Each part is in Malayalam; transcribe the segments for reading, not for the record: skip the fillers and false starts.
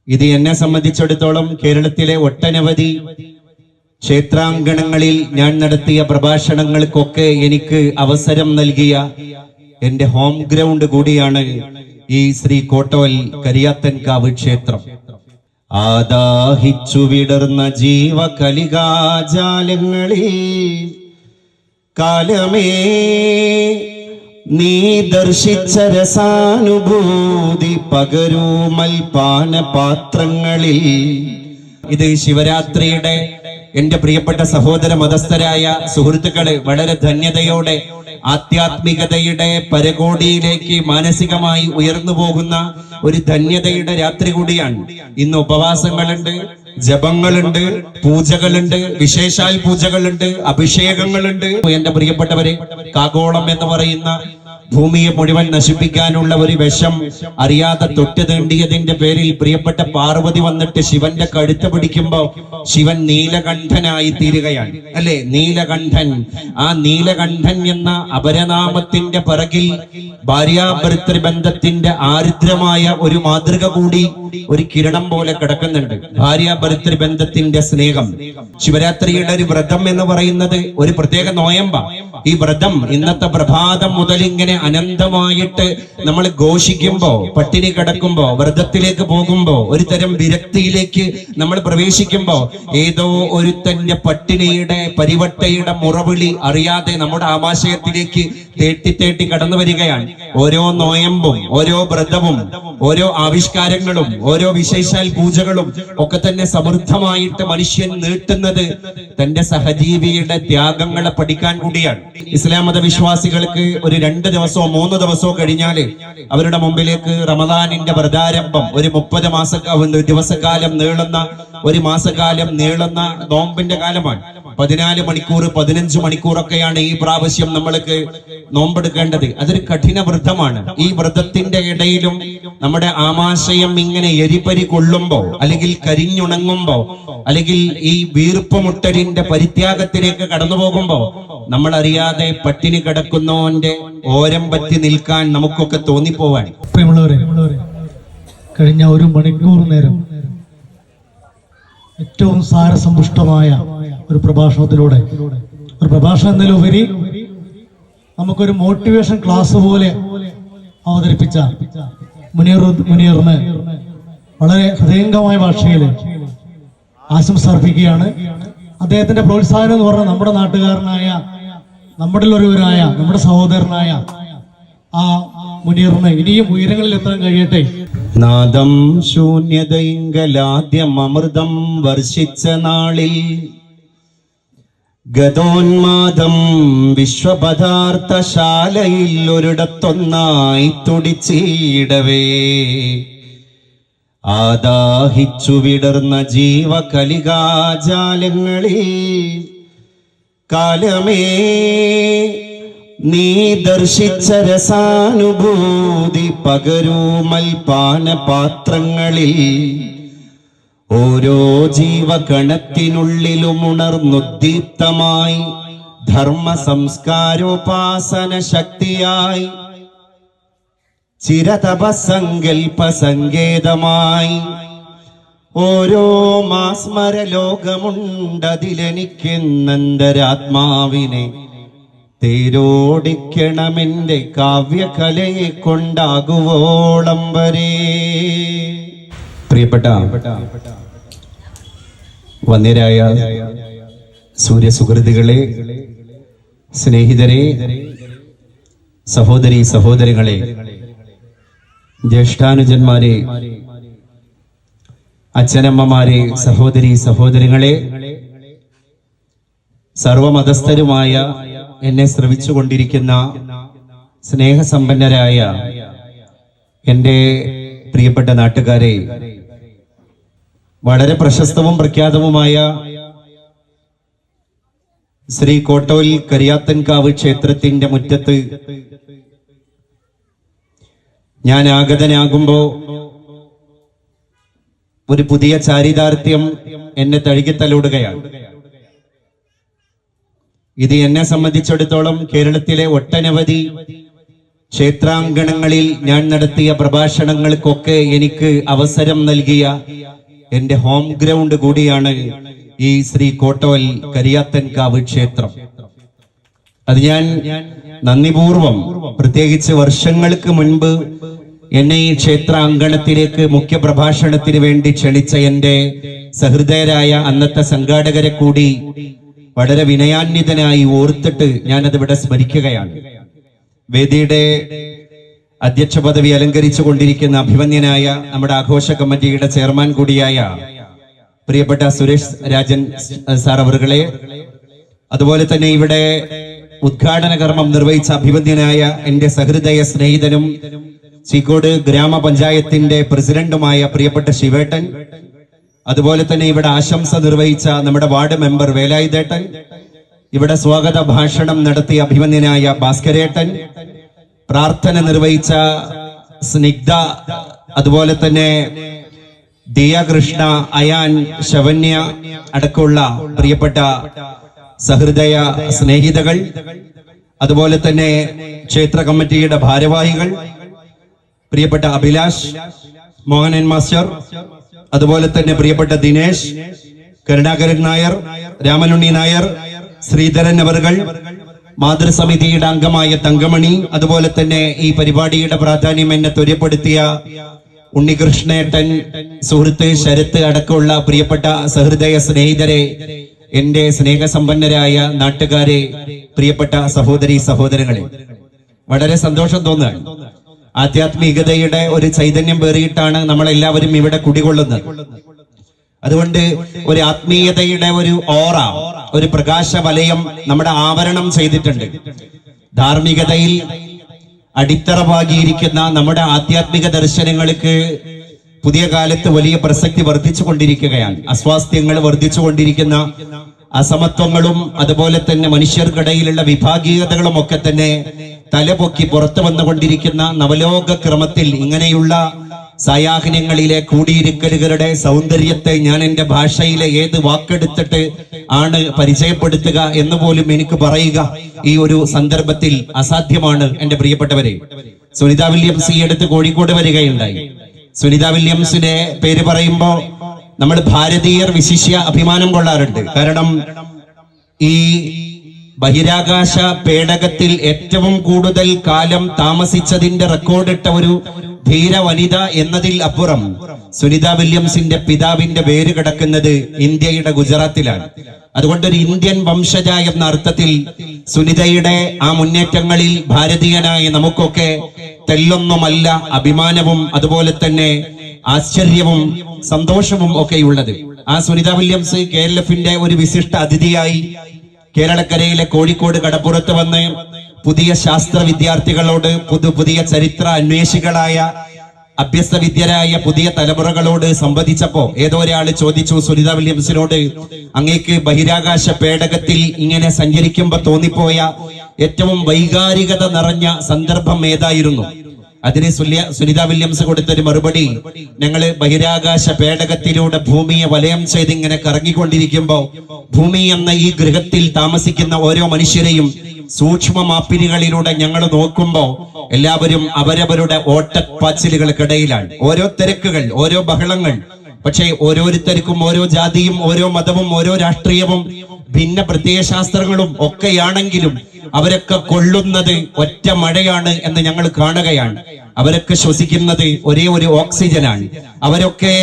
ഇത് എന്നെ സംബന്ധിച്ചിടത്തോളം കേരളത്തിലെ ഒട്ടനവധി ക്ഷേത്രാങ്കണങ്ങളിൽ ഞാൻ നടത്തിയ പ്രഭാഷണങ്ങൾക്കൊക്കെ എനിക്ക് അവസരം നൽകിയ എന്റെ ഹോം ഗ്രൗണ്ട് കൂടിയാണ് ഈ ശ്രീ കോട്ടവൽ കരിയാത്തൻകാവ് ക്ഷേത്രം. ആദാഹിച്ചു വിടർന്ന ജീവകലികാജാലങ്ങളിൽ കാലമേ നീ ദർശിച്ച രസാനുഭൂതി പകരൂ മൽപാന പാത്രങ്ങളിൽ. ഇത് ശിവരാത്രിയുടെ എന്റെ പ്രിയപ്പെട്ട സഹോദര മതസ്ഥരായ സുഹൃത്തുക്കള് വളരെ ധന്യതയോടെ ആധ്യാത്മികതയുടെ പരകോടിയിലേക്ക് മാനസികമായി ഉയർന്നു പോകുന്ന ഒരു ധന്യതയുടെ രാത്രി കൂടിയാണ്. ഇന്ന് ഉപവാസങ്ങളുണ്ട്, ജപങ്ങളുണ്ട്, പൂജകളുണ്ട്, വിശേഷാൽ പൂജകളുണ്ട്, അഭിഷേകങ്ങളുണ്ട്. എന്റെ പ്രിയപ്പെട്ടവരെ, കാഗോളം എന്ന് പറയുന്ന ഭൂമിയെ മുഴുവൻ നശിപ്പിക്കാനുള്ള ഒരു വിഷം അറിയാതെ തൊട്ട് തീണ്ടിയതിന്റെ പേരിൽ പ്രിയപ്പെട്ട പാർവതി വന്നിട്ട് ശിവന്റെ കഴുത്ത് പിടിക്കുമ്പോ ശിവൻ നീലകണ്ഠനായി തീരുകയാണ്, അല്ലെ? നീലകണ്ഠൻ. ആ നീലകണ്ഠൻ എന്ന അപരനാമത്തിന്റെ പിറകിൽ ഭാര്യാഭർത്തൃബന്ധത്തിന്റെ ആർദ്രമായ ഒരു മാതൃക കൂടി ഒരു കിരണം പോലെ കിടക്കുന്നുണ്ട്. ഭാര്യാഭർത്തൃബന്ധത്തിന്റെ സ്നേഹം. ശിവരാത്രിയുടെ ഒരു വ്രതം എന്ന് പറയുന്നത് ഒരു പ്രത്യേക നോയമ്പ. ഈ വ്രതം ഇന്നത്തെ പ്രഭാതം മുതൽ ഇങ്ങനെ അനന്തമായിട്ട് നമ്മൾ ഘോഷിക്കുമ്പോ, പട്ടിണി കിടക്കുമ്പോ, വ്രതത്തിലേക്ക് പോകുമ്പോ, ഒരു തരം വിരക്തിയിലേക്ക് നമ്മൾ പ്രവേശിക്കുമ്പോ ഏതോ ഒരുത്തന്റെ പട്ടിണിയുടെ പരിവട്ടയുടെ മുറവിളി അറിയാതെ നമ്മുടെ ആമാശയത്തിലേക്ക് തേട്ടി കടന്നു വരികയാണ്. ഓരോ നോയമ്പും, ഓരോ വ്രതവും, ഓരോ ആവിഷ്കാരങ്ങളും, ഓരോ വിശേഷാൽ പൂജകളും ഒക്കെ തന്നെ സമൃദ്ധമായിട്ട് മനുഷ്യൻ നീട്ടുന്നത് തന്റെ സഹജീവിയുടെ ത്യാഗങ്ങളെ പഠിക്കാൻ കൂടിയാണ്. ഇസ്ലാം മത വിശ്വാസികൾക്ക് ഒരു 2 ദിവസമോ 3 ദിവസമോ കഴിഞ്ഞാല് അവരുടെ മുമ്പിലേക്ക് റമദാനിന്റെ വ്രതാരംഭം, ഒരു 30 ദിവസക്കാലം നീളുന്ന, ഒരു മാസക്കാലം നീളുന്ന നോമ്പിന്റെ കാലമാണ്. 14 മണിക്കൂർ 15 മണിക്കൂറൊക്കെയാണ് ഈ പ്രാവശ്യം നമ്മൾക്ക് നോമ്പെടുക്കേണ്ടത്. അതൊരു കഠിന വ്രതമാണ്. ഈ വ്രതത്തിന്റെ ഇടയിലും നമ്മുടെ ആമാശയം ഇങ്ങനെ എരിപരി കൊള്ളുമ്പോ, അല്ലെങ്കിൽ കരിഞ്ഞുണങ്ങുമ്പോ, അല്ലെങ്കിൽ ഈ വീർപ്പുമുട്ടലിന്റെ പരിത്യാഗത്തിലേക്ക് കടന്നു പോകുമ്പോ നമ്മൾ അറിയാതെ പട്ടിണി കിടക്കുന്നവന്റെ ഓരം പറ്റി നിൽക്കാൻ നമുക്കൊക്കെ തോന്നിപ്പോവാൻ. കഴിഞ്ഞ 1 മണിക്കൂർ നേരം ഏറ്റവും സാരസമ്പുഷ്ടമായ ഒരു പ്രഭാഷണത്തിലൂടെ, ഒരു പ്രഭാഷണം എന്നതിലുപരി നമുക്കൊരു മോട്ടിവേഷൻ ക്ലാസ് പോലെ അവതരിപ്പിച്ച മുനീറിന് വളരെ ഹൃദയംഗമായ ഭാഷയിൽ ആശംസ അർപ്പിക്കുകയാണ്. അദ്ദേഹത്തിന്റെ പ്രോത്സാഹനം എന്ന് പറഞ്ഞാൽ നമ്മുടെ നാട്ടുകാരനായ, നമ്മുടെ ഒരുവരായ, നമ്മുടെ സഹോദരനായ ആ മുനീറിന് ഇനിയും ഉയരങ്ങളിൽ എത്താൻ കഴിയട്ടെ. നാദം ശൂന്യതയിങ്കലാദ്യം അമൃതം വർഷിച്ച നാളിൽ ഗതോന്മാദം വിശ്വപദാർത്ഥശാലയിൽ ഒരിടത്തൊന്നായി തുടിച്ചിടവേ ആദാഹിച്ചു വിടർന്ന ജീവകലികാജാലങ്ങളിൽ കാലമേ നീ ദർശിച്ച രസാനുഭൂതി പകരൂ മൽപാന പാത്രങ്ങളിൽ. ഓരോ ജീവകണത്തിനുള്ളിലും ഉണർന്നുദ്ദീപ്തമായി ധർമ്മ സംസ്കാരോപാസന ശക്തിയായി ചിരതപസങ്കൽപ്പ സങ്കേതമായി ഓരോ മാസ്മര ലോകമുണ്ടതിലെനിക്കെന്നന്തരാത്മാവിനെ തേരോടിക്കണമെന്റെ കാവ്യകലയെ കൊണ്ടാകുവോളം വരെ. പ്രിയപ്പെട്ട വന്യരായ സൂര്യസുഹൃത്തുക്കളെ, സ്നേഹിതരെ, സഹോദരി സഹോദരങ്ങളെ, ജ്യേഷ്ഠാനുജന്മാരെ, അച്ഛനമ്മമാരെ, സഹോദരി സഹോദരങ്ങളെ, സർവമതസ്ഥരുമായ എന്നെ ശ്രവിച്ചുകൊണ്ടിരിക്കുന്ന സ്നേഹസമ്പന്നരായ എൻ്റെ പ്രിയപ്പെട്ട നാട്ടുകാരെ, വളരെ പ്രശസ്തവും പ്രഖ്യാതവുമായ ശ്രീ കോട്ടവൽ കരിയാത്തൻകാവ് ക്ഷേത്രത്തിന്റെ മുറ്റത്ത് ഞാൻ ആഗതനാകുമ്പോ ഒരു പുതിയ ചാരിതാർത്ഥ്യം എന്നെ തഴുകിത്തലോടുകയാണ്. ഇത് എന്നെ സംബന്ധിച്ചിടത്തോളം കേരളത്തിലെ ഒട്ടനവധി ക്ഷേത്രാങ്കണങ്ങളിൽ ഞാൻ നടത്തിയ പ്രഭാഷണങ്ങൾക്കൊക്കെ എനിക്ക് അവസരം നൽകിയ എന്റെ ഹോം ഗ്രൗണ്ട് കൂടിയാണ് ഈ ശ്രീ കോട്ടവൽ കരിയാത്തൻകാവ് ക്ഷേത്രം. അത് ഞാൻ നന്ദിപൂർവം, പ്രത്യേകിച്ച് വർഷങ്ങൾക്ക് മുൻപ് എന്നെ ഈ ക്ഷേത്ര അങ്കണത്തിലേക്ക് മുഖ്യ പ്രഭാഷണത്തിന് വേണ്ടി ക്ഷണിച്ച എന്റെ സഹൃദയരായ അന്നത്തെ സംഘാടകരെ കൂടി വളരെ വിനയാന്വിതനായി ഓർത്തിട്ട് ഞാനതിവിടെ സ്മരിക്കുകയാണ്. വേദിയുടെ അധ്യക്ഷ പദവി അലങ്കരിച്ചു കൊണ്ടിരിക്കുന്ന അഭിമന്യനായ നമ്മുടെ ആഘോഷ കമ്മിറ്റിയുടെ ചെയർമാൻ കൂടിയായ പ്രിയപ്പെട്ട സുരേഷ് രാജൻ സാർ അവറുകളെ, അതുപോലെ തന്നെ ഇവിടെ ഉദ്ഘാടന കർമ്മം നിർവഹിച്ച അഭിമന്യനായ എന്റെ സഹൃദയ സ്നേഹിതനും ചീക്കോട് ഗ്രാമപഞ്ചായത്തിന്റെ പ്രസിഡന്റുമായ പ്രിയപ്പെട്ട ശിവേട്ടൻ, അതുപോലെ തന്നെ ഇവിടെ ആശംസ നിർവഹിച്ച നമ്മുടെ വാർഡ് മെമ്പർ വേലായുധേട്ടൻ, ഇവിടെ സ്വാഗത ഭാഷണം നടത്തിയ അഭിമന്യനായ ഭാസ്കരേട്ടൻ, പ്രാർത്ഥന നിർവഹിച്ച സ്നിഗ്ധ, അതുപോലെ തന്നെ ദിയ കൃഷ്ണ, അയാൻ, ശവന്യ അടക്കമുള്ള പ്രിയപ്പെട്ട സഹൃദയ സ്നേഹിതകൾ, അതുപോലെ തന്നെ ക്ഷേത്ര കമ്മിറ്റിയുടെ ഭാരവാഹികൾ, പ്രിയപ്പെട്ട അഭിലാഷ്, മോഹനൻ മാസ്റ്റർ, അതുപോലെ തന്നെ പ്രിയപ്പെട്ട ദിനേശ്, കരുണാകരൻ നായർ, രാമനുണ്ണി നായർ, ശ്രീധരൻ അവറുകൾ, മാതൃസമിതിയുടെ അംഗമായ തങ്കമണി, അതുപോലെ തന്നെ ഈ പരിപാടിയുടെ പ്രാധാന്യം എന്നെ ത്വരപ്പെടുത്തിയ ഉണ്ണികൃഷ്ണേട്ടൻ, സുഹൃത്ത് ശരത്ത് അടക്കമുള്ള പ്രിയപ്പെട്ട സഹൃദയ സ്നേഹിതരെ, എന്റെ സ്നേഹസമ്പന്നരായ നാട്ടുകാരെ, പ്രിയപ്പെട്ട സഹോദരി സഹോദരങ്ങളെ, വളരെ സന്തോഷം തോന്നുകയാണ്. ആധ്യാത്മികതയുടെ ഒരു ചൈതന്യം പേറിയിട്ടാണ് നമ്മളെല്ലാവരും ഇവിടെ കുടികൊള്ളുന്നത്. അതുകൊണ്ട് ഒരു ആത്മീയതയുടെ ഒരു ഓറ, ഒരു പ്രകാശ വലയം നമ്മുടെ ആവരണം ചെയ്തിട്ടുണ്ട്. ധാർമ്മികതയിൽ അടിത്തറ പാകിയിരിക്കുന്ന നമ്മുടെ ആധ്യാത്മിക ദർശനങ്ങൾക്ക് പുതിയ കാലത്ത് വലിയ പ്രസക്തി വർദ്ധിച്ചു കൊണ്ടിരിക്കുകയാണ്. അസ്വാസ്ഥ്യങ്ങൾ വർദ്ധിച്ചു കൊണ്ടിരിക്കുന്ന അസമത്വങ്ങളും അതുപോലെ തന്നെ മനുഷ്യർക്കിടയിലുള്ള വിഭാഗീയതകളും ഒക്കെ തന്നെ തലപൊക്കി പുറത്തു വന്നുകൊണ്ടിരിക്കുന്ന നവലോക ക്രമത്തിൽ ഇങ്ങനെയുള്ള സായാഹ്നങ്ങളിലെ കൂടിയിരിക്കലുകളുടെ സൗന്ദര്യത്തെ ഞാൻ എന്റെ ഭാഷയിലെ ഏത് വാക്കെടുത്തിട്ട് ആണ് പരിചയപ്പെടുത്തുക എന്ന് പോലും എനിക്ക് പറയുക ഈ ഒരു സന്ദർഭത്തിൽ അസാധ്യമാണ്. എന്റെ പ്രിയപ്പെട്ടവരെ, സുനിത വില്യംസ് ഈ അടുത്ത് കോഴിക്കോട് വരികയുണ്ടായി. സുനിത വില്യംസിന്റെ പേര് പറയുമ്പോ നമ്മൾ ഭാരതീയർ വിശിഷ്യ അഭിമാനം കൊള്ളാറുണ്ട്. കാരണം ഈ ബഹിരാകാശ പേടകത്തിൽ ഏറ്റവും കൂടുതൽ കാലം താമസിച്ചതിന്റെ റെക്കോർഡിട്ട ഒരു ധീര വനിത എന്നതിൽ അപ്പുറം സുനിത വില്യംസിന്റെ പിതാവിന്റെ പേര് കിടക്കുന്നത് ഇന്ത്യയുടെ ഗുജറാത്തിലാണ്. അതുകൊണ്ട് ഒരു ഇന്ത്യൻ വംശജ എന്ന അർത്ഥത്തിൽ സുനിതയുടെ ആ മുന്നേറ്റങ്ങളിൽ ഭാരതീയനായ നമുക്കൊക്കെ തെല്ലൊന്നുമല്ല അഭിമാനവും അതുപോലെ തന്നെ ആശ്ചര്യവും സന്തോഷവും ഒക്കെയുള്ളത്. ആ സുനിത വില്യംസ് KLF-ന്റെ ഒരു വിശിഷ്ട അതിഥിയായി കേരളക്കരയിലെ കോഴിക്കോട് കടപ്പുറത്ത് വന്ന് പുതിയ ശാസ്ത്ര വിദ്യാർത്ഥികളോട്, പുതിയ ചരിത്ര അന്വേഷികളായ അഭ്യസ്തവിദ്യരായ പുതിയ തലമുറകളോട് സംവദിച്ചപ്പോ ഏതോ ഒരാള് ചോദിച്ചു സുനിത വില്യംസിനോട്, അങ്ങേക്ക് ബഹിരാകാശ പേടകത്തിൽ ഇങ്ങനെ സഞ്ചരിക്കുമ്പോ തോന്നിപ്പോയ ഏറ്റവും വൈകാരികത നിറഞ്ഞ സന്ദർഭം ഏതായിരുന്നു? അതിന് സുനിത വില്യംസ് കൊടുത്തൊരു മറുപടി, ഞങ്ങള് ബഹിരാകാശ പേടകത്തിലൂടെ ഭൂമിയെ വലയം ചെയ്ത് ഇങ്ങനെ കറങ്ങിക്കൊണ്ടിരിക്കുമ്പോ ഭൂമി എന്ന ഈ ഗൃഹത്തിൽ താമസിക്കുന്ന ഓരോ മനുഷ്യരെയും സൂക്ഷ്മ മാപ്പിനികളിലൂടെ ഞങ്ങൾ നോക്കുമ്പോ എല്ലാവരും അവരവരുടെ ഓട്ടപ്പാച്ചിലുകൾക്കിടയിലാണ്. ഓരോ തിരക്കുകൾ, ഓരോ ബഹളങ്ങൾ. പക്ഷേ ഓരോരുത്തർക്കും ഓരോ ജാതിയും ഓരോ മതവും ഓരോ രാഷ്ട്രീയവും ഭിന്ന പ്രത്യയശാസ്ത്രങ്ങളും ഒക്കെയാണെങ്കിലും അവരൊക്കെ കൊള്ളുന്നത് ഒറ്റ മഴയാണ് എന്ന് ഞങ്ങൾ കാണുകയാണ്. അവരൊക്കെ ശ്വസിക്കുന്നത് ഒരേ ഒരു ഓക്സിജനാണ്. അവരൊക്കെ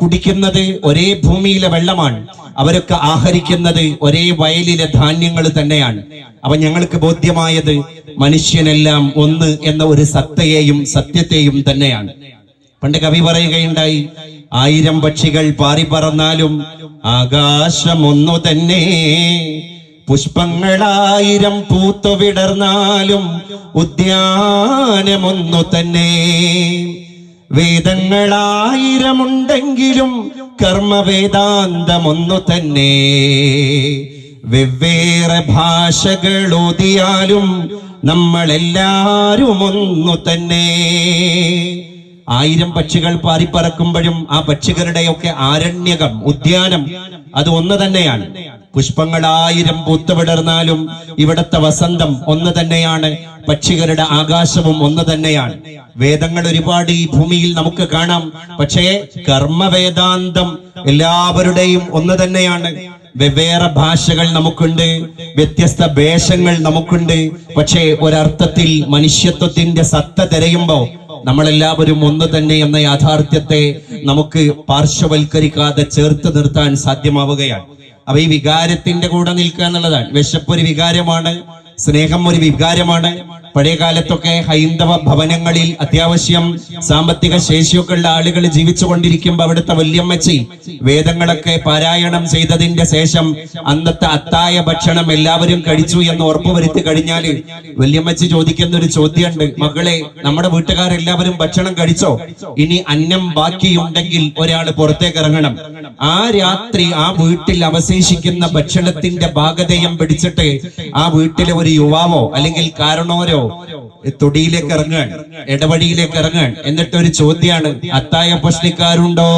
കുടിക്കുന്നത് ഒരേ ഭൂമിയിലെ വെള്ളമാണ്. അവരൊക്കെ ആഹരിക്കുന്നത് ഒരേ വയലിലെ ധാന്യങ്ങൾ തന്നെയാണ്. അപ്പൊ ഞങ്ങൾക്ക് ബോധ്യമായത് മനുഷ്യനെല്ലാം ഒന്ന് എന്ന ഒരു സത്യത്തെയും തന്നെയാണ്. പണ്ട് കവി പറയുകയുണ്ടായി, 1000 പക്ഷികൾ പാറിപ്പറന്നാലും ആകാശമൊന്നു തന്നെ, പുഷ്പങ്ങൾ1000 പൂത്തു വിടർന്നാലും ഉദ്യാനമൊന്നു തന്നെ, വേദങ്ങൾ1000 ഉണ്ടെങ്കിലും കർമ്മവേദാന്തമൊന്നു തന്നെ, വെവ്വേറെ ഭാഷകൾ ഓതിയാലും നമ്മളെല്ലാരും ഒന്നു തന്നെ. 1000 പക്ഷികൾ പാറിപ്പറക്കുമ്പോഴും ആ പക്ഷികളുടെയൊക്കെ ആരണ്യകം, ഉദ്യാനം അത് ഒന്ന് തന്നെയാണ്. പുഷ്പങ്ങളായിരം പൂത്തുവിടർന്നാലും ഇവിടത്തെ വസന്തം ഒന്ന് തന്നെയാണ്, പക്ഷികളുടെ ആകാശവും ഒന്ന് തന്നെയാണ്. വേദങ്ങൾ ഒരുപാട് ഈ ഭൂമിയിൽ നമുക്ക് കാണാം, പക്ഷേ കർമ്മവേദാന്തം എല്ലാവരുടെയും ഒന്ന് തന്നെയാണ്. വെവ്വേറെ ഭാഷകൾ നമുക്കുണ്ട്, വ്യത്യസ്ത വേഷങ്ങൾ നമുക്കുണ്ട്, പക്ഷേ ഒരർത്ഥത്തിൽ മനുഷ്യത്വത്തിന്റെ സത്ത തിരയുമ്പോ നമ്മളെല്ലാവരും ഒന്ന് തന്നെ എന്ന യാഥാർത്ഥ്യത്തെ നമുക്ക് പാർശ്വവൽക്കരിക്കാതെ ചേർത്ത് നിർത്താൻ സാധ്യമാവുകയാണ്. അപ്പൊ ഈ വികാരത്തിന്റെ കൂടെ നിൽക്കുക എന്നുള്ളതാണ്. വിശപ്പ് ഒരു വികാരമാണ്, സ്നേഹം ഒരു വികാരമാണ്. പഴയ കാലത്തൊക്കെ ഹൈന്ദവ ഭവനങ്ങളിൽ അത്യാവശ്യം സാമ്പത്തിക ശേഷിയൊക്കെ ഉള്ള ആളുകൾ ജീവിച്ചു കൊണ്ടിരിക്കുമ്പോൾ അവിടുത്തെ വല്യമ്മച്ചി വേദങ്ങളൊക്കെ പാരായണം ചെയ്തതിന്റെ ശേഷം അന്നത്തെ അത്തായ ഭക്ഷണം എല്ലാവരും കഴിച്ചു എന്ന് ഉറപ്പുവരുത്തി കഴിഞ്ഞാൽ വല്യമ്മച്ചി ചോദിക്കുന്ന ഒരു ചോദ്യമുണ്ട്, മകളെ, നമ്മുടെ വീട്ടുകാരെല്ലാവരും ഭക്ഷണം കഴിച്ചോ? ഇനി അന്നം ബാക്കിയുണ്ടെങ്കിൽ ഒരാൾ പുറത്തേക്ക് ഇറങ്ങണം. ആ രാത്രി ആ വീട്ടിൽ അവശേഷിക്കുന്ന ഭക്ഷണത്തിന്റെ ഭാഗതയം പിടിച്ചിട്ട് ആ വീട്ടിലെ ഒരു യുവാവോ അല്ലെങ്കിൽ കാരണോരോ തൊടിയിലേക്ക് ഇറങ്ങാൻ, ഇടവഴിയിലേക്ക് ഇറങ്ങാൻ. എന്നിട്ട് ഒരു ചോദ്യമാണ്, അത്തായ പ്രശ്നക്കാരുണ്ടോ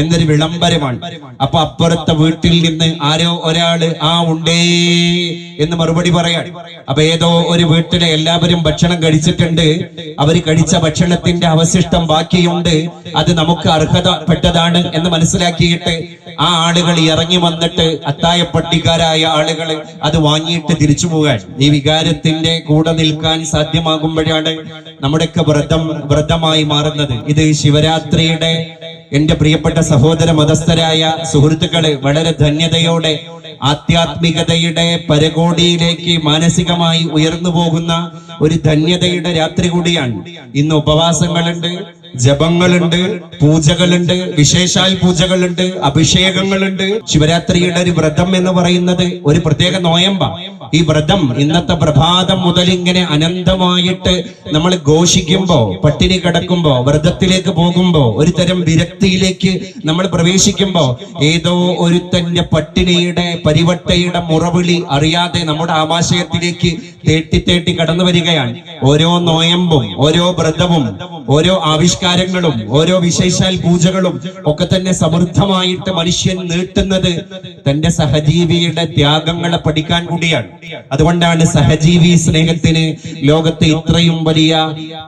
എന്നൊരു വിളംബരമാണ്. അപ്പൊ അപ്പുറത്തെ വീട്ടിൽ നിന്ന് ആരോ ഒരാള് ആ ഉണ്ടേ എന്ന് മറുപടി പറയാൻ. അപ്പൊ ഏതോ ഒരു വീട്ടിലെ എല്ലാവരും ഭക്ഷണം കഴിച്ചിട്ടുണ്ട്, അവര് കഴിച്ച ഭക്ഷണത്തിന്റെ അവശിഷ്ടം ബാക്കിയുണ്ട്, അത് നമുക്ക് അർഹതപ്പെട്ടതാണ് എന്ന് മനസ്സിലാക്കിയിട്ട് ആ ആളുകൾ ഇറങ്ങി വന്നിട്ട് അത്തായ പട്ടിക്കാരായ ആളുകൾ അത് വാങ്ങിയിട്ട് തിരിച്ചു പോകാൻ. ഈ വികാരത്തിന്റെ കൂടെ നിൽക്കാൻ സാധ്യമാകുമ്പോഴാണ് നമ്മുടെയൊക്കെ വ്രതമായി മാറുന്നത്. ഇത് ശിവരാത്രിയുടെ എന്റെ പ്രിയപ്പെട്ട സഹോദര മതസ്ഥരായ സുഹൃത്തുക്കള് വളരെ ധന്യതയോടെ ആധ്യാത്മികതയുടെ പരകോടിയിലേക്ക് മാനസികമായി ഉയർന്നു പോകുന്ന ഒരു ധന്യതയുടെ രാത്രി കൂടിയാണ്. ഇന്ന് ഉപവാസങ്ങളുണ്ട്, ജപങ്ങളുണ്ട്, പൂജകളുണ്ട്, വിശേഷാൽ പൂജകളുണ്ട്, അഭിഷേകങ്ങളുണ്ട്. ശിവരാത്രിയുടെ ഒരു വ്രതം എന്ന് പറയുന്നത് ഒരു പ്രത്യേക നോയമ്പ. ഈ വ്രതം ഇന്നത്തെ പ്രഭാതം മുതൽ ഇങ്ങനെ അനന്തമായിട്ട് നമ്മൾ ഘോഷിക്കുമ്പോ, പട്ടിണി കിടക്കുമ്പോ, വ്രതത്തിലേക്ക് പോകുമ്പോ, ഒരു തരം വിരക്തിയിലേക്ക് നമ്മൾ പ്രവേശിക്കുമ്പോ ഏതോ ഒരുത്തന്റെ പട്ടിണിയുടെ പരിവട്ടയുടെ മുറവിളി അറിയാതെ നമ്മുടെ ആമാശയത്തിലേക്ക് തേട്ടി കടന്നു വരികയാണ്. ഓരോ നോയമ്പും ഓരോ വ്രതവും ഓരോ ആവിഷ്കാരങ്ങളും ഓരോ വിശേഷാൽ പൂജകളും ഒക്കെ തന്നെ സമൃദ്ധമായിട്ട് മനുഷ്യൻ നീട്ടുന്നത് തന്റെ സഹജീവിയുടെ ത്യാഗങ്ങളെ പഠിക്കാൻ കൂടിയാണ്. അതുകൊണ്ടാണ് സഹജീവി സ്നേഹത്തിന് ലോകത്ത് ഇത്രയും വലിയ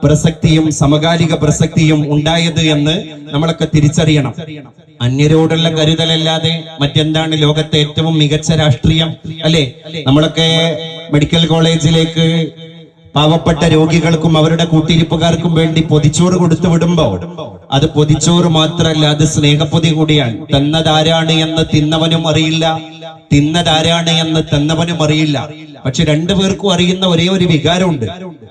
പ്രസക്തിയും സമകാലിക പ്രസക്തിയും ഉണ്ടായത് എന്ന് നമ്മളൊക്കെ തിരിച്ചറിയണം. അന്യരോടുള്ള കരുതലല്ലാതെ മറ്റെന്താണ് ലോകത്തെ ഏറ്റവും മികച്ച രാഷ്ട്രീയം? അല്ലെ? നമ്മളൊക്കെ മെഡിക്കൽ കോളേജിലേക്ക് പാവപ്പെട്ട രോഗികൾക്കും അവരുടെ കൂട്ടിരിപ്പുകാർക്കും വേണ്ടി പൊതിച്ചോറ് കൊടുത്തു വിടുമ്പോ അത് പൊതിച്ചോറ് മാത്രല്ല, അത് സ്നേഹപ്പൊതി കൂടിയാണ്. തന്നതാരാണ് എന്ന് തിന്നവനും അറിയില്ല, തിന്നതാരാണ് എന്ന് തന്നവനും അറിയില്ല. പക്ഷെ രണ്ടുപേർക്കും അറിയുന്ന ഒരേ ഒരു വികാരമുണ്ട്,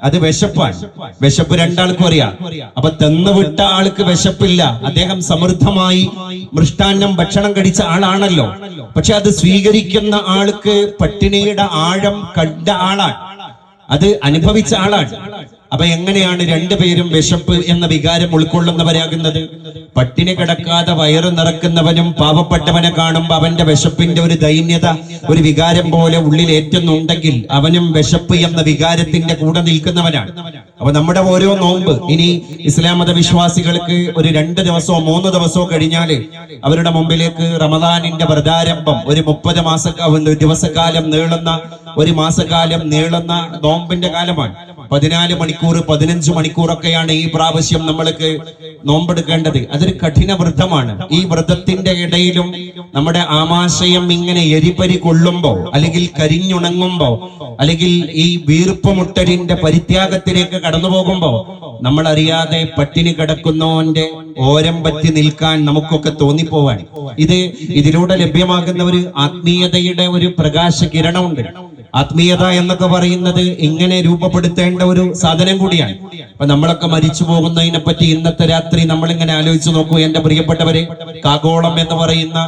അത് വിശപ്പാണ്. വിശപ്പ് രണ്ടാൾക്കും അറിയാം. അപ്പൊ തന്നുവിട്ട ആൾക്ക് വിശപ്പില്ല, അദ്ദേഹം സമൃദ്ധമായി മൃഷ്ടാന്നം ഭക്ഷണം കഴിച്ച ആളാണല്ലോ. പക്ഷെ അത് സ്വീകരിക്കുന്ന ആൾക്ക് പട്ടിണിയുടെ ആഴം കണ്ട ആളാണ്, അത് അനുഭവിച്ച ആളാണ്. അപ്പൊ എങ്ങനെയാണ് രണ്ടുപേരും വിശപ്പ് എന്ന വികാരം ഉൾക്കൊള്ളുന്നവരാകുന്നത്? പട്ടിണി കിടക്കാതെ വയറ് നിറക്കുന്നവനും പാവപ്പെട്ടവനെ കാണുമ്പോൾ അവന്റെ വിശപ്പിന്റെ ഒരു ദൈന്യത, ഒരു വികാരം പോലെ ഉള്ളിൽ ഏറ്റുന്നുണ്ടെങ്കിൽ അവനും വിശപ്പ് എന്ന വികാരത്തിന്റെ കൂടെ നിൽക്കുന്നവനാണ്. അപ്പൊ നമ്മുടെ ഓരോ നോമ്പ്, ഇനി ഇസ്ലാം മത വിശ്വാസികൾക്ക് ഒരു 2 ദിവസമോ 3 ദിവസമോ കഴിഞ്ഞാല് അവരുടെ മുമ്പിലേക്ക് റമദാനിന്റെ വ്രതാരംഭം, ഒരു 30 ദിവസക്കാലം നീളുന്ന, ഒരു മാസക്കാലം നീളുന്ന നോമ്പിന്റെ കാലമാണ്. 14 മണിക്കൂർ 15 മണിക്കൂറൊക്കെയാണ് ഈ പ്രാവശ്യം നമ്മൾക്ക് നോമ്പെടുക്കേണ്ടത്. അതൊരു കഠിന വ്രതമാണ്. ഈ വ്രതത്തിന്റെ ഇടയിലും നമ്മുടെ ആമാശയം ഇങ്ങനെ എരിപരി കൊള്ളുമ്പോ, അല്ലെങ്കിൽ കരിഞ്ഞുണങ്ങുമ്പോ, അല്ലെങ്കിൽ ഈ വീർപ്പുമുട്ടലിന്റെ പരിത്യാഗത്തിലേക്ക് കടന്നു പോകുമ്പോ നമ്മൾ അറിയാതെ പട്ടിണി കിടക്കുന്നവന്റെ ഓരം പറ്റി നിൽക്കാൻ നമുക്കൊക്കെ തോന്നിപ്പോവാൻ. ഇതിലൂടെ ലഭ്യമാകുന്ന ഒരു ആത്മീയതയുടെ ഒരു പ്രകാശ കിരണമുണ്ട്. ആത്മീയത എന്നൊക്കെ പറയുന്നത് ഇങ്ങനെ രൂപപ്പെടുത്തേണ്ട ഒരു സാധനം കൂടിയാണ്. അപ്പൊ നമ്മളൊക്കെ മരിച്ചു പോകുന്നതിനെ പറ്റി ഇന്നത്തെ രാത്രി നമ്മളിങ്ങനെ ആലോചിച്ചു നോക്കൂ എന്റെ പ്രിയപ്പെട്ടവരെ. കാഗോളം എന്ന് പറയുന്ന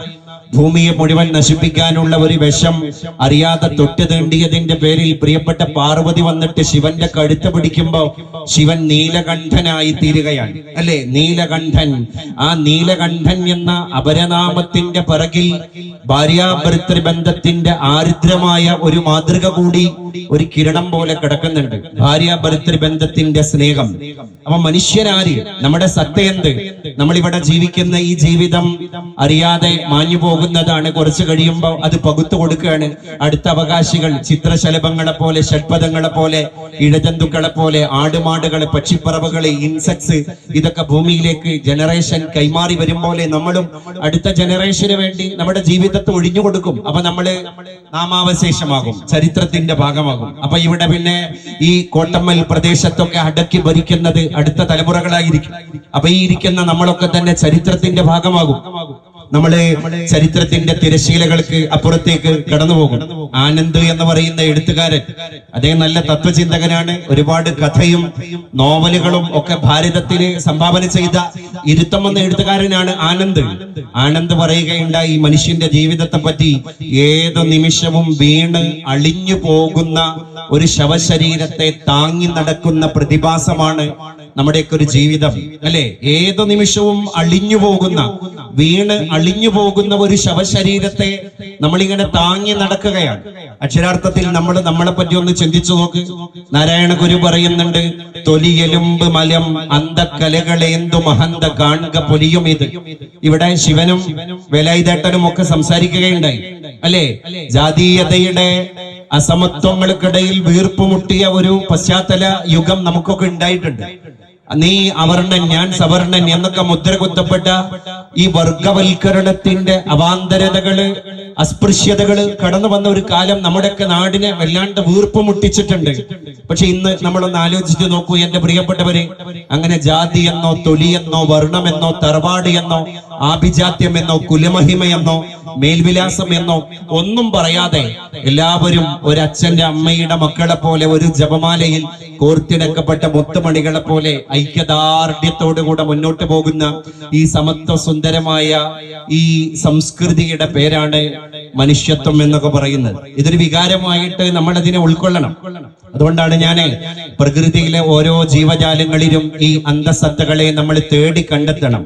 ഭൂമിയെ മുഴുവൻ നശിപ്പിക്കാനുള്ള ഒരു വിഷം അറിയാതെ തൊട്ട് തീണ്ടിയതിന്റെ പേരിൽ പ്രിയപ്പെട്ട പാർവതി വന്നിട്ട് ശിവന്റെ കഴുത്ത് പിടിക്കുമ്പോ ശിവൻ നീലകണ്ഠനായി തീരുകയാണ്, അല്ലെ? നീലകണ്ഠൻ. ആ നീലകണ്ഠൻ എന്ന അപരനാമത്തിന്റെ പിറകിൽ ഭാര്യാഭർത്തൃ ബന്ധത്തിന്റെ ആർദ്രമായ ഒരു മാതൃക കൂടി ഒരു കിരണം പോലെ കിടക്കുന്നുണ്ട്. ഭാര്യാഭർത്തൃ ബന്ധത്തിന്റെ സ്നേഹം. അപ്പൊ മനുഷ്യനാര്? നമ്മുടെ സത്ത എന്ത്? നമ്മളിവിടെ ജീവിക്കുന്ന ഈ ജീവിതം അറിയാതെ മാഞ്ഞു പോകുന്നതാണ്. കുറച്ച് കഴിയുമ്പോൾ അത് പകുത്തു കൊടുക്കുകയാണ്. അടുത്ത അവകാശികൾ ചിത്രശലഭങ്ങളെ പോലെ, ഷഡ്പദങ്ങളെ പോലെ, ഇഴജന്തുക്കളെ പോലെ, ആടുമാടുകളെ, പക്ഷിപ്പറവുകളെ, ഇൻസെക്ട്സ്, ഇതൊക്കെ ഭൂമിയിലേക്ക് ജനറേഷൻ കൈമാറി വരും പോലെ നമ്മളും അടുത്ത ജനറേഷന് വേണ്ടി നമ്മുടെ ജീവിതത്തെ ഒഴിഞ്ഞു കൊടുക്കും. അപ്പൊ നമ്മള് നാമാവശേഷമാകും, ചരിത്രത്തിന്റെ ഭാഗമാകും. അപ്പൊ ഇവിടെ പിന്നെ ഈ കോട്ടമ്മൽ പ്രദേശത്തൊക്കെ അടക്കി ഭരിക്കുന്നത് അടുത്ത തലമുറകളായിരിക്കും. അപ്പൊ ഈ ഇരിക്കുന്ന നമ്മളൊക്കെ തന്നെ ചരിത്രത്തിന്റെ ഭാഗമാകും. നമ്മള് ചരിത്രത്തിന്റെ തിരശീലകൾക്ക് അപ്പുറത്തേക്ക് കടന്നുപോകും. ആനന്ദ് എന്ന് പറയുന്ന എഴുത്തുകാരൻ, അദ്ദേഹം നല്ല തത്വചിന്തകനാണ്. ഒരുപാട് കഥയും നോവലുകളും ഒക്കെ ഭാരതത്തിന് സംഭാവന ചെയ്ത ഇരുത്തം എന്ന എഴുത്തുകാരനാണ് ആനന്ദ്. ആനന്ദ് പറയുകയുണ്ടായി, മനുഷ്യന്റെ ജീവിതത്തെ പറ്റി ഏത് നിമിഷവും വീണ് അളിഞ്ഞു പോകുന്ന ഒരു ശവശരീരത്തെ താങ്ങി നടക്കുന്ന പ്രതിഭാസമാണ് നമ്മുടെയൊക്കെ ഒരു ജീവിതം, അല്ലെ? ഏതു നിമിഷവും അളിഞ്ഞു പോകുന്ന, വീണ് അളിഞ്ഞു പോകുന്ന ഒരു ശവശരീരത്തെ നമ്മളിങ്ങനെ താങ്ങി നടക്കുകയാണ്. അക്ഷരാർത്ഥത്തിൽ നമ്മളെ പറ്റി ഒന്ന് ചിന്തിച്ചു നോക്ക്. നാരായണ ഗുരു പറയുന്നുണ്ട്, തൊലിയെലുമ്പ് മലം അന്തക്കലകളേന്തു മഹന്ത കാൺക പൊലിയും. ഇത് ഇവിടെ ശിവനും വേലായുധേട്ടനും ഒക്കെ സംസാരിക്കുകയുണ്ടായി, അല്ലെ? ജാതീയതയുടെ അസമത്വങ്ങൾക്കിടയിൽ വീർപ്പുമുട്ടിയ ഒരു പശ്ചാത്തല യുഗം നമുക്കൊക്കെ ഉണ്ടായിട്ടുണ്ട്. നീ അവർണൻ, ഞാൻ സവർണൻ എന്നൊക്കെ മുദ്ര കുത്തപ്പെട്ട ഈ വർഗവൽക്കരണത്തിന്റെ അവാന്തരതകള്, അസ്പൃശ്യതകള് കടന്നു വന്ന ഒരു കാലം നമ്മുടെയൊക്കെ നാടിനെ വല്ലാണ്ട് വീർപ്പ് മുട്ടിച്ചിട്ടുണ്ട്. പക്ഷെ ഇന്ന് നമ്മളൊന്ന് ആലോചിച്ച് നോക്കൂ എന്റെ പ്രിയപ്പെട്ടവരെ, അങ്ങനെ ജാതി എന്നോ, തൊലിയെന്നോ, വർണ്ണമെന്നോ, തറവാട് എന്നോ, ആഭിജാത്യമെന്നോ, കുലമഹിമയെന്നോ, മേൽവിലാസം എന്നോ ഒന്നും പറയാതെ എല്ലാവരും ഒരച്ഛന്റെ അമ്മയുടെ മക്കളെ പോലെ, ഒരു ജപമാലയിൽ കോർത്തിണക്കപ്പെട്ട മുത്തുമണികളെ പോലെ ഐക്യദാർഢ്യത്തോടുകൂടെ മുന്നോട്ട് പോകുന്ന ഈ സമത്വ സുന്ദരമായ ഈ സംസ്കൃതിയുടെ പേരാണ് മനുഷ്യത്വം എന്നൊക്കെ പറയുന്നത്. ഇതൊരു വികാരമായിട്ട് നമ്മൾ അതിനെ ഉൾക്കൊള്ളണം. അതുകൊണ്ടാണ് ഞാൻ പ്രകൃതിയിലെ ഓരോ ജീവജാലങ്ങളിലും ഈ അന്തസത്തകളെ നമ്മൾ തേടി കണ്ടെത്തണം.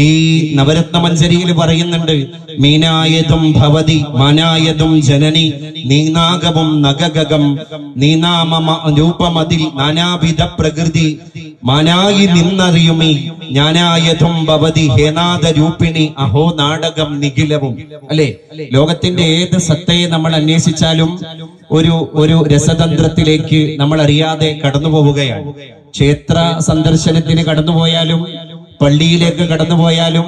ഈ നവരത്ന മഞ്ജരിയിൽ പറയുന്നുണ്ട്, മീനായതും ഭവതി മാനായതും ജനനി നീനാഗവും നഗഗം നീനാമ രൂപമതിൽ നാനാവിധ പ്രകൃതി മാനായി നിന്നറിയുമീ ജ്ഞാനായതും ഭവതി ഹേനാദ രൂപിണി അഹോ നാടകം നിഖിലവും. അല്ലെ? ലോകത്തിന്റെ ഏത് സത്തയെ നമ്മൾ അന്വേഷിച്ചാലും ഒരു രസതന്ത്രത്തിലേക്ക് നമ്മൾ അറിയാതെ കടന്നു പോവുകയാണ്. ക്ഷേത്ര സന്ദർശനത്തിന് കടന്നുപോയാലും, പള്ളിയിലേക്ക് കടന്നുപോയാലും,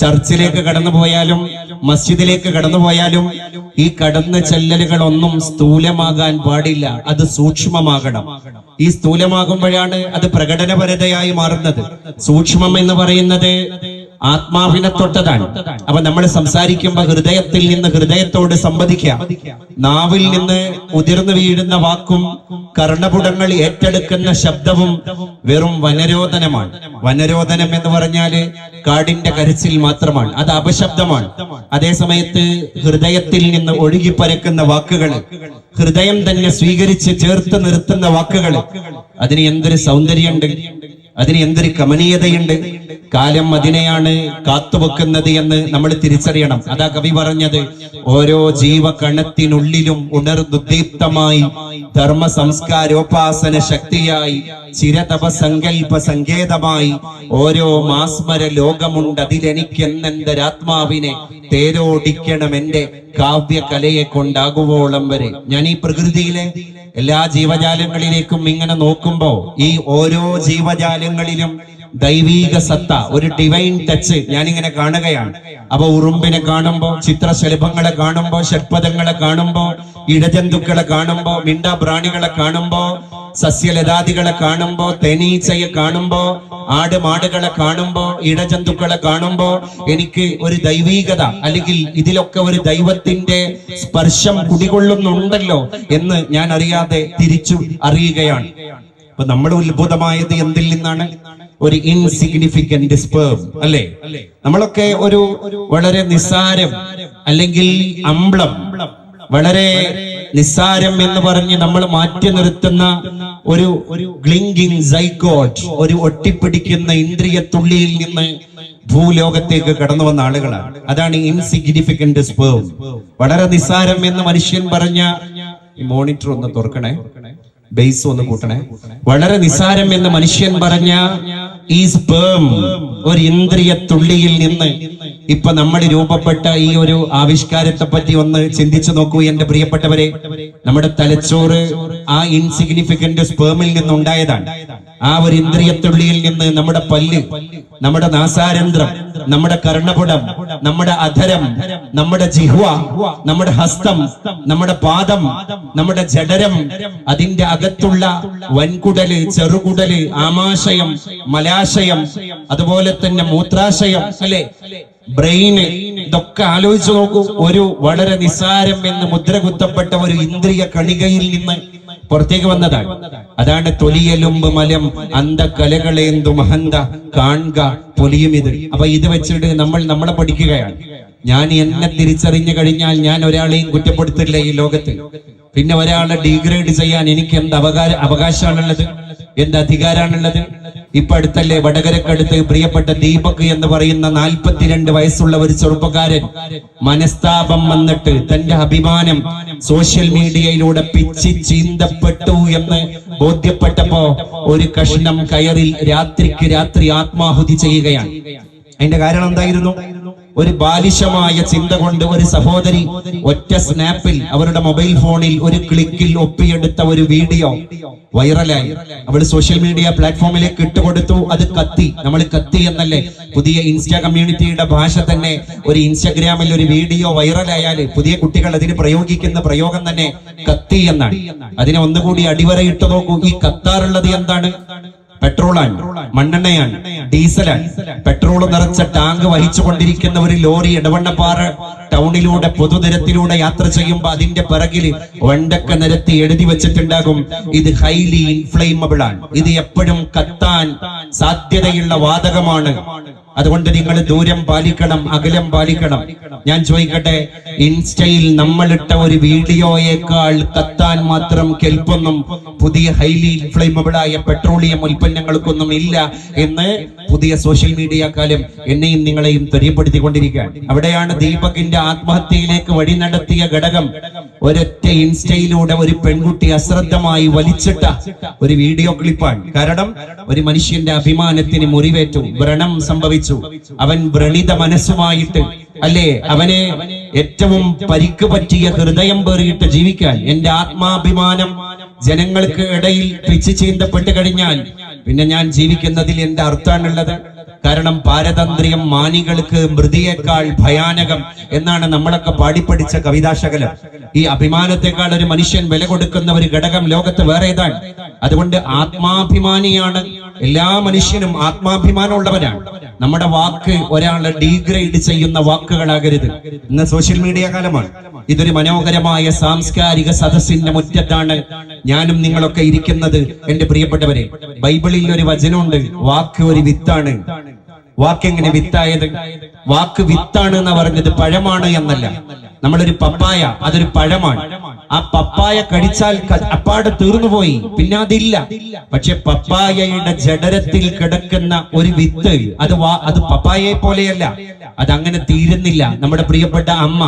ചർച്ചിലേക്ക് കടന്നുപോയാലും, മസ്ജിദിലേക്ക് കടന്നുപോയാലും ഈ കടന്നു ചെല്ലലുകളൊന്നും സ്ഥൂലമാകാൻ പാടില്ല. അത് സൂക്ഷ്മമാകണം. ഈ സ്ഥൂലമാകുമ്പോഴാണ് അത് പ്രകടനപരതയായി മാറുന്നത്. സൂക്ഷ്മം എന്ന് പറയുന്നത് ആത്മാവിനെ തൊട്ടതാണ്. അപ്പൊ നമ്മൾ സംസാരിക്കുമ്പോൾ ഹൃദയത്തിൽ നിന്ന് ഹൃദയത്തോട് സംവദിക്കാം. നാവിൽ നിന്ന് ഉതിർന്നു വീഴുന്ന വാക്കും കർണപുടങ്ങൾ ഏറ്റെടുക്കുന്ന ശബ്ദവും വെറും വനരോധനമാണ്. വനരോധനം എന്ന് പറഞ്ഞാല് കാടിന്റെ കരച്ചിൽ മാത്രമാണ്, അത് അപശബ്ദമാണ്. അതേസമയത്ത് ഹൃദയത്തിൽ നിന്ന് ഒഴുകിപ്പരക്കുന്ന വാക്കുകൾ, ഹൃദയം തന്നെ സ്വീകരിച്ച് ചേർത്ത് നിർത്തുന്ന വാക്കുകൾ, അതിന് എന്തൊരു സൗന്ദര്യമുണ്ട്, അതിന് എന്തൊരു കമനീയതയുണ്ട്. കാലം അതിനെയാണ് കാത്തുവെക്കുന്നത് എന്ന് നമ്മൾ തിരിച്ചറിയണം. അതാ കവി പറഞ്ഞത്, ഓരോ ജീവകണത്തിനുള്ളിലും ഉണർന്നുദ്ദീപ്തമായി ധർമ്മ സംസ്കാരോപാസന ശക്തിയായി ചിരതപ സങ്കല്പ സങ്കേതമായി ഓരോ മാസ്മര ലോകമുണ്ട്. അതിലെനിക്കെന്നെന്തരാത്മാവിനെ തേരോടിക്കണം എന്റെ കാവ്യകലയെ കൊണ്ടാകുവോളം വരെ. ഞാൻ ഈ പ്രകൃതിയിലെ എല്ലാ ജീവജാലങ്ങളിലേക്കും ഇങ്ങനെ നോക്കുമ്പോ ഈ ഓരോ ജീവജാലങ്ങളിലും ദൈവീക സത്ത, ഒരു ഡിവൈൻ ടച്ച് ഞാനിങ്ങനെ കാണുകയാണ്. അപ്പൊ ഉറുമ്പിനെ കാണുമ്പോ, ചിത്രശലഭങ്ങളെ കാണുമ്പോ, ഷഡ്പദങ്ങളെ കാണുമ്പോ, ഇഴജന്തുക്കളെ കാണുമ്പോ, മിണ്ടാപ്രാണികളെ കാണുമ്പോ, സസ്യലതാദികളെ കാണുമ്പോ, തേനീച്ചയെ കാണുമ്പോ, ആടുമാടുകളെ കാണുമ്പോ, ഇഴജന്തുക്കളെ കാണുമ്പോ എനിക്ക് ഒരു ദൈവീകത, അല്ലെങ്കിൽ ഇതിലൊക്കെ ഒരു ദൈവത്തിന്റെ സ്പർശം കുടികൊള്ളുന്നുണ്ടല്ലോ എന്ന് ഞാൻ അറിയാതെ തിരിച്ചു അറിയുകയാണ്. അപ്പൊ നമ്മൾ ഉത്ഭുതമായത് എന്തിൽ നിന്നാണ്? ഒരു ഇൻസിഗ്നിഫിക്കന്റ് സ്പേം, അല്ലെ? നമ്മളൊക്കെ ഒരു വളരെ നിസ്സാരം, അല്ലെങ്കിൽ അമ്ളം, വളരെ നിസ്സാരം എന്ന് പറഞ്ഞ് നമ്മൾ മാറ്റി നിർത്തുന്ന ഒരു ഗ്ലിങ്കിങ് സൈഗോട്ട്, ഒരു ഒട്ടിപ്പിടിക്കുന്ന ഇന്ദ്രിയ തുള്ളിയിൽ നിന്ന് ഭൂലോകത്തേക്ക് കടന്നു വന്ന ആളുകളാണ്. അതാണ് ഇൻസിഗ്നിഫിക്കന്റ് സ്പേം. വളരെ നിസ്സാരം എന്ന് മനുഷ്യൻ പറഞ്ഞ, ഈ മോണിറ്റർ ഒന്ന് തുറക്കണേ, ബേസ് ഒന്ന് കൂട്ടണേ. വളരെ നിസ്സാരം എന്ന് മനുഷ്യൻ പറഞ്ഞ ഈ സ്പേം ഒരു ഇന്ദ്രിയ തുള്ളിയിൽ നിന്ന് ഇപ്പൊ നമ്മൾ രൂപപ്പെട്ട ഈ ഒരു ആവിഷ്കാരത്തെ പറ്റി ഒന്ന് ചിന്തിച്ചു നോക്കൂ എന്റെ പ്രിയപ്പെട്ടവരെ. നമ്മുടെ തലച്ചോറ് ആ ഇൻസിഗ്നിഫിക്കന്റ് സ്പേമിൽ നിന്നുണ്ടായതാണ്. ആ ഒരു ഇന്ദ്രിയത്തുള്ളിയിൽ നിന്ന് നമ്മുടെ പല്ല്, നമ്മുടെ നാസാരന്ധ്രം, നമ്മുടെ കർണപുടം, നമ്മുടെ അധരം, നമ്മുടെ ജിഹ്വ, നമ്മുടെ ഹസ്തം, നമ്മുടെ പാദം, നമ്മുടെ ജഠരം, അതിന്റെ അകത്തുള്ള വൻകുടല്, ചെറുകുടല്, ആമാശയം, മലാശയം, അതുപോലെ തന്നെ മൂത്രാശയം, അല്ലെ, ബ്രെയിന്, ഇതൊക്കെ ആലോചിച്ചു നോക്കൂ. ഒരു വളരെ നിസ്സാരം എന്ന് മുദ്ര കുത്തപ്പെട്ട ഒരു ഇന്ദ്രിയ കണികയിൽ നിന്ന് പുറത്തേക്ക് വന്നതാണ്. അതാണ് തൊലിയലുമ്പ് മലം അന്ധകലകളേന്തു മഹന്ത കാൺക പൊലിയും ഇത്. അപ്പൊ ഇത് വെച്ചിട്ട് നമ്മളെ പഠിക്കുകയാണ്. ഞാൻ എന്നെ തിരിച്ചറിഞ്ഞു കഴിഞ്ഞാൽ ഞാൻ ഒരാളെയും കുറ്റപ്പെടുത്തില്ല ഈ ലോകത്ത്. പിന്നെ ഒരാളെ ഡീഗ്രേഡ് ചെയ്യാൻ എനിക്ക് എന്ത് അവകാശമാണുള്ളത്, എന്ത് അധികാരമാണുള്ളത്? ഇപ്പൊ അടുത്തല്ലേ വടകരക്കടുത്ത് പ്രിയപ്പെട്ട ദീപക് എന്ന് പറയുന്ന 42 വയസ്സുള്ള ഒരു ചെറുപ്പക്കാരൻ മനസ്താപം വന്നിട്ട് തന്റെ അഭിമാനം സോഷ്യൽ മീഡിയയിലൂടെ പിച്ചി ചീന്തപ്പെട്ടു എന്ന് ബോധ്യപ്പെട്ടപ്പോ ഒരു കഷ്ണം കയറിൽ രാത്രിക്ക് രാത്രി ആത്മാഹുതി ചെയ്യുകയാണ്. അതിന്റെ കാരണം എന്തായിരുന്നു? ഒരു ബാലിശമായ ചിന്ത കൊണ്ട് ഒരു സഹോദരി ഒറ്റ സ്നാപ്പിൽ അവരുടെ മൊബൈൽ ഫോണിൽ ഒരു ക്ലിക്കിൽ ഒപ്പിയെടുത്ത ഒരു വീഡിയോ വൈറലായി. അവൾ സോഷ്യൽ മീഡിയ പ്ലാറ്റ്ഫോമിലേക്ക് ഇട്ടുകൊടുത്തു. അത് കത്തി. നമ്മൾ കത്തി എന്നല്ലേ പുതിയ ഇൻസ്റ്റാ കമ്മ്യൂണിറ്റിയുടെ ഭാഷ തന്നെ. ഒരു ഇൻസ്റ്റാഗ്രാമിൽ ഒരു വീഡിയോ വൈറലായാല് പുതിയ കുട്ടികൾ അതിന് പ്രയോഗിക്കുന്ന പ്രയോഗം തന്നെ കത്തി എന്നാണ്. അതിനെ ഒന്നുകൂടി അടിവരയിട്ട് നോക്കൂ. ഈ കത്താറുള്ളത് എന്താണ്? പെട്രോളാണ്, മണ്ണെണ്ണയാണ്, ഡീസലാണ്. പെട്രോൾ നിറച്ച ടാങ്ക് വഹിച്ചുകൊണ്ടിരിക്കുന്ന ഒരു ലോറി എടവണ്ണപ്പാറ ടൗണിലൂടെ പൊതുനിരത്തിലൂടെ യാത്ര ചെയ്യുമ്പോ അതിന്റെ പിറകിൽ വണ്ടക്ക നിരത്തി എഴുതി വെച്ചിട്ടുണ്ടാകും, ഇത് ഹൈലി ഇൻഫ്ലെയിമബിൾ ആണ്, ഇത് എപ്പോഴും കത്താൻ സാധ്യതയുള്ള വാതകമാണ്, അതുകൊണ്ട് നിങ്ങൾ ദൂരം പാലിക്കണം, അകലം പാലിക്കണം. ഞാൻ ചോദിക്കട്ടെ, ഇൻസ്റ്റയിൽ നമ്മളിട്ട ഒരു വീഡിയോയേക്കാൾ കത്താൻ മാത്രം കെൽപ്പൊന്നും പുതിയ ഹൈലി ഇൻഫ്ലെയിമബിൾ ആയ പെട്രോളിയം ഉൽപ്പന്നങ്ങൾക്കൊന്നും ഇല്ല എന്ന് പുതിയ സോഷ്യൽ മീഡിയ കാലം എന്നെയും നിങ്ങളെയും തെரியപ്പെടുത്തിക്കൊണ്ടിരിക്കുകയാണ്. അവിടെയാണ് ദീപകിന്റെ ആത്മഹത്യയിലേക്ക് വഴി നടത്തിയ ഘടകം. ഒരൊറ്റ ഇൻസ്റ്റയിലൂടെ ഒരു പെൺകുട്ടി അശ്രദ്ധമായി വലിച്ചിട്ട ഒരു വീഡിയോ ക്ലിപ്പാണ്. കാരണം ഒരു മനുഷ്യന്റെ അഭിമാനത്തിന് മുറിവേറ്റു, വ്രണം സംഭവിച്ചു. അവൻ വ്രണിത മനസ്സുമായിട്ട്, അല്ലേ, അവനെ ഏറ്റവും പരിക്ക് പറ്റിയ ഹൃദയം പേറിയിട്ട് ജീവിക്കാൻ, എന്റെ ആത്മാഭിമാനം ജനങ്ങൾക്ക് ഇടയിൽ പിച്ചു ചീന്തപ്പെട്ട് കഴിഞ്ഞാൽ പിന്നെ ഞാൻ ജീവിക്കുന്നതിൽ എന്റെ അർത്ഥാണുള്ളത്. കാരണം പാരതന്ത്ര്യം മാനികൾക്ക് മൃതിയേക്കാൾ ഭയാനകം എന്നാണ് നമ്മളൊക്കെ പാടിപ്പടിച്ച കവിതാശകലം. ഈ അഭിമാനത്തെക്കാൾ ഒരു മനുഷ്യൻ വില കൊടുക്കുന്ന ഒരു ഘടകം ലോകത്ത് വേറെ ഏതാണ്? അതുകൊണ്ട് ആത്മാഭിമാനിയാണ് എല്ലാ മനുഷ്യനും, ആത്മാഭിമാനമുള്ളവരാണ്. നമ്മുടെ വാക്ക് ഒരാളെ ഡീഗ്രേഡ് ചെയ്യുന്ന വാക്കുകളാകരുത്. ഇന്ന് സോഷ്യൽ മീഡിയ കാലമാണ്. ഇതൊരു മനോഹരമായ സാംസ്കാരിക സദസ്സിന്റെ മുറ്റത്താണ് ഞാനും നിങ്ങളൊക്കെ ഇരിക്കുന്നത്. എന്റെ പ്രിയപ്പെട്ടവരെ, ബൈബിളിൽ ഒരു വചനമുണ്ട്, വാക്ക് ഒരു വിത്താണ്. വാക്ക് എങ്ങനെ വിത്തായത്? വാക്ക് വിത്താണ് എന്ന് പറഞ്ഞത് പഴമാണ് എന്നല്ല. നമ്മളൊരു പപ്പായ, അതൊരു പഴമാണ്. ആ പപ്പായ കടിച്ചാൽ അപ്പാടെ തീർന്നുപോയി, പിന്നെ അതില്ല. പക്ഷെ പപ്പായയുടെ ജഠരത്തിൽ കിടക്കുന്ന ഒരു വിത്ത്, അത് പപ്പായയെ പോലെയല്ല, അതങ്ങനെ തീരുന്നില്ല. നമ്മുടെ പ്രിയപ്പെട്ട അമ്മ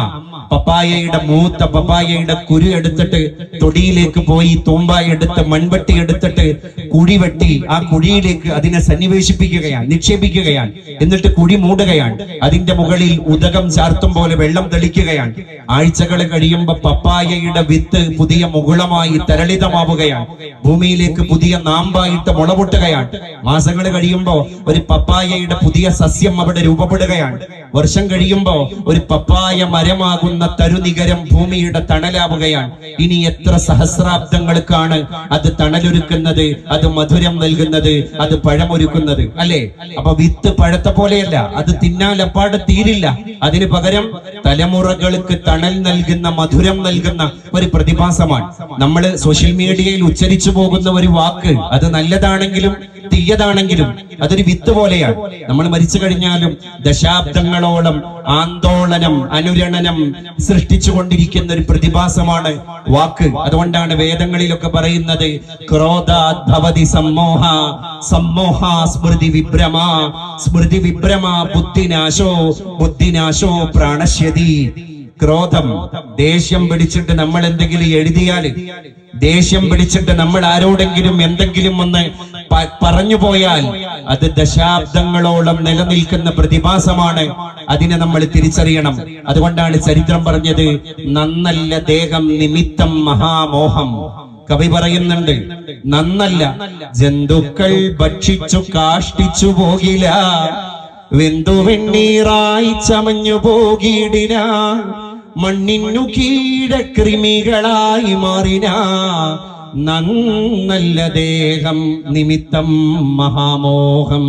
പപ്പായയുടെ മൂത്ത പപ്പായയുടെ കുരു എടുത്തിട്ട് തൊടിയിലേക്ക് പോയി തൂമ്പായ എടുത്ത് മൺവെട്ടി എടുത്തിട്ട് കുഴി വെട്ടി ആ കുഴിയിലേക്ക് അതിനെ സന്നിവേശിപ്പിക്കുകയാണ്, നിക്ഷേപിക്കുകയാണ്. എന്നിട്ട് കുഴി മൂടുകയാണ്. അതിന്റെ മുകളിൽ ഉദകം ചാർത്തും പോലെ വെള്ളം തെളിക്കുകയാണ്. ആഴ്ചകൾ കഴിയുമ്പോ പപ്പായയുടെ വിത്ത് പുതിയ മുകുളമായി തരളിതമാവുകയാണ്. ഭൂമിയിലേക്ക് പുതിയ നാമ്പായിട്ട് മുളപൊട്ടുകയാണ്. മാസങ്ങൾ കഴിയുമ്പോ ഒരു പപ്പായയുടെ പുതിയ സസ്യം അവിടെ രൂപപ്പെടുകയാണ്. വർഷം കഴിയുമ്പോ ഒരു പപ്പായ മരമാകുന്ന തരുനികരം ഭൂമിയുടെ തണലാവുകയാണ്. ഇനി എത്ര സഹസ്രാബ്ദങ്ങൾക്കാണ് അത് തണലൊരുക്കുന്നത്, അത് മധുരം നൽകുന്നത്, അത് പഴമൊരുക്കുന്നത്, അല്ലേ? അപ്പൊ വിത്ത് പഴത്തെ പോലെയല്ല, അത് തിന്നാൽ അപ്പാടെ തീരില്ല. അതിന് പകരം തലമുറകൾക്ക് തണൽ നൽകുന്ന, മധുരം നൽകുന്ന ഒരു പ്രതിഭാസമാണ്. നമ്മൾ സോഷ്യൽ മീഡിയയിൽ ഉച്ചരിച്ചു പോകുന്ന ഒരു വാക്ക്, അത് നല്ലതാണെങ്കിലും തീയതാണെങ്കിലും അതൊരു വിത്ത് പോലെയാണ്. നമ്മൾ മരിച്ചു കഴിഞ്ഞാലും ദശാബ്ദങ്ങളോളം ആന്തോളനം, അനുരണനം സൃഷ്ടിച്ചുകൊണ്ടിരിക്കുന്ന ഒരു പ്രതിഭാസമാണ് വാക്ക്. അതുകൊണ്ടാണ് വേദങ്ങളിലൊക്കെ പറയുന്നത്, ക്രോധാത് ഭവതി സമ്മോഹ, സമ്മോഹ സ്മൃതി വിഭ്രമ, സ്മൃതി വിഭ്രമ ബുദ്ധിനാശോ, ബുദ്ധിനാശോ പ്രാണശ്യതി. ക്രോധം, ദേഷ്യം പിടിച്ചിട്ട് നമ്മൾ എന്തെങ്കിലും എഴുതിയാൽ, ദേഷ്യം പിടിച്ചിട്ട് നമ്മൾ ആരോടെങ്കിലും എന്തെങ്കിലും ഒന്ന് പറഞ്ഞു പോയാൽ അത് ദശാബ്ദങ്ങളോളം നിലനിൽക്കുന്ന പ്രതിഭാസമാണ്. അതിനെ നമ്മൾ തിരിച്ചറിയണം. അതുകൊണ്ടാണ് ചരിത്രം പറഞ്ഞത്, നന്നല്ല ദേഹം നിമിത്തം മഹാമോഹം. കവി പറയുന്നുണ്ട്, നന്നല്ല ജന്തുക്കൾ ഭക്ഷിച്ചു കാഷ്ടിച്ചു പോകില്ല, വെന്തു വെണ്ണീറായി ചമഞ്ഞു പോകിടിന, മണ്ണിനു കീഴെ കൃമികളായി മാറിന, നന്നല്ല ദേഹം നിമിത്തം മഹാമോഹം.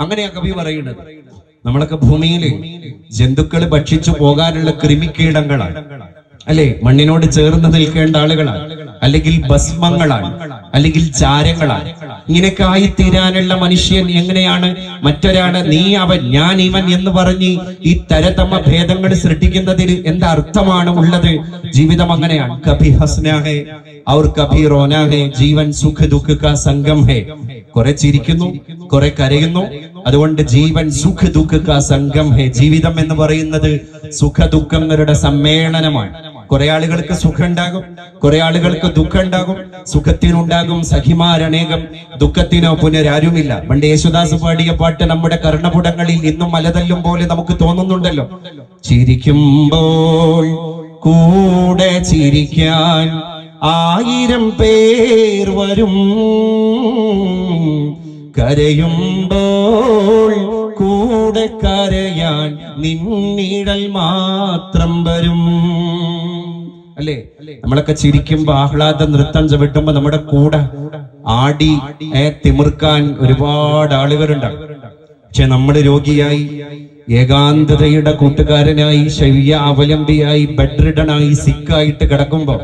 അങ്ങനെയാ കവി പറയുന്നത്. നമ്മളൊക്കെ ഭൂമിയില് ജന്തുക്കൾ ഭക്ഷിച്ചു പോകാനുള്ള കൃമിക്കീടങ്ങളാണ്, അല്ലെ? മണ്ണിനോട് ചേർന്ന് നിൽക്കേണ്ട ആളുകളാണ്, അല്ലെങ്കിൽ ഭസ്മങ്ങളാണ്, അല്ലെങ്കിൽ ചാരങ്ങളാണ്. ഇങ്ങനെയൊക്കെ ആയിത്തീരാനുള്ള മനുഷ്യൻ എങ്ങനെയാണ് മറ്റൊരാള് നീ അവൻ ഞാൻ ഇവൻ എന്ന് പറഞ്ഞ് ഈ തരതമ ഭേദങ്ങൾ സൃഷ്ടിക്കുന്നതിൽ എന്താ അർത്ഥമാണ് ഉള്ളത്? ജീവിതം അങ്ങനെയാണ്. കഭി ഹസ്നാ ഹേ ഔർ കഭി റോനാ ഹേ, ജീവൻ സുഖ ദുഃഖ കാ സംഗം ഹേ. കുറെ ചിരിക്കുന്നു, കുറെ കരയുന്നു. അതുകൊണ്ട് ജീവൻ സുഖ ദുഃഖ കാ സംഗം ഹേ. ജീവിതം എന്ന് പറയുന്നത് സുഖ ദുഃഖങ്ങളുടെ സമ്മേളനമാണ്. കുറെ ആളുകൾക്ക് സുഖം ഉണ്ടാകും, കുറെ ആളുകൾക്ക് ദുഃഖം ഉണ്ടാകും. സുഖത്തിനുണ്ടാകും സഖിമാരനേകം, ദുഃഖത്തിനോ പുനരാരുമില്ല. പണ്ട് യേശുദാസ് പാടിയ പാട്ട് നമ്മുടെ കർണപുടങ്ങളിൽ ഇന്നും മലതല്ലും പോലെ നമുക്ക് തോന്നുന്നുണ്ടല്ലോ. ചിരിക്കുമ്പോൾ കൂടെ ചിരിക്കാൻ 1000 പേർ വരും, കരയുമ്പോൾ കൂടെ കരയാൻ നിന്നിഴൽ മാത്രം വരും. അല്ലേ? നമ്മളൊക്കെ ചിരിക്കുമ്പോ ആഹ്ലാദ നൃത്തം ചവിട്ടുമ്പോ നമ്മുടെ കൂടെ ആടി തിമിർക്കാൻ ഒരുപാട് ആളുകളുണ്ടാകും. പക്ഷെ നമ്മൾ രോഗിയായി, ഏകാന്തതയുടെ കൂട്ടുകാരനായി, ശയ്യ അവലംബിയായി, ബെഡ് റിഡനായി, സിക്കായിട്ട് കിടക്കുമ്പോ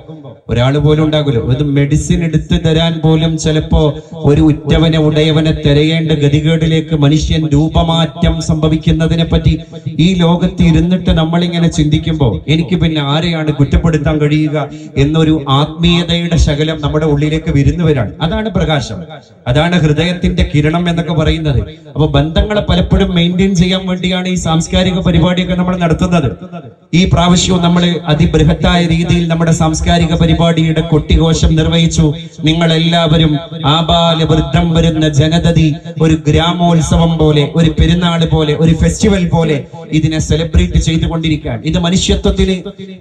ഒരാൾ പോലും ഉണ്ടാകുമല്ലോ. ഇത് മെഡിസിൻ എടുത്തു തരാൻ പോലും ചിലപ്പോ ഒരു ഉറ്റവനെ ഉടയവനെ തിരയേണ്ട ഗതികേടിലേക്ക് മനുഷ്യൻ രൂപമാറ്റം സംഭവിക്കുന്നതിനെ പറ്റി ഈ ലോകത്ത് ഇരുന്നിട്ട് നമ്മളിങ്ങനെ ചിന്തിക്കുമ്പോ എനിക്ക് പിന്നെ ആരെയാണ് കുറ്റപ്പെടുത്താൻ കഴിയുക എന്നൊരു ആത്മീയതയുടെ ശകലം നമ്മുടെ ഉള്ളിലേക്ക് വിരുന്നു വരാണ്. അതാണ് പ്രകാശം, അതാണ് ഹൃദയത്തിന്റെ കിരണം എന്നൊക്കെ പറയുന്നത്. അപ്പൊ ബന്ധങ്ങളെ പലപ്പോഴും മെയിൻറ്റെയിൻ ചെയ്യാൻ വേണ്ടിയാണ് ഈ സാംസ്കാരിക പരിപാടിയൊക്കെ നമ്മൾ നടത്തുന്നത്. ഈ പ്രാവശ്യവും നമ്മൾ അതിബൃഹത്തായ രീതിയിൽ നമ്മുടെ സാംസ്കാരിക പരിപാടിയുടെ കൊട്ടിഘോഷം നിർവഹിച്ചു. നിങ്ങൾ എല്ലാവരും ആബാലവൃദ്ധം വരുന്ന ജനതതി ഒരു ഗ്രാമോത്സവം പോലെ, ഒരു പെരുന്നാൾ പോലെ, ഒരു ഫെസ്റ്റിവൽ പോലെ ഇതിനെ സെലിബ്രേറ്റ് ചെയ്തുകൊണ്ടിരിക്കുകയാണ്. ഇത് മനുഷ്യത്വത്തിന്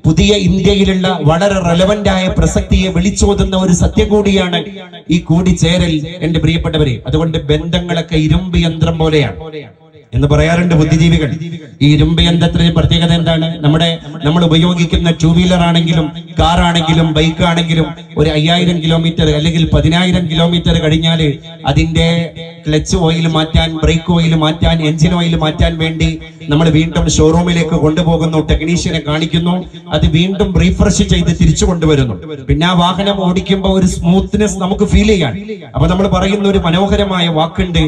പുതിയ ഇന്ത്യയിലുള്ള വളരെ റെലവന്റ് ആയ പ്രസക്തിയെ വിളിച്ചോതുന്ന ഒരു സത്യം കൂടിയാണ് ഈ കൂടിച്ചേരൽ എന്റെ പ്രിയപ്പെട്ടവരെ. അതുകൊണ്ട് ബന്ധങ്ങളൊക്കെ ഇരുമ്പ് യന്ത്രം പോലെയാണ് എന്ന് പറയാറുണ്ട് ബുദ്ധിജീവികൾ. ഈ ഇരുമ്പ് യന്ത്രത്തിന് പ്രത്യേകത എന്താണ്? നമ്മൾ ഉപയോഗിക്കുന്ന 2 വീലർ ആണെങ്കിലും കാർ ആണെങ്കിലും ബൈക്ക് ആണെങ്കിലും ഒരു 5000 കിലോമീറ്റർ അല്ലെങ്കിൽ 10000 കിലോമീറ്റർ കഴിഞ്ഞാൽ അതിന്റെ ക്ലച്ച് ഓയിൽ മാറ്റാൻ, ബ്രേക്ക് ഓയിൽ മാറ്റാൻ, എഞ്ചിൻ ഓയിൽ മാറ്റാൻ വേണ്ടി നമ്മൾ വീണ്ടും ഷോറൂമിലേക്ക് കൊണ്ടുപോകുന്നു, ടെക്നീഷ്യനെ കാണിക്കുന്നു, അത് വീണ്ടും റീഫ്രഷ് ചെയ്ത് തിരിച്ചു കൊണ്ടുവരുന്നു. പിന്നെ ആ വാഹനം ഓടിക്കുമ്പോൾ ഒരു സ്മൂത്ത്നെസ് നമുക്ക് ഫീൽ ചെയ്യാൻ. അപ്പൊ നമ്മൾ പറയുന്ന ഒരു മനോഹരമായ വാക്കുണ്ട്,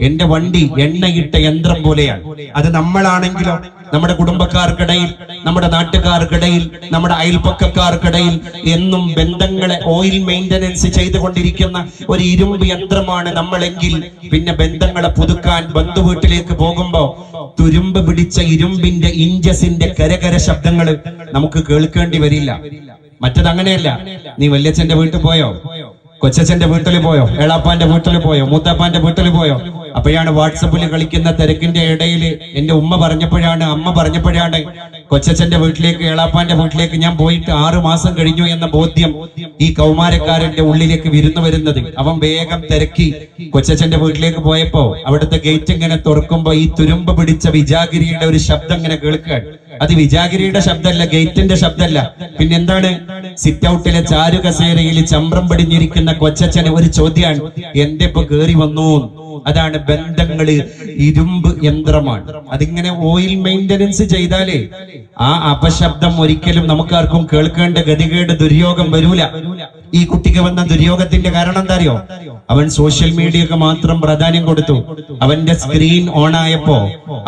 എന്റെ വണ്ടി എണ്ണയിട്ട യന്ത്രം പോലെയാണ്. അത് നമ്മളാണെങ്കിലോ നമ്മുടെ കുടുംബക്കാർക്കിടയിൽ, നമ്മുടെ നാട്ടുകാർക്കിടയിൽ, നമ്മുടെ അയൽപ്പക്കക്കാർക്കിടയിൽ എന്നും ബന്ധങ്ങളെ ഓയിൽ മെയിൻ്റനൻസ് ചെയ്തുകൊണ്ടിരിക്കുന്ന ഒരു ഇരുമ്പ് യന്ത്രമാണ് നമ്മളെങ്കിൽ പിന്നെ ബന്ധങ്ങളെ പുതുക്കാൻ ബന്ധുവീട്ടിലേക്ക് പോകുമ്പോ തുരുമ്പ് പിടിച്ച ഇരുമ്പിന്റെ ഇഞ്ചസിന്റെ കരകര ശബ്ദങ്ങൾ നമുക്ക് കേൾക്കേണ്ടി വരില്ല. മറ്റത് അങ്ങനെയല്ല. നീ വല്യച്ഛന്റെ വീട്ടിൽ പോയോ, കൊച്ചച്ഛന്റെ വീട്ടിൽ പോയോ, ഏളാപ്പാന്റെ വീട്ടിൽ പോയോ, മൂത്താപ്പാന്റെ വീട്ടിൽ പോയോ? അപ്പോഴാണ് വാട്സപ്പിൽ കളിക്കുന്ന തിരക്കിന്റെ ഇടയിൽ എന്റെ അമ്മ പറഞ്ഞപ്പോഴാണ് കൊച്ചച്ഛന്റെ വീട്ടിലേക്ക്, ഏളാപ്പാന്റെ വീട്ടിലേക്ക് ഞാൻ പോയിട്ട് 6 മാസം കഴിഞ്ഞു എന്ന ബോധ്യം ഈ കൗമാരക്കാരന്റെ ഉള്ളിലേക്ക് വിരുന്നു വരുന്നത്. അവൻ വേഗം തിരക്കി കൊച്ചച്ഛന്റെ വീട്ടിലേക്ക് പോയപ്പോ അവിടുത്തെ ഗേറ്റ് ഇങ്ങനെ തുറക്കുമ്പോ ഈ തുരുമ്പ് പിടിച്ച വിജാഗിരിയുടെ ഒരു ശബ്ദം ഇങ്ങനെ കേൾക്കുകയാണ്. അത് വിജാഗിരിയുടെ ശബ്ദമല്ല, ഗേറ്റിന്റെ ശബ്ദമല്ല, പിന്നെന്താണ്? സിറ്റ് ഔട്ടിലെ ചാരുകസേരയിൽ ചമ്രം പടിഞ്ഞിരിക്കുന്ന കൊച്ചച്ഛന് ഒരു ചോദ്യമാണ്, എന്റെ ഇപ്പൊ കേറി വന്നു. അതാണ് ബന്ധങ്ങള് ഇരുമ്പ് യന്ത്രമാണ്. അതിങ്ങനെ ഓയിൽ മെയിൻ്റനൻസ് ചെയ്താലേ ആ അപശബ്ദം ഒരിക്കലും നമുക്കാർക്കും കേൾക്കേണ്ട ഗതികേട് ദുര്യോഗം വരൂല. ഈ കുട്ടിക്ക് വന്ന ദുര്യോഗത്തിന്റെ കാരണം എന്താ അറിയോ? അവൻ സോഷ്യൽ മീഡിയക്ക് മാത്രം പ്രാധാന്യം കൊടുത്തു. അവന്റെ സ്ക്രീൻ ഓൺ ആയപ്പോ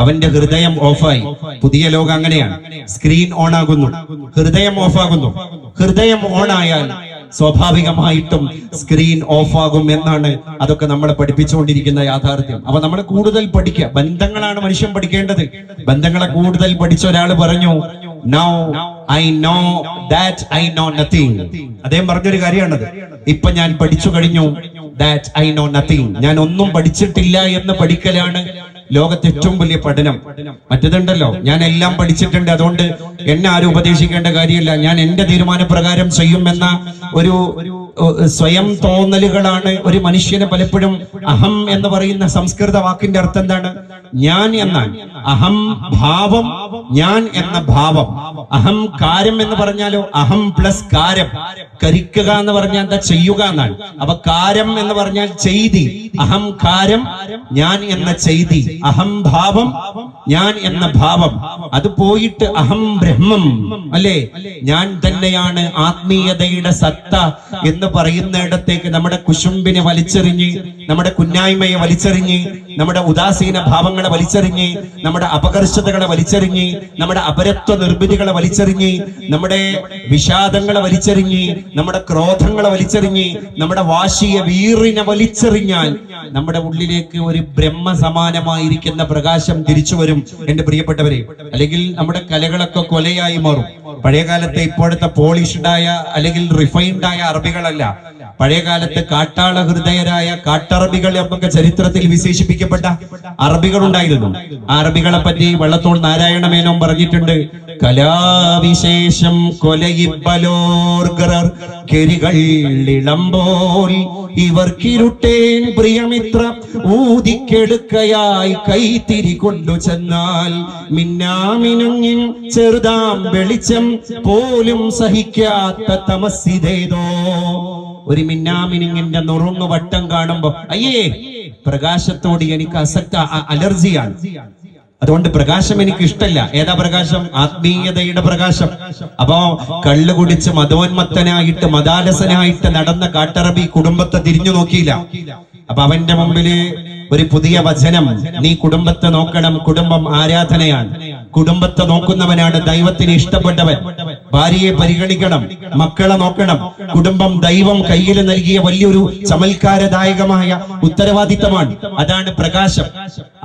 അവന്റെ ഹൃദയം ഓഫായി. പുതിയ ലോകം അങ്ങനെയാണ്, സ്ക്രീൻ ഓൺ ആകുന്നു, ഹൃദയം ഓഫാകുന്നു. ഹൃദയം ഓൺ ആയാൽ സ്വാഭാവികമായിട്ടും സ്ക്രീൻ ഓഫ് ആകും എന്നാണ് അതൊക്കെ നമ്മളെ പഠിപ്പിച്ചുകൊണ്ടിരിക്കുന്ന യാഥാർത്ഥ്യം. അപ്പൊ നമ്മൾ കൂടുതൽ പഠിക്കുക. ബന്ധങ്ങളാണ് മനുഷ്യൻ പഠിക്കേണ്ടത്. ബന്ധങ്ങളെ കൂടുതൽ പഠിച്ച ഒരാൾ പറഞ്ഞു, now I know that I know nothing. അദ്ദേഹം പറഞ്ഞൊരു കാര്യമാണത്. ഇപ്പൊ ഞാൻ പഠിച്ചു കഴിഞ്ഞു, ദാറ്റ് ഐ നോ നത്തിങ്. ഞാൻ ഒന്നും പഠിച്ചിട്ടില്ല എന്ന് പഠിക്കലാണ് ലോകത്തെ ഏറ്റവും വലിയ പഠനം. മറ്റേതുണ്ടല്ലോ, ഞാൻ എല്ലാം പഠിച്ചിട്ടുണ്ട്, അതുകൊണ്ട് എന്നെ ആരും ഉപദേശിക്കേണ്ട കാര്യമില്ല, ഞാൻ എന്റെ തീരുമാനപ്രകാരം ചെയ്യുമെന്ന ഒരു സ്വയം തോന്നലുകളാണ് ഒരു മനുഷ്യനെ പലപ്പോഴും. അഹം എന്ന് പറയുന്ന സംസ്കൃത വാക്കിന്റെ അർത്ഥം എന്താണ്? ഞാൻ എന്നാണ്. അഹം ഭാവം, ഞാൻ എന്ന ഭാവം. അഹം കാര്യം എന്ന് പറഞ്ഞാലോ അഹം പ്ലസ് കാരം. കരിക്കുക എന്ന് പറഞ്ഞാൽ എന്താ? ചെയ്യുക എന്നാണ്. അപ്പൊ കാരം എന്ന് പറഞ്ഞാൽ ചെയ്തി. അഹം കാരം, ഞാൻ എന്ന ചെയ്തി. അഹം ഭാവം, ഞാൻ എന്ന ഭാവം. അത് പോയിട്ട് അഹം ബ്രഹ്മം, അല്ലേ, ഞാൻ തന്നെയാണ് ആത്മീയതയുടെ സത്ത എന്ന് പറയുന്നിടത്തേക്ക് നമ്മുടെ കുശുമ്പിനെ വലിച്ചെറിഞ്ഞ്, നമ്മുടെ കുന്നായ്മയെ വലിച്ചെറിഞ്ഞ്, നമ്മുടെ ഉദാസീന ഭാവങ്ങളെ വലിച്ചെറിഞ്ഞ്, നമ്മുടെ അപകർഷതകളെ വലിച്ചെറിഞ്ഞ്, നമ്മുടെ അപരത്വ നിർമ്മിതികളെ വലിച്ചെറിഞ്ഞ്, നമ്മുടെ വിഷാദങ്ങളെ വലിച്ചെറിഞ്ഞ്, നമ്മുടെ ക്രോധങ്ങളെ വലിച്ചെറിഞ്ഞ്, നമ്മുടെ വാശിയ വീറിനെ വലിച്ചെറിഞ്ഞാൽ നമ്മുടെ ഉള്ളിലേക്ക് ഒരു ബ്രഹ്മ സമാനമായിരിക്കുന്ന പ്രകാശം തിരിച്ചു വരും എന്റെ പ്രിയപ്പെട്ടവരെ. അല്ലെങ്കിൽ നമ്മുടെ കലകളൊക്കെ കൊലയായി മാറും. പഴയകാലത്തെ ഇപ്പോഴത്തെ പോളിഷ്ഡായ അല്ലെങ്കിൽ റിഫൈൻഡായ അറബികളല്ല, പഴയകാലത്ത് കാട്ടാള ഹൃദയരായ കാട്ടറബികൾ എന്നൊക്കെ ചരിത്രത്തിൽ വിശേഷിപ്പിക്കപ്പെട്ട അറബികൾ ഉണ്ടായിരുന്നു. ആ അറബികളെ പറ്റി വള്ളത്തോൾ നാരായണ മേനോൻ പറഞ്ഞിട്ടുണ്ട്. കലാവിശേഷം കൊലയിപ്പലോർഗർ കെരികൾ ഇളമ്പോൾ ഇവർക്കിരുട്ടേൻ പ്രിയമിത്ര ഊതിക്കെടുക്കയായി കൈത്തിരി കൊണ്ടു ചെന്നാൽ മിന്നാമിനുങ്ങിൻ ചെറുതാം വെളിച്ചം പോലും സഹിക്കാത്ത തമസ്സിതേതോ. ഒരു മിന്നാമിനുങ്ങിന്റെ നുറുങ്ങു വട്ടം കാണുമ്പോ അയ്യേ, പ്രകാശത്തോട് എനിക്ക് അലർജിയാണ്, അതുകൊണ്ട് പ്രകാശം എനിക്ക് ഇഷ്ടല്ല. ഏതാ പ്രകാശം? ആത്മീയതയുടെ പ്രകാശം. അപ്പോ കള്ളു കുടിച്ച് മതോന്മത്തനായിട്ട് മതാലസനായിട്ട് നടന്ന കാട്ടറബി കുടുംബത്തെ തിരിഞ്ഞു നോക്കിയില്ല. അപ്പൊ അവന്റെ മുമ്പില് ഒരു പുതിയ വചനം, നീ കുടുംബത്തെ നോക്കണം, കുടുംബം ആരാധനയാണ്, കുടുംബത്തെ നോക്കുന്നവനാണ് ദൈവത്തിന് ഇഷ്ടപ്പെട്ടവൻ. ഭാര്യയെ പരിഗണിക്കണം, മക്കളെ നോക്കണം. കുടുംബം ദൈവം കയ്യിൽ നൽകിയ വലിയൊരു ചമൽക്കാരദായകമായ ഉത്തരവാദിത്തമാണ്. അതാണ് പ്രകാശം.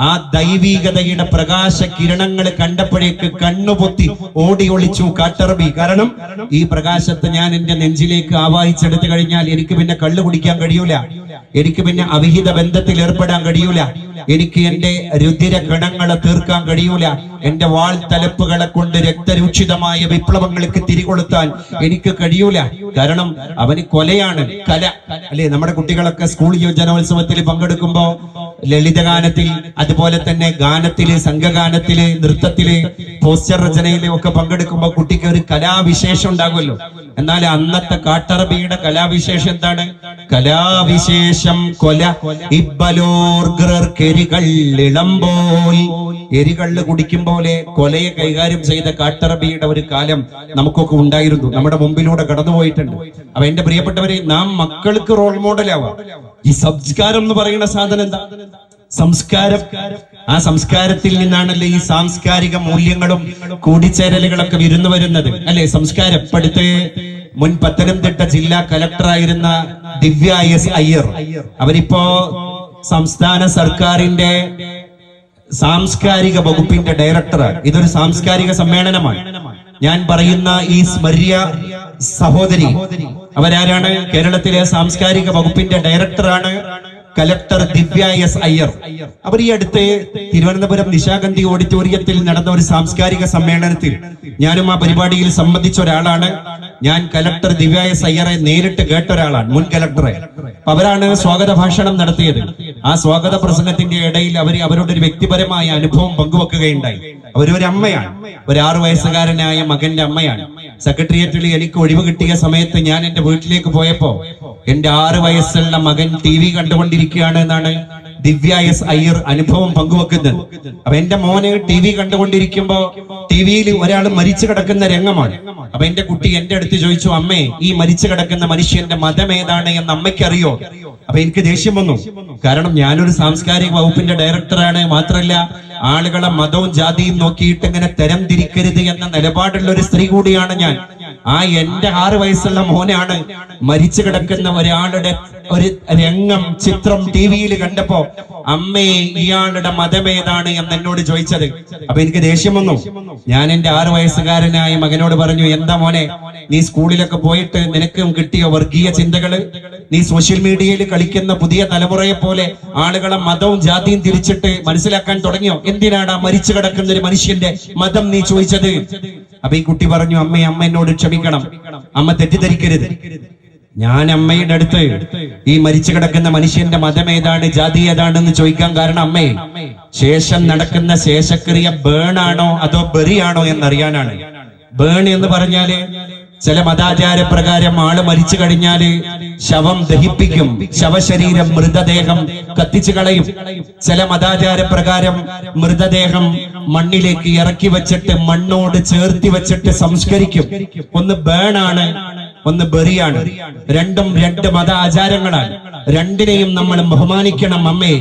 ആ ദൈവികതയുടെ പ്രകാശ കിരണങ്ങൾ കണ്ടപ്പോഴേക്ക് കണ്ണുപൊത്തി ഓടി ഒളിച്ചു കാട്ടറബി. കാരണം ഈ പ്രകാശത്തെ ഞാൻ എന്റെ നെഞ്ചിലേക്ക് ആവാഹിച്ചെടുത്തു കഴിഞ്ഞാൽ എനിക്ക് പിന്നെ കള്ളു കുടിക്കാൻ കഴിയൂല, എനിക്ക് പിന്നെ അവിഹിത ബന്ധത്തിൽ ഏർപ്പെടാൻ കഴിയൂല, എനിക്ക് എന്റെ രുധിര കണങ്ങളെ തീർക്കാൻ കഴിയൂല, എന്റെ വാൾ തലപ്പുകളെ കൊണ്ട് രക്തരൂക്ഷിതമായ വിപ്ലവങ്ങൾക്ക് തിരികൊളുത്താൻ എനിക്ക് കഴിയൂല. കാരണം അവന് കൊലയാണ്, കല. അല്ലെ, നമ്മുടെ കുട്ടികളൊക്കെ സ്കൂൾ യുവജനോത്സവത്തിൽ പങ്കെടുക്കുമ്പോ ലളിതഗാനത്തിൽ, അതുപോലെ തന്നെ ഗാനത്തില്, സംഘഗാനത്തില്, നൃത്തത്തില്, പോസ്റ്റർ രചനയില് ഒക്കെ പങ്കെടുക്കുമ്പോ കുട്ടിക്ക് ഒരു കലാവിശേഷം ഉണ്ടാകുമല്ലോ. എന്നാൽ അന്നത്തെ കാട്ടറബിയുടെ കലാവിശേഷം എന്താണ്? കലാവിശേഷം കൊല ഇബ്ബലോർഗർ കെരികൾ ഇളമ്പോൾ. എരികള്ള് കുടിക്കും പോലെ കൊലയെ കൈകാര്യം ചെയ്ത കാട്ടറബിയുടെ ഒരു കാലം നമുക്കൊക്കെ ഉണ്ടായിരുന്നു, നമ്മുടെ മുമ്പിലൂടെ കടന്നുപോയിട്ടുണ്ട്. അപ്പൊ എന്റെ പ്രിയപ്പെട്ടവരെ, നാം മക്കൾക്ക് റോൾ മോഡലാവാം. ഈ സംസ്കാരം എന്ന് പറയുന്ന സാധനം എന്താ? സംസ്കാരം. ആ സംസ്കാരത്തിൽ നിന്നാണല്ലേ ഈ സാംസ്കാരിക മൂല്യങ്ങളും കൂടിച്ചേരലുകളൊക്കെ വിരുന്നു വരുന്നത്, അല്ലെ? സംസ്കാരം. അടുത്ത് മുൻ പത്തനംതിട്ട ജില്ലാ കലക്ടറായിരുന്ന ദിവ്യ എസ് അയ്യർ, അവരിപ്പോ സംസ്ഥാന സർക്കാരിന്റെ സാംസ്കാരിക വകുപ്പിന്റെ ഡയറക്ടറാണ്. ഇതൊരു സാംസ്കാരിക സമ്മേളനമാണ്. ഞാൻ പറയുന്ന ഈ സ്മര്യ സഹോദരി അവരാരാണ്? കേരളത്തിലെ സാംസ്കാരിക വകുപ്പിന്റെ ഡയറക്ടറാണ് കലക്ടർ ദിവ്യ എസ് അയ്യർ. അവർ ഈ അടുത്ത് തിരുവനന്തപുരം നിശാഗന്ധി ഓഡിറ്റോറിയത്തിൽ നടന്ന ഒരു സാംസ്കാരിക സമ്മേളനത്തിൽ ഞാനും ആ പരിപാടിയിൽ സംബന്ധിച്ച ഒരാളാണ്. ഞാൻ കലക്ടർ ദിവ്യ എസ് അയ്യറെ നേരിട്ട് കേട്ട ഒരാളാണ്, മുൻ കലക്ടറെ. അവരാണ് സ്വാഗത ഭാഷണം നടത്തിയത്. ആ സ്വാഗത പ്രസംഗത്തിന്റെ ഇടയിൽ അവരുടെ ഒരു വ്യക്തിപരമായ അനുഭവം പങ്കുവെക്കുകയുണ്ടായി. അവരൊരു അമ്മയാണ്, ഒരു 6 വയസ്സുകാരനായ മകന്റെ അമ്മയാണ്. സെക്രട്ടേറിയറ്റിൽ എനിക്ക് ഒഴിവ് കിട്ടിയ സമയത്ത് ഞാൻ എന്റെ വീട്ടിലേക്ക് പോയപ്പോ എന്റെ 6 വയസ്സുള്ള മകൻ TV കണ്ടുകൊണ്ടിരിക്കുകയാണ് എന്നാണ് ദിവ്യ എസ് അയ്യർ അനുഭവം പങ്കുവെക്കുന്നത്. അപ്പൊ എന്റെ മോന് TV കണ്ടുകൊണ്ടിരിക്കുമ്പോ ടിവിയിൽ ഒരാൾ മരിച്ചു കിടക്കുന്ന രംഗമാണ്. അപ്പൊ എന്റെ കുട്ടി എന്റെ അടുത്ത് ചോദിച്ചു, അമ്മേ, ഈ മരിച്ചു കിടക്കുന്ന മനുഷ്യന്റെ മതം ഏതാണ് എന്ന് അമ്മയ്ക്ക് അറിയോ? അപ്പൊ എനിക്ക് ദേഷ്യം വന്നു. കാരണം ഞാനൊരു സാംസ്കാരിക വകുപ്പിന്റെ ഡയറക്ടറാണ്, മാത്രമല്ല ആളുകളെ മതവും ജാതിയും നോക്കിയിട്ട് ഇങ്ങനെ തരം തിരിക്കരുത് എന്ന നിലപാടുള്ള ഒരു സ്ത്രീ കൂടിയാണ് ഞാൻ. ആ എന്റെ 6 വയസ്സുള്ള മോനാണ് മരിച്ചു കിടക്കുന്ന ഒരാളുടെ ഒരു രംഗം ചിത്രം ടിവിയിൽ കണ്ടപ്പോ അമ്മേ ഇയാളുടെ മതമേതാണ് എന്ന് എന്നോട് ചോദിച്ചത്. അപ്പൊ എനിക്ക് ദേഷ്യം വന്നു. ഞാൻ എന്റെ 6 വയസ്സുകാരനായ മകനോട് പറഞ്ഞു, എന്താ മോനെ, നീ സ്കൂളിലൊക്കെ പോയിട്ട് നിനക്കും കിട്ടിയ വർഗീയ ചിന്തകള്? നീ സോഷ്യൽ മീഡിയയിൽ കളിക്കുന്ന പുതിയ തലമുറയെ പോലെ ആളുകളെ മതവും ജാതിയും തിരിച്ചിട്ട് മനസ്സിലാക്കാൻ തുടങ്ങിയോ? എന്തിനാണ് ആ മരിച്ചു കിടക്കുന്ന ഒരു മനുഷ്യന്റെ മതം നീ ചോദിച്ചത്? അപ്പൊ ഈ കുട്ടി പറഞ്ഞു, അമ്മ എന്നോട് ക്ഷമിക്കണം, അമ്മ തെറ്റിദ്ധരിക്കരുത്. ഞാൻ അമ്മയുടെ അടുത്ത് ഈ മരിച്ചു കിടക്കുന്ന മനുഷ്യന്റെ മതം ഏതാണ്, ജാതി ഏതാണെന്ന് ചോദിക്കാൻ കാരണം അമ്മേ, ശേഷം നടക്കുന്ന ശേഷക്രിയ ബേണാണോ അതോ ബെറിയാണോ എന്നറിയാനാണ്. ബേൺ എന്ന് പറഞ്ഞാല് ചില മതാചാര പ്രകാരം ആള് മരിച്ചു കഴിഞ്ഞാല് ശവം ദഹിപ്പിക്കും, ശവശരീരം മൃതദേഹം കത്തിച്ചു കളയും. ചില മതാചാര പ്രകാരം മൃതദേഹം മണ്ണിലേക്ക് ഇറക്കി വെച്ചിട്ട് മണ്ണോട് ചേർത്തി വെച്ചിട്ട് സംസ്കരിക്കും. ഒന്ന് ബേണാണ്, ഒന്ന് ബെറിയാണ്. രണ്ടും 2 മത ആചാരങ്ങളാണ്. രണ്ടിനെയും നമ്മൾ ബഹുമാനിക്കണം അമ്മേ,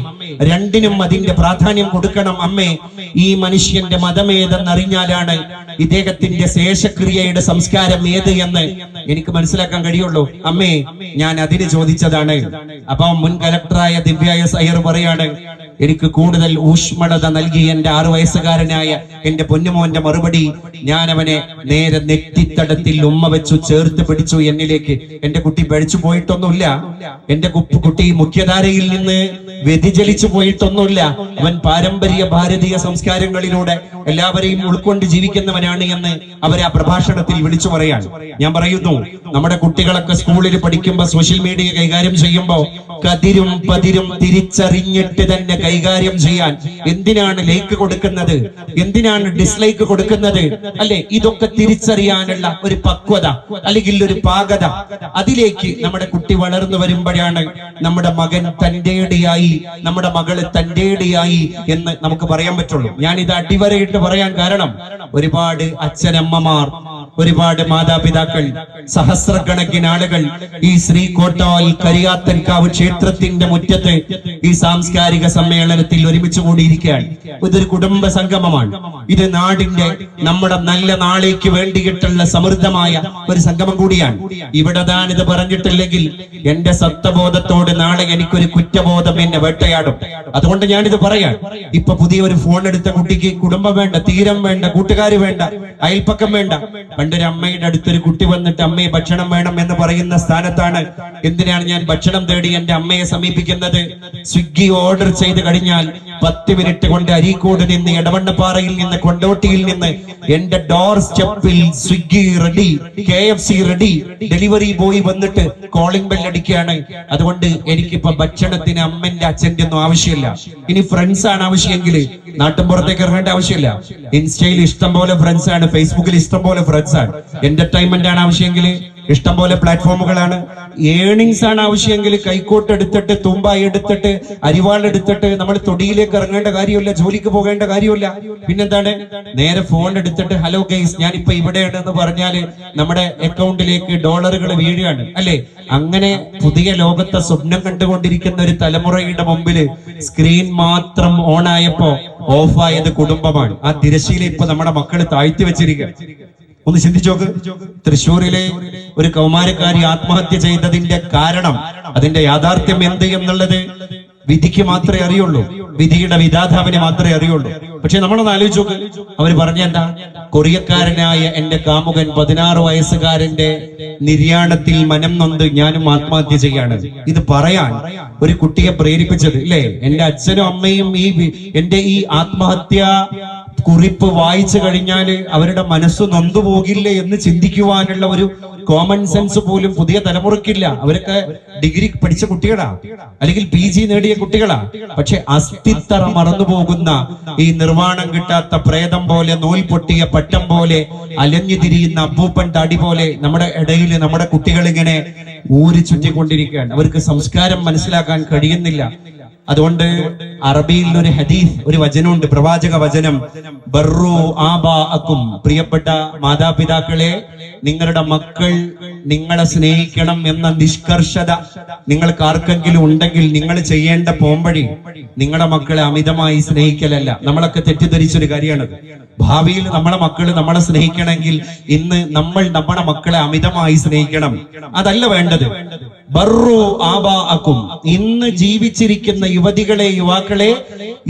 രണ്ടിനും അതിന്റെ പ്രാധാന്യം കൊടുക്കണം അമ്മേ. ഈ മനുഷ്യന്റെ മതമേതെന്നറിഞ്ഞാലാണ് ഇദ്ദേഹത്തിന്റെ ശേഷക്രിയയുടെ സംസ്കാരം ഏത് എന്ന് എനിക്ക് മനസ്സിലാക്കാൻ കഴിയുള്ളൂ അമ്മേ. ഞാൻ അതിന് ചോദിച്ചതാണ്. അപ്പൊ മുൻ കലക്ടറായ ദിവ്യ എസ് അയ്യർ പറയാണ്, എനിക്ക് കൂടുതൽ ഊഷ്മളത നൽകി എന്റെ 6 വയസ്സുകാരനായ എന്റെ പൊന്നുമോന്റെ മറുപടി, ഞാൻ അവനെ നേരെ നെറ്റിത്തടത്തിൽ ഉമ്മ വെച്ചു ചേർത്ത് പിടിച്ചു എന്നിലേക്ക്. എന്റെ കുട്ടി പഴിച്ചു പോയിട്ടൊന്നുമില്ല, എന്റെ കുട്ടി മുഖ്യധാരയിൽ നിന്ന് വ്യതിചലിച്ചു പോയിട്ടൊന്നുമില്ല. അവൻ പാരമ്പര്യ ഭാരതീയ സംസ്കാരങ്ങളിലൂടെ എല്ലാവരെയും ഉൾക്കൊണ്ട് ജീവിക്കുന്നവനാണ് എന്ന് അവരെ ആ പ്രഭാഷണത്തിൽ വിളിച്ചു പറയാണ്. ഞാൻ പറയുന്നു, നമ്മുടെ കുട്ടികളൊക്കെ സ്കൂളിൽ പഠിക്കുമ്പോ സോഷ്യൽ മീഡിയ കൈകാര്യം ചെയ്യുമ്പോ കതിരും പതിരും തിരിച്ചറിഞ്ഞിട്ട് തന്നെ കൈകാര്യം ചെയ്യാൻ എന്തിനാണ് ലൈക്ക് കൊടുക്കുന്നത്, എന്തിനാണ് ഡിസ്ലൈക്ക് കൊടുക്കുന്നത്? അല്ലെ, ഇതൊക്കെ തിരിച്ചറിയാനുള്ള ഒരു പക്വത അല്ലെങ്കിൽ ഒരു പാകത, അതിലേക്ക് നമ്മുടെ കുട്ടി വളർന്നു വരുമ്പോഴാണ് നമ്മുടെ മകൻ തന്റേടിയായി, നമ്മുടെ മകള് തന്റേടിയായി എന്ന് നമുക്ക് പറയാൻ പറ്റുള്ളൂ. ഞാൻ ഇത് അടിവരയിട്ട് പറയാൻ കാരണം, ഒരുപാട് അച്ഛനമ്മമാർ, ഒരുപാട് മാതാപിതാക്കൾ, സഹസ്രക്കണക്കിന് ആളുകൾ ഈ ശ്രീകോട്ടാൽ കരിയാത്തൻകാവ് ക്ഷേത്രത്തിന്റെ മുറ്റത്ത് ഈ സാംസ്കാരിക സമ്മേളനത്തിൽ ഒരുമിച്ച് കൂടിയിരിക്കുകയാണ്. ഇതൊരു കുടുംബ സംഗമമാണ്. ഇത് നാടിന്റെ, നമ്മുടെ നല്ല നാളേക്ക് വേണ്ടിയിട്ടുള്ള സമൃദ്ധമായ ഒരു സംഗമം കൂടിയാണ്. ഇവിടെ താനിത് പറഞ്ഞിട്ടില്ലെങ്കിൽ എന്റെ സത്വബോധത്തോട് നാളെ എനിക്കൊരു കുറ്റബോധം എന്നെ വേട്ടയാടും. അതുകൊണ്ട് ഞാനിത് പറയാൻ. ഇപ്പൊ പുതിയ ഒരു ഫോൺ എടുത്ത കുട്ടിക്ക് കുടുംബം വേണ്ട, തീരം വേണ്ട, കൂട്ടുകാർ വേണ്ട, അയൽപ്പക്കം വേണ്ട. പണ്ടൊരു അമ്മയുടെ അടുത്തൊരു കുട്ടി വന്നിട്ട് അമ്മയെ ഭക്ഷണം വേണം എന്ന് പറയുന്ന സ്ഥാനത്താണ് എന്തിനാണ് ഞാൻ ഭക്ഷണം തേടി എന്റെ അമ്മയെ സമീപിക്കുന്നത്? സ്വിഗ്ഗി ഓർഡർ ചെയ്ത് കഴിഞ്ഞാൽ 10 മിനിറ്റ് കൊണ്ട് അരീക്കോട് നിന്ന്, എടവണ്ണപ്പാറയിൽ നിന്ന്, കൊണ്ടോട്ടിയിൽ നിന്ന് എന്റെ ഡോർ സ്റ്റെപ്പിൽ Swiggy ready, KFC ready, delivery boy വന്നിട്ട് കോളിംഗ് ബെൽ അടിക്കുകയാണ്. അതുകൊണ്ട് എനിക്കിപ്പോ ഭക്ഷണത്തിന് അമ്മന്റെ അച്ഛന്റെ ഒന്നും ആവശ്യമില്ല. ഇനി ഫ്രണ്ട്സ് ആണ് ആവശ്യമെങ്കിൽ നാട്ടിൻപുറത്തേക്ക് ഇറങ്ങേണ്ട ആവശ്യമില്ല. ഇൻസ്റ്റയിൽ ഇഷ്ടം പോലെ ഫ്രണ്ട്സ് ആണ്, ഫേസ്ബുക്കിൽ ഇഷ്ടം പോലെ ഫ്രണ്ട്സ് ആണ്. എന്റർടൈൻമെന്റ് ആണ് ആവശ്യമെങ്കിൽ ഇഷ്ടം പോലെ പ്ലാറ്റ്ഫോമുകളാണ്. ഏണിങ്സ് ആണ് ആവശ്യമെങ്കിൽ കൈക്കോട്ട് എടുത്തിട്ട്, തുമ്പായി എടുത്തിട്ട്, അരിവാൾ എടുത്തിട്ട് നമ്മൾ തൊടിയിലേക്ക് ഇറങ്ങേണ്ട കാര്യമില്ല, ജോലിക്ക് പോകേണ്ട കാര്യമില്ല. പിന്നെന്താണ്, നേരെ ഫോൺ എടുത്തിട്ട് ഹലോ ഗൈസ് ഞാൻ ഇപ്പൊ ഇവിടെയാണ് എന്ന് പറഞ്ഞാല് നമ്മുടെ അക്കൗണ്ടിലേക്ക് ഡോളറുകൾ വീഴുകയാണ് അല്ലെ. അങ്ങനെ പുതിയ ലോകത്തെ സ്വപ്നം കണ്ടുകൊണ്ടിരിക്കുന്ന ഒരു തലമുറയുടെ മുമ്പില് സ്ക്രീൻ മാത്രം ഓൺ ആയപ്പോ ഓഫായത് കുടുംബമാണ്. ആ തിരശ്ശീല ഇപ്പൊ നമ്മുടെ മക്കള് താഴ്ത്തി വെച്ചിരിക്കുക. ഒന്ന് ചിന്തിച്ചോക്ക്. തൃശ്ശൂരിലെ ഒരു കൗമാരക്കാരി ആത്മഹത്യ ചെയ്തതിന്റെ കാരണം, അതിന്റെ യാഥാർത്ഥ്യം എന്ത് എന്നുള്ളത് വിധിക്ക് മാത്രമേ അറിയുള്ളൂ, വിധിയുടെ വിധാതാവിനെ മാത്രമേ അറിയുള്ളൂ. പക്ഷെ നമ്മളൊന്ന് ആലോചിച്ച് നോക്ക്. അവർ പറഞ്ഞെന്താ, കൊറിയക്കാരനായ എന്റെ കാമുകൻ 16 വയസ്സുകാരന്റെ നിര്യാണത്തിൽ മനം നൊന്ത് ഞാനും ആത്മഹത്യ ചെയ്യാണ്. ഇത് പറയാൻ ഒരു കുട്ടിയെ പ്രേരിപ്പിച്ചത് ഇല്ലേ, എന്റെ അച്ഛനും അമ്മയും എന്റെ ഈ ആത്മഹത്യ കുറിപ്പ് വായിച്ചു കഴിഞ്ഞാല് അവരുടെ മനസ്സ് നൊന്തുപോകില്ലേ എന്ന് ചിന്തിക്കുവാനുള്ള ഒരു കോമൺ സെൻസ് പോലും പുതിയ തലമുറക്കില്ല. അവരൊക്കെ ഡിഗ്രി പഠിച്ച കുട്ടികളാ, അല്ലെങ്കിൽ PG നേടിയ കുട്ടികളാ. പക്ഷെ അസ്ഥിത്തറ മറന്നുപോകുന്ന, ഈ നിർവ്വാണം കിട്ടാത്ത പ്രേതം പോലെ, നൂൽ പൊട്ടിയ പട്ടം പോലെ, അലഞ്ഞു തിരിയുന്ന അപ്പൂപ്പൻ താടി പോലെ നമ്മുടെ ഇടയിൽ നമ്മുടെ കുട്ടികൾ ഇങ്ങനെ ഊരി ചുറ്റിക്കൊണ്ടിരിക്കുകയാണ്. അവർക്ക് സംസ്കാരം മനസ്സിലാക്കാൻ കഴിയുന്നില്ല. അതുകൊണ്ട് അറബിയിൽ ഒരു ഹദീസ്, ഒരു വചനമുണ്ട്, പ്രവാചക വചനം, ബർറു ആബാഅക്കും, പ്രിയപ്പെട്ട മാതാപിതാക്കളെ നിങ്ങളുടെ മക്കൾ നിങ്ങളെ സ്നേഹിക്കണം എന്ന നിഷ്കർഷത നിങ്ങൾക്ക് ആർക്കെങ്കിലും ഉണ്ടെങ്കിൽ നിങ്ങൾ ചെയ്യേണ്ട പോംവഴി നിങ്ങളുടെ മക്കളെ അമിതമായി സ്നേഹിക്കലല്ല. നമ്മളൊക്കെ തെറ്റിദ്ധരിച്ചൊരു കാര്യമാണത്. ഭാവിയിൽ നമ്മളെ മക്കള് നമ്മളെ സ്നേഹിക്കണമെങ്കിൽ ഇന്ന് നമ്മൾ നമ്മുടെ മക്കളെ അമിതമായി സ്നേഹിക്കണം, അതല്ല വേണ്ടത്. ബർറു ആബാഅക്കും, ഇന്ന് ജീവിച്ചിരിക്കുന്ന യുവതികളെ, യുവാക്കളെ,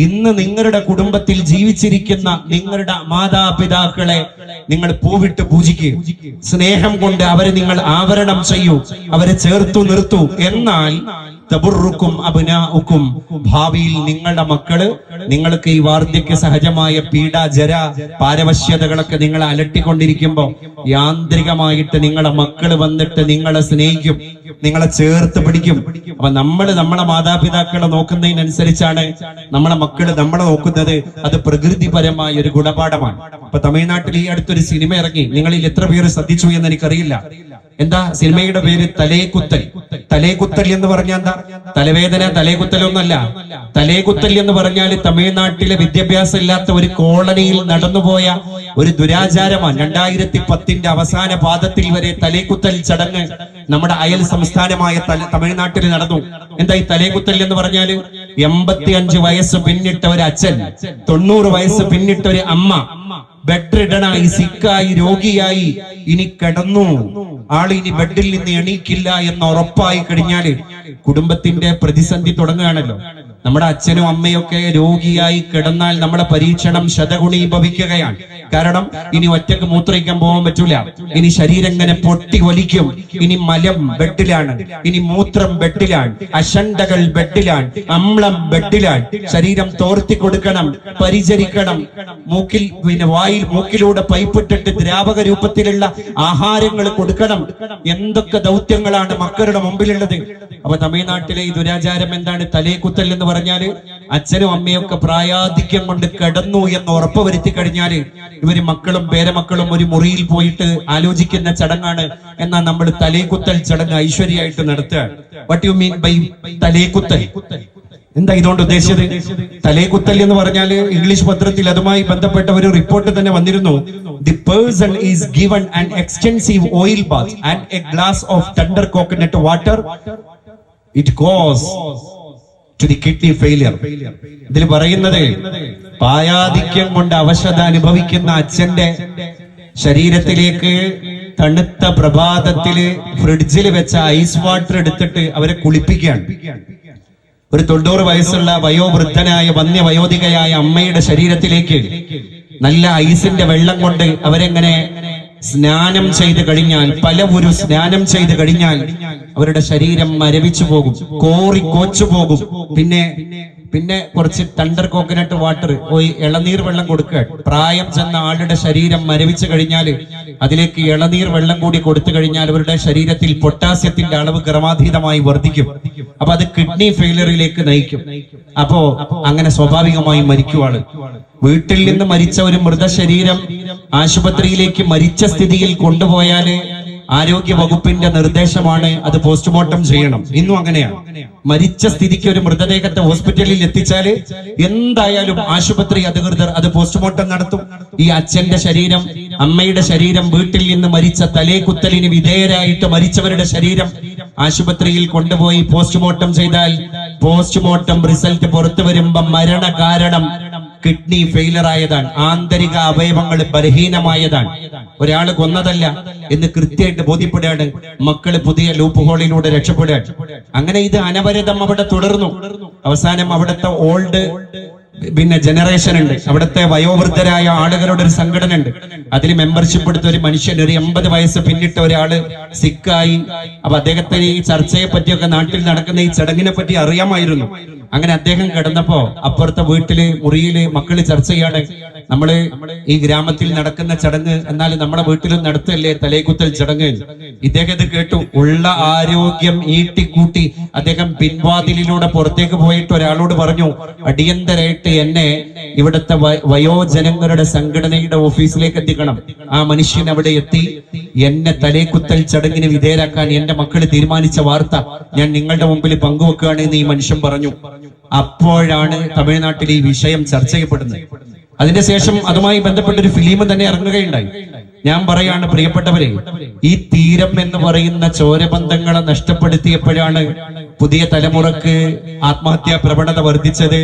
ഇന്ന് നിങ്ങളുടെ കുടുംബത്തിൽ ജീവിച്ചിരിക്കുന്ന നിങ്ങളുടെ മാതാപിതാക്കളെ നിങ്ങൾ പൂവിട്ട് പൂജിക്കൂ. സ്നേഹം കൊണ്ട് അവരെ നിങ്ങൾ ആവരണം ചെയ്യൂ, അവരെ ചേർത്തു നിർത്തൂ. എന്നാൽ തബുറുക്കും അബ്നാഉക്കും, ഭാവിയിൽ നിങ്ങളുടെ മക്കള് നിങ്ങൾക്ക് ഈ വാർദ്ധക്യ സഹജമായ പീഡ, ജര, പാരവശ്യതകളൊക്കെ നിങ്ങളെ അലട്ടിക്കൊണ്ടിരിക്കുമ്പോ യാന്ത്രികമായിട്ട് നിങ്ങളുടെ മക്കള് വന്നിട്ട് നിങ്ങളെ സ്നേഹിക്കും, നിങ്ങളെ ചേർത്ത് പിടിക്കും. അപ്പൊ നമ്മളെ മാതാപിതാക്കളെ നോക്കുന്നതിനനുസരിച്ചാണ് നമ്മളെ മക്കള് നമ്മളെ നോക്കുന്നത്. അത് പ്രകൃതിപരമായ ഒരു ഗുണപാഠമാണ്. ഇപ്പൊ തമിഴ്നാട്ടിൽ ഈ അടുത്തൊരു സിനിമ ഇറങ്ങി, നിങ്ങളിൽ എത്ര പേര് ശ്രദ്ധിച്ചു എന്ന് എനിക്കറിയില്ല. എന്താ സിനിമയുടെ പേര്? തലേകുത്തൽ. തലേകുത്തൽ എന്ന് പറഞ്ഞാൽ എന്താ? തലവേദന, തലേകുത്തലൊന്നല്ല. തലേകുത്തൽ എന്ന് പറഞ്ഞാൽ തമിഴ്നാട്ടിലെ വിദ്യാഭ്യാസം ഇല്ലാത്ത ഒരു കോളനിയിൽ നടന്നുപോയ ഒരു ദുരാചാരമാണ്. 2010 അവസാന പാദത്തിൽ വരെ തലേകുത്തൽ ചടങ്ങ് നമ്മുടെ അയൽ സംസ്ഥാനമായ തമിഴ്നാട്ടിൽ നടന്നു. എന്താ ഈ തലേകുത്തൽ എന്ന് പറഞ്ഞാല്? 85 വയസ്സ് പിന്നിട്ട ഒരു അച്ഛൻ, 90 വയസ്സ് പിന്നിട്ട ഒരു അമ്മ, ബെഡ് റിഡനായി, സിക്കായി, രോഗിയായി ഇനി കിടന്നു, ആള് ഇനി ബെഡിൽ നിന്ന് എണീക്കില്ല എന്ന് ഉറപ്പായി കഴിഞ്ഞാല് കുടുംബത്തിന്റെ പ്രതിസന്ധി തുടങ്ങുകയാണല്ലോ. നമ്മുടെ അച്ഛനും അമ്മയൊക്കെ രോഗിയായി കിടന്നാൽ നമ്മുടെ പരീക്ഷണം ശതഗുണീഭവിക്കുകയാണ്. കാരണം ഇനി ഒറ്റക്ക് മൂത്രയിക്കാൻ പോകാൻ പറ്റൂല, ഇനി ശരീരം ഇങ്ങനെ പൊട്ടി വലിക്കും, ഇനി മലം ബെഡിലാണ്, ഇനി മൂത്രം ബെഡിലാണ്, അശണ്ടകൾ ബെഡിലാണ്, അമ്ലം ബെഡിലാണ്. ശരീരം തോർത്തി കൊടുക്കണം, പരിചരിക്കണം. മൂക്കിൽ വായിൽ മൂക്കിലൂടെ പൈപ്പിട്ടിട്ട് ദ്രാവക രൂപത്തിലുള്ള ആഹാരങ്ങൾ കൊടുക്കണം. എന്തൊക്കെ ദൗത്യങ്ങളാണ് മക്കളുടെ മുമ്പിലുള്ളത്. അപ്പൊ തമിഴ്നാട്ടിലെ ഈ ദുരാചാരം എന്താണ്? തലേകുത്തൽ എന്ന് പറഞ്ഞാല് അച്ഛനും അമ്മയൊക്കെ പ്രായാധിക്യം കൊണ്ട് കിടന്നു എന്ന് ഉറപ്പുവരുത്തി കഴിഞ്ഞാല് ഇവര് മക്കളും പേരമക്കളും ഒരു മുറിയിൽ പോയിട്ട് ആലോചിക്കുന്ന ചടങ്ങാണ്. എന്നാൽ നമ്മൾ തലേകുത്തൽ ചടങ്ങ് ഐശ്വര്യമായിട്ട് നടത്തുക. വാട്ട് യു മീൻ ബൈ തലേകുത്തൽ? എന്താ ഇതുകൊണ്ട് ഉദ്ദേശിച്ചത്? തലേകുത്തൽ എന്ന് പറഞ്ഞാൽ ഇംഗ്ലീഷ് പത്രത്തിൽ അതുമായി ബന്ധപ്പെട്ട ഒരു റിപ്പോർട്ട് തന്നെ വന്നിരുന്നു. The person is given an extensive oil bath and a glass of tender coconut water. It goes to the kidney failure. ഇതിൽ പറയുന്നത് പായാധിക്യം കൊണ്ട് അവശത അനുഭവിക്കുന്ന അച്ഛന്റെ ശരീരത്തിലേക്ക് തണുത്ത പ്രഭാതത്തില് ഫ്രിഡ്ജിൽ വെച്ച ഐസ് വാട്ടർ എടുത്തിട്ട് അവരെ കുളിപ്പിക്കുകയാണ്. ഒരു 90 വയസ്സുള്ള വയോവൃദ്ധനായ വന്യവയോധികയായ അമ്മയുടെ ശരീരത്തിലേക്ക് നല്ല ഐസിന്റെ വെള്ളം കൊണ്ട് അവരെങ്ങനെ സ്നാനം ചെയ്ത് കഴിഞ്ഞാൽ, പലവരു സ്നാനം ചെയ്ത് കഴിഞ്ഞാൽ അവരുടെ ശരീരം മരവിച്ചു പോകും, കോച്ചു പോകും. പിന്നെ കുറച്ച് ടണ്ടർ കോക്കനട്ട് വാട്ടർ, ഇളനീർ വെള്ളം കൊടുക്കുക. പ്രായം ചെന്ന ആളുടെ ശരീരം മരവിച്ചു കഴിഞ്ഞാൽ അതിലേക്ക് ഇളനീർ വെള്ളം കൂടി കൊടുത്തു കഴിഞ്ഞാൽ അവരുടെ ശരീരത്തിൽ പൊട്ടാസ്യത്തിന്റെ അളവ് ക്രമാതീതമായി വർദ്ധിക്കും. അപ്പൊ അത് കിഡ്നി ഫെയിലിയറിലേക്ക് നയിക്കും. അപ്പോ അങ്ങനെ സ്വാഭാവികമായി മരിക്കുവാണ്. വീട്ടിൽ നിന്ന് മരിച്ച ഒരു മൃതശരീരം ആശുപത്രിയിലേക്ക് മരിച്ച സ്ഥിതിയിൽ കൊണ്ടുപോയാല് ആരോഗ്യ വകുപ്പിന്റെ നിർദ്ദേശമാണ് അത് പോസ്റ്റ്മോർട്ടം ചെയ്യണം. ഇന്നും അങ്ങനെയാണ്. മരിച്ച സ്ഥിതിക്ക് ഒരു മൃതദേഹത്തെ ഹോസ്പിറ്റലിൽ എത്തിച്ചാല് എന്തായാലും ആശുപത്രി അധികൃതർ അത് പോസ്റ്റ്മോർട്ടം നടത്തും. ഈ അച്ഛന്റെ ശരീരം, അമ്മയുടെ ശരീരം, വീട്ടിൽ നിന്ന് മരിച്ച തലേകുത്തലിന് വിധേയരായിട്ട് മരിച്ചവരുടെ ശരീരം ആശുപത്രിയിൽ കൊണ്ടുപോയി പോസ്റ്റ്മോർട്ടം ചെയ്താൽ പോസ്റ്റ്മോർട്ടം റിസൾട്ട് പുറത്തു വരുമ്പോ മരണ കാരണം കിഡ്നി ഫെയിലർ ആയതാണ്, ആന്തരിക അവയവങ്ങൾ ബലഹീനമായതാണ്, ഒരാള് കൊന്നതല്ല എന്ന് കൃത്യമായിട്ട് ബോധ്യപ്പെടുകയാണ്. മക്കള് പുതിയ ലൂപ്പ് ഹോളിലൂടെ രക്ഷപ്പെടുകയാണ്. അങ്ങനെ ഇത് അനവരതം അവിടെ തുടർന്നു. അവസാനം അവിടുത്തെ ഓൾഡ് ജനറേഷൻ ഉണ്ട്, അവിടുത്തെ വയോവൃദ്ധരായ ആളുകളുടെ ഒരു സംഘടന ഉണ്ട്. അതിൽ മെമ്പർഷിപ്പ് എടുത്ത ഒരു മനുഷ്യൻ, ഒരു 80 വയസ്സ് പിന്നിട്ട ഒരാള് സിക്കായി. അപ്പൊ അദ്ദേഹത്തിന് ഈ ചർച്ചയെ പറ്റിയൊക്കെ നാട്ടിൽ നടക്കുന്ന ഈ ചടങ്ങിനെ പറ്റി അറിയാമായിരുന്നു. അങ്ങനെ അദ്ദേഹം കിടന്നപ്പോ അപ്പുറത്തെ വീട്ടില് മുറിയില് മക്കള് ചർച്ച ചെയ്യാണ്, നമ്മള് ഈ ഗ്രാമത്തിൽ നടക്കുന്ന ചടങ്ങ് എന്നാൽ നമ്മുടെ വീട്ടിലും നടത്തല്ലേ തലേകുത്തൽ ചടങ്ങ്. ഇദ്ദേഹം ഇത് കേട്ടു. ഉള്ള ആരോഗ്യം ഈട്ടിക്കൂട്ടി അദ്ദേഹം പിൻവാതിലിലൂടെ പുറത്തേക്ക് പോയിട്ട് ഒരാളോട് പറഞ്ഞു, അടിയന്തരായിട്ട് എന്നെ ഇവിടുത്തെ വയോജനങ്ങളുടെ സംഘടനയുടെ ഓഫീസിലേക്ക് എത്തിക്കണം. ആ മനുഷ്യൻ അവിടെ എത്തി. എന്നെ തലേകുത്തൽ ചടങ്ങിന് വിധേയരാക്കാൻ എന്റെ മക്കള് തീരുമാനിച്ച വാർത്ത ഞാൻ നിങ്ങളുടെ മുമ്പിൽ പങ്കുവെക്കുകയാണ് എന്ന് ഈ മനുഷ്യൻ പറഞ്ഞു. അപ്പോഴാണ് തമിഴ്നാട്ടിൽ ഈ വിഷയം ചർച്ച ചെയ്യപ്പെടുന്നത്. അതിന്റെ ശേഷം അതുമായി ബന്ധപ്പെട്ട ഒരു ഫിലിം തന്നെ ഇറങ്ങുകയുണ്ടായി. ഞാൻ പറയാണ് പ്രിയപ്പെട്ടവരെ, ഈ തീരം എന്ന് പറയുന്ന ചോരബന്ധങ്ങളെ നഷ്ടപ്പെടുത്തിയപ്പോഴാണ് പുതിയ തലമുറക്ക് ആത്മഹത്യാ പ്രവണത വർദ്ധിച്ചത്,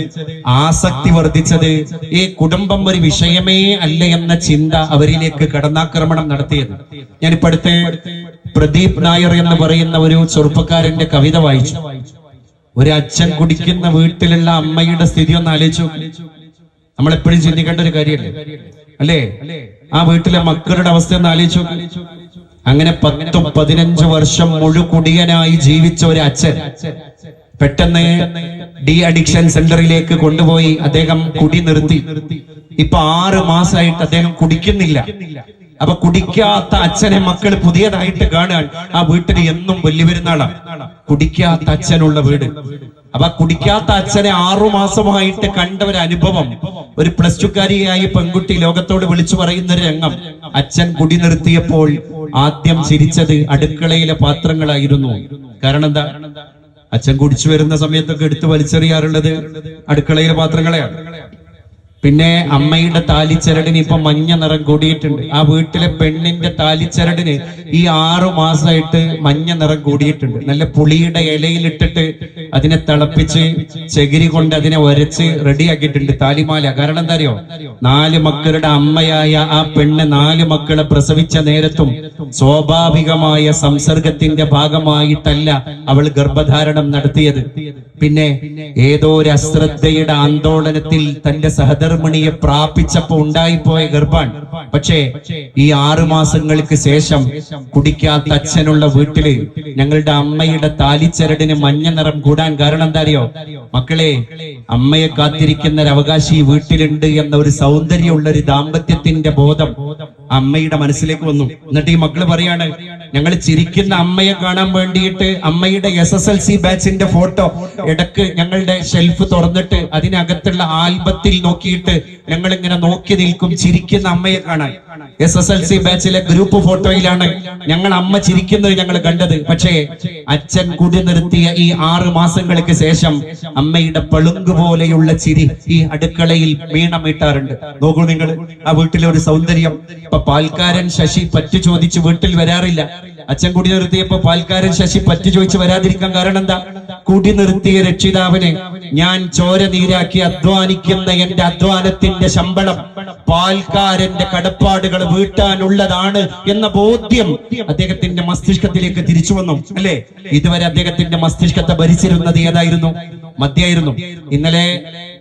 ആസക്തി വർദ്ധിച്ചത്. ഈ കുടുംബം ഒരു വിഷയമേ അല്ല എന്ന ചിന്ത അവരിലേക്ക് കടന്നാക്രമണം നടത്തിയത്. ഞാനിപ്പോ അടുത്ത് പ്രദീപ് നായർ എന്ന് പറയുന്ന ഒരു ചെറുപ്പക്കാരന്റെ കവിത വായിച്ചു. ഒരു അച്ഛൻ കുടിക്കുന്ന വീട്ടിലുള്ള അമ്മയുടെ സ്ഥിതി ഒന്ന് ആലോചിച്ചു. നമ്മളെപ്പോഴും ചിന്തിക്കേണ്ട ഒരു കാര്യമല്ലേ അല്ലേ? ആ വീട്ടിലെ മക്കളുടെ അവസ്ഥ ഒന്ന് ആലോചിച്ചു. അങ്ങനെ 10-15 വർഷം മുഴുകുടിയനായി ജീവിച്ച ഒരു അച്ഛൻ പെട്ടെന്ന് ഡി അഡിക്ഷൻ സെന്ററിലേക്ക് കൊണ്ടുപോയി അദ്ദേഹം കുടി നിർത്തി. ഇപ്പൊ 6 മാസമായിട്ട് അദ്ദേഹം കുടിക്കുന്നില്ല. അപ്പൊ കുടിക്കാത്ത അച്ഛനെ മക്കൾ പുതിയതായിട്ട് കാണാൻ ആ വീട്ടിൽ എന്നും വലിയ പെരുന്നാളാണ്. കുടിക്കാത്ത അച്ഛനുള്ള വീട്. അപ്പൊ കുടിക്കാത്ത അച്ഛനെ 6 മാസമായിട്ട് കണ്ട ഒരു അനുഭവം ഒരു പ്ലസ് ടുക്കാരിയായ പെൺകുട്ടി ലോകത്തോട് വിളിച്ചു പറയുന്ന ഒരു രംഗം. അച്ഛൻ കുടി നിർത്തിയപ്പോൾ ആദ്യം ചിരിച്ചത് അടുക്കളയിലെ പാത്രങ്ങളായിരുന്നു. കാരണം എന്താ? അച്ഛൻ കുടിച്ചു വരുന്ന സമയത്തൊക്കെ എടുത്ത് വലിച്ചെറിയാറുള്ളത് അടുക്കളയിലെ പാത്രങ്ങളെയാണ്. പിന്നെ അമ്മയുടെ താലിച്ചരടിന് ഇപ്പൊ മഞ്ഞ നിറം കൂടിയിട്ടുണ്ട്. ആ വീട്ടിലെ പെണ്ണിന്റെ താലിച്ചരടിന് ഈ 6 മാസമായിട്ട് മഞ്ഞ നിറം കൂടിയിട്ടുണ്ട്. നല്ല പുളിയുടെ ഇലയിലിട്ടിട്ട് അതിനെ തിളപ്പിച്ച് ചകിരി കൊണ്ട് അതിനെ വരച്ച് റെഡിയാക്കിയിട്ടുണ്ട് താലിമാല. കാരണം എന്താ അറിയോ? 4 മക്കളുടെ അമ്മയായ ആ പെണ്ണ് 4 മക്കളെ പ്രസവിച്ച നേരത്തും സ്വാഭാവികമായ സംസർഗത്തിന്റെ ഭാഗമായിട്ടല്ല അവൾ ഗർഭധാരണം നടത്തിയത്. പിന്നെ ഏതോ ഒരു അശ്രദ്ധയുടെ ആന്തോളനത്തിൽ തന്റെ സഹധർമ്മിണിയെ പ്രാപിച്ചപ്പോ ഉണ്ടായിപ്പോയ ഗർഭാൻ. പക്ഷേ ഈ 6 മാസങ്ങൾക്ക് ശേഷം കുടിക്കാത്ത അച്ഛനുള്ള വീട്ടില് ഞങ്ങളുടെ അമ്മയുടെ താലിച്ചരടിന് മഞ്ഞ നിറം കൂടാൻ കാരണം എന്താ അറിയോ? മക്കളെ, അമ്മയെ കാത്തിരിക്കുന്ന ഒരു അവകാശി ഈ വീട്ടിലുണ്ട് എന്ന ഒരു സൗന്ദര്യമുള്ള ഒരു ദാമ്പത്യത്തിന്റെ ബോധം അമ്മയുടെ മനസ്സിലേക്ക് വന്നു. എന്നിട്ട് ഈ മക്കള് പറയാണ്, ഞങ്ങൾ ചിരിക്കുന്ന അമ്മയെ കാണാൻ വേണ്ടിയിട്ട് അമ്മയുടെ SSLC ബാച്ചിന്റെ ഫോട്ടോ ഇടക്ക് ഞങ്ങളുടെ ഷെൽഫ് തുറന്നിട്ട് അതിനകത്തുള്ള ആൽബത്തിൽ നോക്കിയിട്ട് ഞങ്ങൾ ഇങ്ങനെ നോക്കി നിൽക്കും ചിരിക്കുന്ന അമ്മയെ കാണാൻ. SSLC ബാച്ചിലെ ഗ്രൂപ്പ് ഫോട്ടോയിലാണ് ഞങ്ങൾ അമ്മ ചിരിക്കുന്നത് ഞങ്ങൾ കണ്ടത്. പക്ഷേ അച്ഛൻ കുടി നിർത്തിയ ഈ 6 മാസങ്ങൾക്ക് ശേഷം അമ്മയുടെ പളുങ്ക് പോലെയുള്ള ചിരി ഈ അടുക്കളയിൽ വീണമിട്ടാറുണ്ട്. നോക്കൂ നിങ്ങൾ ആ വീട്ടിലെ ഒരു സൗന്ദര്യം. ഇപ്പൊ പാൽക്കാരൻ ശശി പറ്റു ചോദിച്ച് വീട്ടിൽ വരാറില്ല. അച്ഛൻ കുടി നിർത്തിയപ്പോ പാൽക്കാരൻ ശശി പറ്റു ചോദിച്ച് വരാതിരിക്കാൻ കാരണം എന്താ? കുടി നിർത്തിയ രക്ഷിതാവിനെ ഞാൻ ചോര നീരാക്കി അധ്വാനിക്കുന്ന എന്റെ അധ്വാനത്തിന്റെ ശമ്പളം പാൽക്കാരന്റെ കടപ്പാടുകൾ വീട്ടാനുള്ളതാണ് എന്ന ബോധ്യം അദ്ദേഹത്തിന്റെ മസ്തിഷ്കത്തിലേക്ക് തിരിച്ചു വന്നു. അല്ലെ? ഇതുവരെ അദ്ദേഹത്തിന്റെ മസ്തിഷ്കത്തെ ഭരിച്ചിരുന്നത് ഏതായിരുന്നു? മദ്യായിരുന്നു. ഇന്നലെ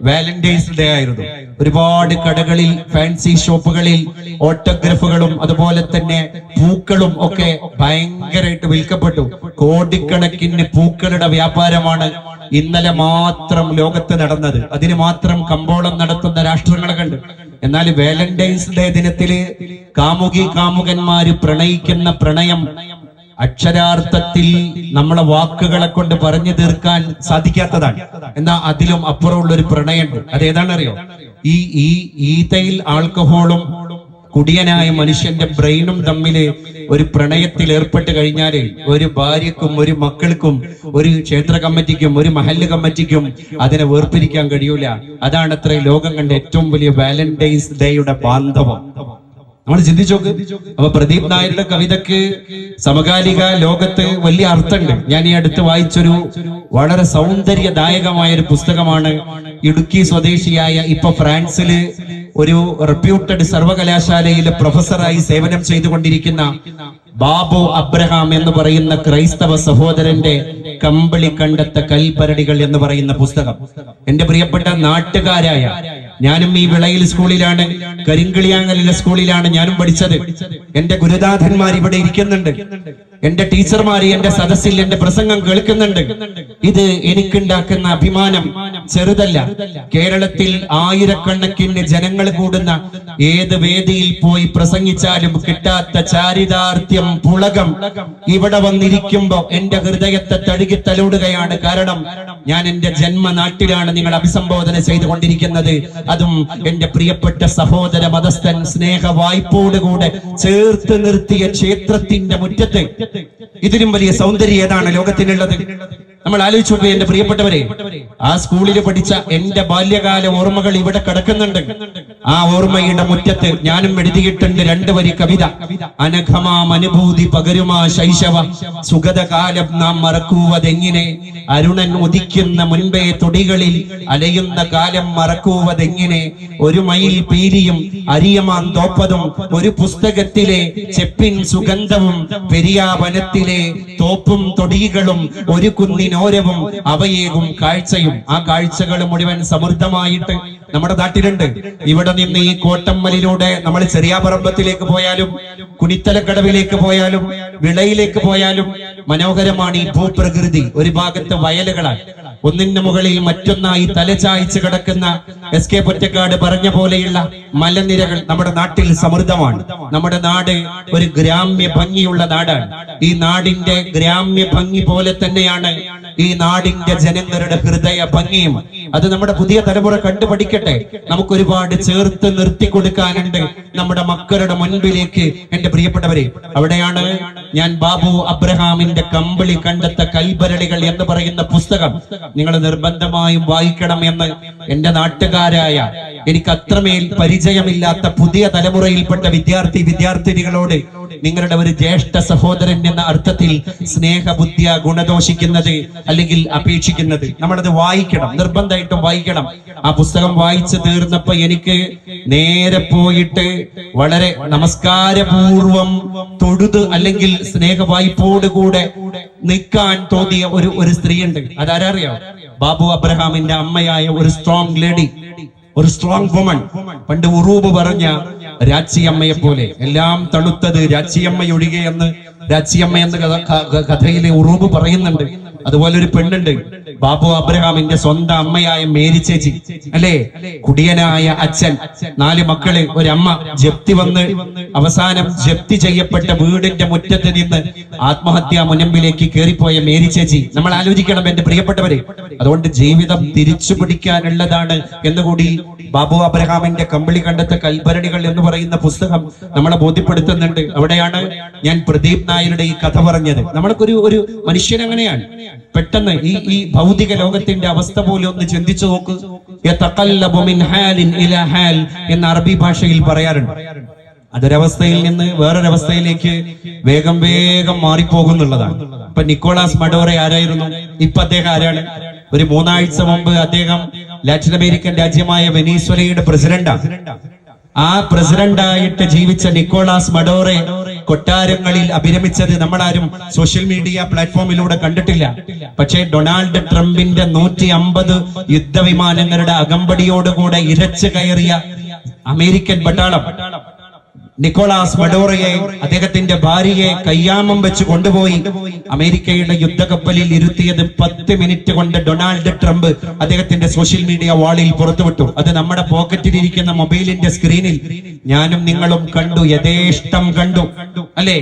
വാലന്റൈൻസ് ഡേ ആയിരുന്നു. ഒരുപാട് കടകളിൽ, ഫാൻസി ഷോപ്പുകളിൽ ഓട്ടോഗ്രാഫുകളും അതുപോലെ തന്നെ പൂക്കളും ഒക്കെ ഭയങ്കരമായിട്ട് വിൽക്കപ്പെട്ടു. കോടിക്കണക്കിന് പൂക്കളുടെ വ്യാപാരമാണ് ഇന്നലെ മാത്രം ലോകത്ത് നടന്നത്. അതിന് മാത്രം കമ്പോളം നടത്തുന്ന രാഷ്ട്രങ്ങളെ കണ്ട്. എന്നാൽ വാലന്റൈൻസ് ഡേ ദിനത്തില് കാമുകന്മാര് പ്രണയിക്കുന്ന പ്രണയം അക്ഷരാർത്ഥത്തിൽ നമ്മളെ വാക്കുകളെ കൊണ്ട് പറഞ്ഞു തീർക്കാൻ സാധിക്കാത്തതാണ്. എന്നാ അതിലും അപ്പുറമുള്ള ഒരു പ്രണയമുണ്ട്. അതേതാണെന്നറിയോ? ഈ ഈതയിൽ ആൽക്കഹോളും കുടിയനായ മനുഷ്യന്റെ ബ്രെയിനും തമ്മില് ഒരു പ്രണയത്തിൽ ഏർപ്പെട്ട് കഴിഞ്ഞാല് ഒരു ഭാര്യക്കും ഒരു മക്കൾക്കും ഒരു ക്ഷേത്ര കമ്മിറ്റിക്കും ഒരു മഹല്ല് കമ്മിറ്റിക്കും അതിനെ വേർപിരിക്കാൻ കഴിയൂല. അതാണത്ര ലോകം കണ്ട ഏറ്റവും വലിയ വാലന്റൈൻസ് ഡേയുടെ ബാന്ധവം. നമ്മൾ ചിന്തിച്ചോക്ക്. അപ്പൊ പ്രദീപ് നായരുടെ കവിതക്ക് സമകാലിക ലോകത്ത് വലിയ അർത്ഥമുണ്ട്. ഞാൻ ഈ അടുത്ത് വായിച്ചൊരു വളരെ സൗന്ദര്യദായകമായ ഒരു പുസ്തകമാണ്. ഇടുക്കി സ്വദേശിയായ ഇപ്പൊ ഫ്രാൻസില് ഒരു റെപ്യൂട്ടഡ് സർവകലാശാലയിലെ പ്രൊഫസറായി സേവനം ചെയ്തുകൊണ്ടിരിക്കുന്ന ബാബു അബ്രഹാം എന്ന് പറയുന്ന ക്രൈസ്തവ സഹോദരന്റെ കമ്പിളി കണ്ടെത്ത കൽപ്പരടികൾ എന്ന് പറയുന്ന പുസ്തകം. എന്റെ പ്രിയപ്പെട്ട നാട്ടുകാരായ ഞാനും ഈ വിളയിൽ സ്കൂളിലാണ്, കരിങ്കിളിയാങ്ങലിലെ സ്കൂളിലാണ് ഞാനും പഠിച്ചത്. എന്റെ ഗുരുനാഥന്മാർ ഇവിടെ ഇരിക്കുന്നുണ്ട്. എന്റെ ടീച്ചർമാര് എന്റെ സദസ്സിൽ എന്റെ പ്രസംഗം കേൾക്കുന്നുണ്ട്. ഇത് എനിക്കുണ്ടാക്കുന്ന അഭിമാനം ചെറുതല്ല. കേരളത്തിൽ ആയിരക്കണക്കിന് ജനങ്ങൾ കൂടുന്ന ഏത് വേദിയിൽ പോയി പ്രസംഗിച്ചാലും കിട്ടാത്ത ചാരിതാർത്ഥ്യം, പുളകം ഇവിടെ വന്നിരിക്കുമ്പോ എന്റെ ഹൃദയത്തെ തഴുകി തലോടുകയാണ്. കാരണം ഞാൻ എന്റെ ജന്മനാട്ടിലാണ് നിങ്ങൾ അഭിസംബോധന ചെയ്തുകൊണ്ടിരിക്കുന്നത്. അതും എന്റെ പ്രിയപ്പെട്ട സഹോദര മതസ്ഥൻ സ്നേഹ വായ്പോടുകൂടെ ചേർത്ത് നിർത്തിയ ക്ഷേത്രത്തിന്റെ മുറ്റത്ത്. ഇതിലും വലിയ സൗന്ദര്യം ഏതാണ് ലോകത്തിനുള്ളത്? നമ്മൾ ആലോചിച്ചു നോക്കുക എന്റെ പ്രിയപ്പെട്ടവരെ, ആ സ്കൂളിൽ പഠിച്ച എന്റെ ബാല്യകാല ഓർമ്മകൾ ഇവിടെ കിടക്കുന്നുണ്ട്. ആ ഓർമ്മയുടെ മുറ്റത്ത് ഞാനും എഴുതിയിട്ടുണ്ട് 2 വരി കവിത. അനഘമാം അനുഭൂതി പകരുമാ ശൈശവ സുഗതകാലം നാം മറക്കൂവതെങ്ങിനെ, അരുണൻ ഉദിക്കുന്ന മുൻപേ തൊടികളിൽ അലയുന്ന കാലം മറക്കൂവതെങ്ങിനെ, ഒരു മയിൽ പീലിയും അരിയമാൻ തോപ്പതും ഒരു പുസ്തകത്തിലെ ചെപ്പിൻ സുഗന്ധവും പെരിയാവനത്തിലെ തോപ്പും തൊടികളും ഒരു കുന്നിനോരവും അവയേകും കാഴ്ചയും. ആ കാഴ്ചകൾ മുഴുവൻ സമൃദ്ധമായിട്ട് നമ്മുടെ നാട്ടിലുണ്ട്. ഇവിടെ നിന്ന് ഈ കോട്ടമ്മലിലൂടെ നമ്മൾ ചെറിയാപറമ്പത്തിലേക്ക് പോയാലും കുനിത്തലക്കടവിലേക്ക് പോയാലും വിളയിലേക്ക് പോയാലും മനോഹരമാണ് ഈ ഭൂപ്രകൃതി. ഒരു ഭാഗത്ത് വയലുകളാണ്, ഒന്നിന് മുകളിൽ മറ്റൊന്നായി തലചായ്ച്ച് കിടക്കുന്ന എസ്.കെ. പൊറ്റക്കാട് പറഞ്ഞ പോലെയുള്ള മലനിരകൾ നമ്മുടെ നാട്ടിൽ സമൃദ്ധമാണ്. നമ്മുടെ നാട് ഒരു ഗ്രാമ്യ ഭംഗിയുള്ള നാടാണ്. ഈ നാടിന്റെ ഗ്രാമ്യ ഭംഗി പോലെ തന്നെയാണ് ഈ നാടിന്റെ ജനങ്ങളുടെ ഹൃദയ ഭംഗിയും. അത് നമ്മുടെ പുതിയ തലമുറ കണ്ടുപഠിക്കട്ടെ. നമുക്ക് ഒരുപാട് ചേർത്ത് നിർത്തി കൊടുക്കാനുണ്ട് നമ്മുടെ മക്കളുടെ മുൻപിലേക്ക്. എന്റെ പ്രിയപ്പെട്ടവരെ, അവിടെയാണ് ഞാൻ ബാബു അബ്രഹാമിന്റെ കമ്പിളി കണ്ടെത്ത കൈബരളികൾ എന്ന് പറയുന്ന പുസ്തകം നിങ്ങൾ നിർബന്ധമായും വായിക്കണം എന്ന് എന്റെ നാട്ടുകാരായ, എനിക്ക് അത്രമേൽ പരിചയമില്ലാത്ത പുതിയ തലമുറയിൽപ്പെട്ട വിദ്യാർത്ഥിനികളോട് നിങ്ങളുടെ ഒരു ജ്യേഷ്ഠ സഹോദരൻ എന്ന അർത്ഥത്തിൽ സ്നേഹബുദ്ധിയ ഗുണദോഷിക്കുന്നത് അല്ലെങ്കിൽ അപേക്ഷിക്കുന്നത് നമ്മളത് വായിക്കണം, നിർബന്ധമായിട്ടും വായിക്കണം. ആ പുസ്തകം വായിച്ചു തീർന്നപ്പോ എനിക്ക് നേരെ പോയിട്ട് വളരെ നമസ്കാരപൂർവം തൊഴുത് അല്ലെങ്കിൽ സ്നേഹവായ്പോടുകൂടെ നിൽക്കാൻ തോന്നിയ ഒരു സ്ത്രീയുണ്ട്. അതാരറിയോ? ബാബു അബ്രഹാമിന്റെ അമ്മയായ ഒരു സ്ട്രോങ് ലേഡി, ഒരു സ്ട്രോങ് വുമൺ. പണ്ട് ഉറൂബ് പറഞ്ഞ രാച്ചിയമ്മയെ പോലെ എല്ലാം തണുത്തത് രാച്ചിയമ്മയൊഴികെ എന്ന് രാച്ചിയമ്മ എന്ന കഥയിലെ ഉറൂബ് പറയുന്നുണ്ട്. അതുപോലെ ഒരു പെണ്ണുണ്ട്, ബാബു അബ്രഹാമിന്റെ സ്വന്തം അമ്മയായ മേരി ചേച്ചി, അല്ലേ? കുടിയനായ അച്ഛൻ, 4 മക്കള്, ഒരമ്മ. ജപ്തി വന്ന് അവസാനം ജപ്തി ചെയ്യപ്പെട്ട വീടിന്റെ മുറ്റത്ത് നിന്ന് ആത്മഹത്യാ മുനമ്പിലേക്ക് കയറിപ്പോയ മേരി ചേച്ചി. നമ്മൾ ആലോചിക്കണം എന്റെ പ്രിയപ്പെട്ടവരെ. അതുകൊണ്ട് ജീവിതം തിരിച്ചു പിടിക്കാനുള്ളതാണ് എന്നുകൂടി ബാബു അബ്രഹാമിന്റെ കമ്പിളി കണ്ടെത്ത കൽഭരണികൾ എന്ന് പറയുന്ന പുസ്തകം നമ്മളെ ബോധ്യപ്പെടുത്തുന്നുണ്ട്. അവിടെയാണ് ഞാൻ പ്രദീപ് നായരുടെ ഈ കഥ പറഞ്ഞത്. നമ്മൾക്കൊരു മനുഷ്യൻ അങ്ങനെയാണ്. പെട്ടെന്ന് ഈ ഭൗതിക ലോകത്തിന്റെ അവസ്ഥ പോലെ ഒന്ന് ചിന്തിച്ചു നോക്ക്. യതഖല്ലബു മിൻ ഹാലിൻ ഇലാ ഹാൽ എന്ന അറബി ഭാഷയിൽ പറയാറുണ്ട്. അതൊരവസ്ഥയിൽ നിന്ന് വേറൊരവസ്ഥയിലേക്ക് വേഗം മാറിപ്പോകുന്നുള്ളതാണ്. ഇപ്പൊ നിക്കോളാസ് മഡോറെ ആരായിരുന്നു? ഇപ്പൊ അദ്ദേഹം ആരാണ്? ഒരു 3 ആഴ്ച മുമ്പ് അദ്ദേഹം ലാറ്റിൻ അമേരിക്കൻ രാജ്യമായ വെനീസ്വലയുടെ പ്രസിഡന്റാണ്. ആ പ്രസിഡന്റായിട്ട് ജീവിച്ച നിക്കോളാസ് മഡോറെ കൊട്ടാരങ്ങളിൽ അഭിരമിച്ചത് നമ്മളാരും സോഷ്യൽ മീഡിയ പ്ലാറ്റ്ഫോമിലൂടെ കണ്ടിട്ടില്ല. പക്ഷേ ഡൊണാൾഡ് ട്രംപിന്റെ 150 യുദ്ധവിമാനങ്ങളുടെ അകമ്പടിയോടുകൂടെ ഇരച്ചു കയറിയ അമേരിക്കൻ പട്ടാളം നിക്കോളാസ് മഡോറയെ, അദ്ദേഹത്തിന്റെ ഭാര്യയെ കയ്യാമം വെച്ച് കൊണ്ടുപോയി അമേരിക്കയുടെ യുദ്ധക്കപ്പലിൽ ഇരുത്തിയത് 10 മിനിറ്റ് കൊണ്ട് ഡൊണാൾഡ് ട്രംപ് അദ്ദേഹത്തിന്റെ സോഷ്യൽ മീഡിയ വാളിൽ പുറത്തുവിട്ടു. അത് നമ്മുടെ പോക്കറ്റിലിരിക്കുന്ന മൊബൈലിന്റെ സ്ക്രീനിൽ ഞാനും നിങ്ങളും കണ്ടു, യഥേഷ്ടം കണ്ടു, അല്ലേ?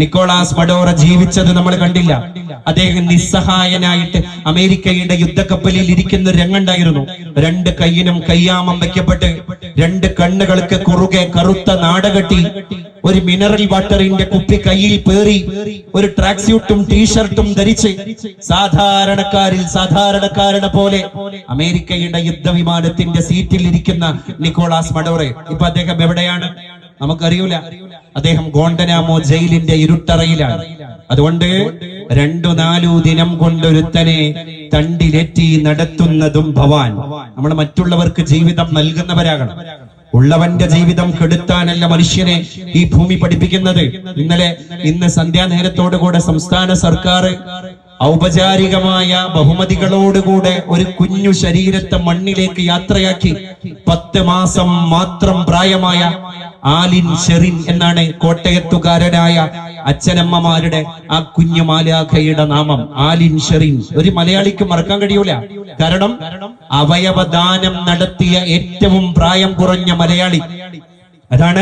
നിക്കോളാസ് മഡോറ ജീവിച്ചത് നമ്മൾ കണ്ടില്ല. അദ്ദേഹം നിസ്സഹായനായിട്ട് അമേരിക്കയുടെ യുദ്ധക്കപ്പലിൽ ഇരിക്കുന്ന രംഗണ്ടായിരുന്നു. 2 കൈയിനും കയ്യാമം വെക്കപ്പെട്ട് 2 കണ്ണുകൾക്ക് കുറുകെ കറുത്ത നാടകട്ടി, ഒരു മിനറൽ വാട്ടറിന്റെ കുപ്പി കയ്യിൽ പേറി, ഒരു ട്രാക്ക് സ്യൂട്ടും ടീഷർട്ടും ധരിച്ച് സാധാരണക്കാരുടെ പോലെ അമേരിക്കയുടെ യുദ്ധവിമാനത്തിന്റെ സീറ്റിൽ ഇരിക്കുന്ന നിക്കോളാസ് മഡോറെ. ഇപ്പൊ അദ്ദേഹം എവിടെയാണ് നമുക്കറിയൂല. അദ്ദേഹം ഗോണ്ടനാമോ ജയിലിന്റെ ഇരുട്ടറയിലാണ്. അതുകൊണ്ട് 2-4 ദിനം കൊണ്ടൊരുത്തനെ തണ്ടിലേറ്റി നടത്തുന്നതും ഭവാൻ. നമ്മൾ മറ്റുള്ളവർക്ക് ജീവിതം നൽകുന്നവരാകണം. ഉള്ളവന്റെ ജീവിതം കെടുത്താനല്ല മനുഷ്യനെ ഈ ഭൂമി പഠിപ്പിക്കുന്നത്. ഇന്ന് സന്ധ്യാനേരത്തോടുകൂടെ സംസ്ഥാന സർക്കാർ ഔപചാരികമായ ബഹുമതികളോടുകൂടെ ഒരു കുഞ്ഞു ശരീരത്തെ മണ്ണിലേക്ക് യാത്രയാക്കി. 10 മാസം മാത്രം പ്രായമായ ആലിൻ ഷെറിൻ എന്നാണ് കോട്ടയത്തുകാരനായ അച്ഛനമ്മമാരുടെ ആ കുഞ്ഞു മാലാഖയുടെ നാമം. ആലിൻ ഷെറിൻ ഒരു മലയാളിക്ക് മറക്കാൻ കഴിയൂല. കാരണം അവയവദാനം നടത്തിയ ഏറ്റവും പ്രായം കുറഞ്ഞ മലയാളി അതാണ്.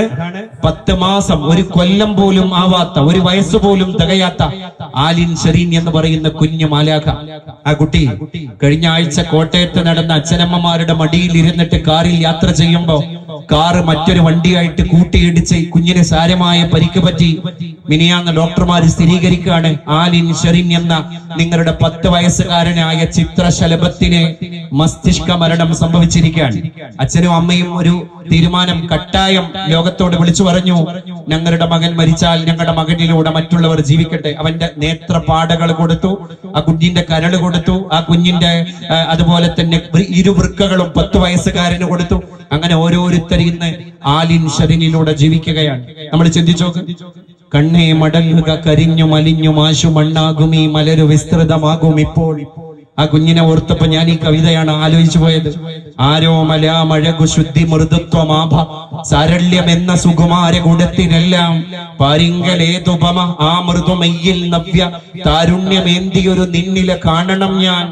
10 മാസം, ഒരു കൊല്ലം പോലും ആവാത്ത, ഒരു വയസ്സ് പോലും തികയാത്ത ആലിൻ ഷെറീൻ എന്ന് പറയുന്ന കുഞ്ഞു മാലാഖ. ആ കുട്ടി കഴിഞ്ഞ ആഴ്ച കോട്ടയത്ത് നടന്ന അച്ഛനമ്മമാരുടെ മടിയിൽ ഇരുന്നിട്ട് കാറിൽ യാത്ര ചെയ്യുമ്പോ കാറ് മറ്റൊരു വണ്ടിയായിട്ട് കൂട്ടിയിടിച്ച് കുഞ്ഞിന് സാരമായ പരിക്ക് പറ്റി മിനിയാന്ന് ഡോക്ടർമാർ സ്ഥിരീകരിക്കുകയാണ് ആലിൻ ഷെറിൻ എന്ന നിങ്ങളുടെ 10 വയസ്സുകാരനായ ചിത്രശലഭത്തിന് മസ്തിഷ്ക മരണം സംഭവിച്ചിരിക്കുകയാണ്. അച്ഛനും അമ്മയും ഒരു തീരുമാനം കട്ടായം ലോകത്തോട് വിളിച്ചു പറഞ്ഞു, ഞങ്ങളുടെ മകൻ മരിച്ചാൽ ഞങ്ങളുടെ മകനിലൂടെ മറ്റുള്ളവർ ജീവിക്കട്ടെ. അവന്റെ നേത്രപാടകൾ കൊടുത്തു, ആ കുഞ്ഞിന്റെ കരൾ കൊടുത്തു, ആ കുഞ്ഞിന്റെ അതുപോലെ തന്നെ ഇരുവൃക്കകളും 10 വയസ്സുകാരന് കൊടുത്തു. അങ്ങനെ ഓരോരുത്തർ ഇന്ന് ആലിൻ ഷെറിനിലൂടെ ജീവിക്കുകയാണ്. നമ്മൾ ചിന്തിച്ചു നോക്ക്. കണ്ണേ മടങ്ങുക, കരിഞ്ഞു മലിഞ്ഞു മാശു മണ്ണാകും ഈ മലരു വിസ്തൃതമാകും ഇപ്പോൾ. ആ കുഞ്ഞിനെ ഓർത്തപ്പോ ഞാൻ ഈ കവിതയാണ് ആലോചിച്ചു പോയത്. ആരോമല മഴകു ശുദ്ധി മൃദുത്വമാഭ സാരല്യം എന്ന സുകുമാര ഗുണത്തിനെല്ലാം പാരിങ്കലേതുപമ ആ മൃദുമയ്യിൽ നവ്യ താരുണ്യമേന്തിയൊരു നിന്നില കാണണം ഞാൻ.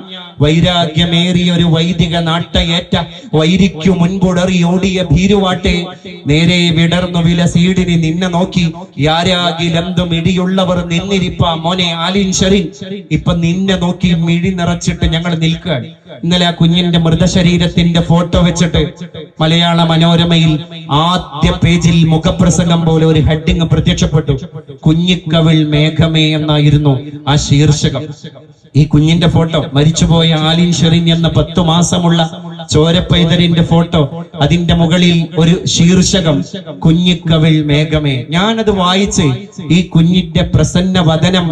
വൈരാഗ്യമേറിയൊരു വൈദിക നാട്ടയേറ്റ വൈരിക്കു മുൻപുടറിയോടിയ ഭീരുവാട്ടെ നേരെ വിടർന്നു വിലസീടിനി നിന്നെ നോക്കി യാരാകിലെന്തും ഇടിയുള്ളവർ നിന്നിരിപ്പ മോനെ ആലിൻ ഷെറിൻ. ഇപ്പൊ നിന്നെ നോക്കി മിഴി നിറച്ചിട്ട് ഞങ്ങൾ നിൽക്കുകയാണ്. ഇന്നലെ ആ കുഞ്ഞിന്റെ മൃതശരീരത്തിന്റെ ഫോട്ടോ വെച്ചിട്ട് മലയാള മനോരമയിൽ ആദ്യ പേജിൽ മുഖപ്രസംഗം പോലെ ഒരു ഹെഡിങ് പ്രത്യക്ഷപ്പെട്ടു. കുഞ്ഞിക്കവിൾ മേഘമേ എന്നായിരുന്നു ആ ശീർഷകം. ഈ കുഞ്ഞിന്റെ ഫോട്ടോ, മരിച്ചുപോയ ആലിൻ ഷെറിൻ എന്ന 10 മാസമുള്ള ചോരപ്പൈതലിന്റെ ഫോട്ടോ, അതിന്റെ മുകളിൽ ഒരു ശീർഷകം കുഞ്ഞിക്കവിൾ മേഘമേ. ഞാനത് വായിച്ച് ഈ കുഞ്ഞിന്റെ പ്രസന്ന വദനം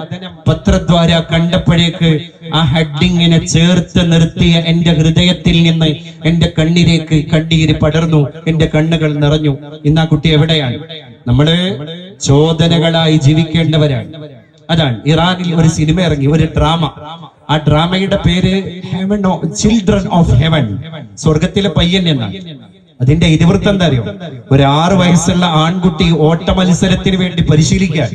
പത്രദ്വാര കണ്ടപ്പോഴേക്ക് ആ ഹെഡിങ്ങിനെ ചേർത്ത് നിർത്തിയ എന്റെ ഹൃദയത്തിൽ നിന്ന് എന്റെ കണ്ണിലേക്ക് കണ്ണീര് പടർന്നു, എന്റെ കണ്ണുകൾ നിറഞ്ഞു. ഇന്ന് ആ കുട്ടി എവിടെയാണ്? നമ്മള് ചോദനകളായി ജീവിക്കേണ്ടവരാണ്. അതാണ് ഇറാനിൽ ഒരു സിനിമ ഇറങ്ങി, ഒരു ഡ്രാമ. ആ ഡ്രാമയുടെ പേര് ചിൽഡ്രൻ ഓഫ് ഹെവൻ, സ്വർഗത്തിലെ പയ്യൻ എന്നാണ്. അതിന്റെ ഇതിവൃത്തം എന്താ അറിയോ? ഒരു 6 വയസ്സുള്ള ആൺകുട്ടി ഓട്ട മത്സരത്തിന് വേണ്ടി പരിശീലിക്കാൻ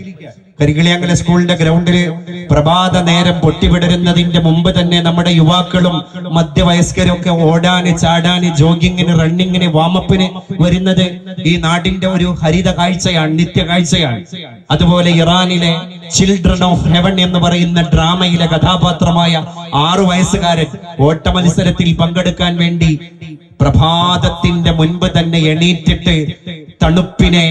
കരികിളിയാങ്കല സ്കൂളിന്റെ ഗ്രൗണ്ടില് പ്രഭാത നേരം പൊട്ടിവിടരുന്നതിന്റെ മുമ്പ് തന്നെ നമ്മുടെ യുവാക്കളും മധ്യവയസ്കരും ഒക്കെ ഓടാന്, ചാടാന്, ജോഗിങ്ങിന്, റണ്ണിങ്ങിന്, വാമപ്പിന് വരുന്നത് ഈ നാടിന്റെ ഒരു ഹരിത കാഴ്ചയാണ്, നിത്യ കാഴ്ചയാണ്. അതുപോലെ ഇറാനിലെ ചിൽഡ്രൻ ഓഫ് ഹെവൻ എന്ന് പറയുന്ന ഡ്രാമയിലെ കഥാപാത്രമായ 6 വയസ്സുകാരൻ ഓട്ട മത്സരത്തിൽ പങ്കെടുക്കാൻ വേണ്ടി പ്രഭാതത്തിന്റെ മുൻപ് തന്നെ എണീറ്റിട്ട് തണുപ്പിനെ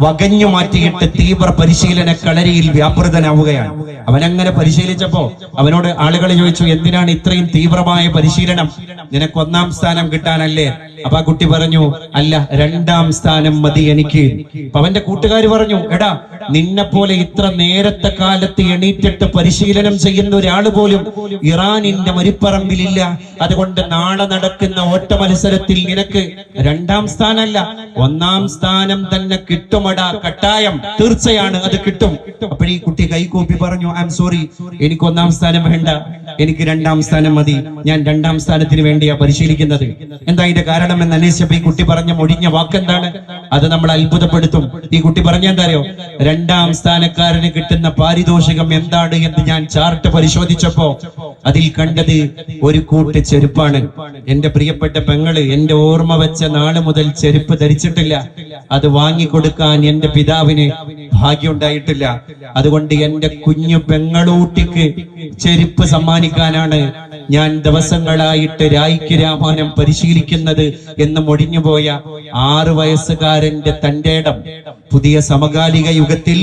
വകഞ്ഞു മാറ്റിയിട്ട് തീവ്ര പരിശീലന കളരിയിൽ വ്യാപൃതനാവുകയാണ്. അവനങ്ങനെ പരിശീലിച്ചപ്പോ അവനോട് ആളുകൾ ചോദിച്ചു, എന്തിനാണ് ഇത്രയും തീവ്രമായ പരിശീലനം? നിനക്ക് 1ാം സ്ഥാനം കിട്ടാനല്ലേ? അപ്പൊ ആ കുട്ടി പറഞ്ഞു, അല്ല, 2ാം സ്ഥാനം മതി എനിക്ക്. അപ്പൊ അവന്റെ കൂട്ടുകാർ പറഞ്ഞു, എടാ, നിന്നെ പോലെ ഇത്ര നേരത്തെ കാലത്ത് എണീറ്റിട്ട് പരിശീലനം ചെയ്യുന്ന ഒരാൾ പോലും ഇറാനിന്റെ മരിപ്പറമ്പിലില്ല. അതുകൊണ്ട് നാളെ നടക്കുന്ന ഓട്ട മത്സരത്തിൽ നിനക്ക് 2ാം സ്ഥാനമല്ല 1ാം സ്ഥാനം തന്നെ കിട്ടുമടാ, കട്ടായം, തീർച്ചയാണ് അത് കിട്ടും. അപ്പോൾ ഈ കുട്ടി കൈകൂപ്പി പറഞ്ഞു, ഐ എം സോറി, എനിക്ക് 1ാം സ്ഥാനം വേണ്ട, എനിക്ക് 2ാം സ്ഥാനം മതി. ഞാൻ 2ാം സ്ഥാനത്തിന് വേണ്ടിയാ പരിശീലിക്കുന്നത്. എന്താ ഇതിന്റെ കാരണം എന്ന് അന്വേഷിച്ചപ്പോ ഈ കുട്ടി പറഞ്ഞ മൊഴിഞ്ഞ വാക്കെന്താണ്? അത് നമ്മൾ അത്ഭുതപ്പെടുത്തും. ഈ കുട്ടി പറഞ്ഞ എന്താ അറിയോ? 2ാം സ്ഥാനക്കാരന് കിട്ടുന്ന പാരിതോഷികം എന്താണ് എന്ന് ഞാൻ ചാർട്ട് പരിശോധിച്ചപ്പോ അതിൽ കണ്ടത് ഒരു കൂട്ട് ചെരുപ്പാണ്. എന്റെ പ്രിയപ്പെട്ട പെങ്ങള് എന്റെ ഓർമ്മ വെച്ച നാള് മുതൽ ചെരുപ്പ് ധരിച്ചിട്ടില്ല. അത് വാങ്ങിക്കൊടുക്കാൻ എന്റെ പിതാവിന് ഭാഗ്യമുണ്ടായിട്ടില്ല. അതുകൊണ്ട് എന്റെ കുഞ്ഞു പെങ്ങളൂട്ടിക്ക് ചെരുപ്പ് സമ്മാനിക്കാനാണ് ഞാൻ ദിവസങ്ങളായിട്ട് രായിക്ക് രാമായണം പരിശീലിക്കുന്നത് എന്ന് മൊഴിഞ്ഞുപോയ 6 വയസ്സുകാരന്റെ തന്റെ ഇടം പുതിയ സമകാലിക യുഗത്തിൽ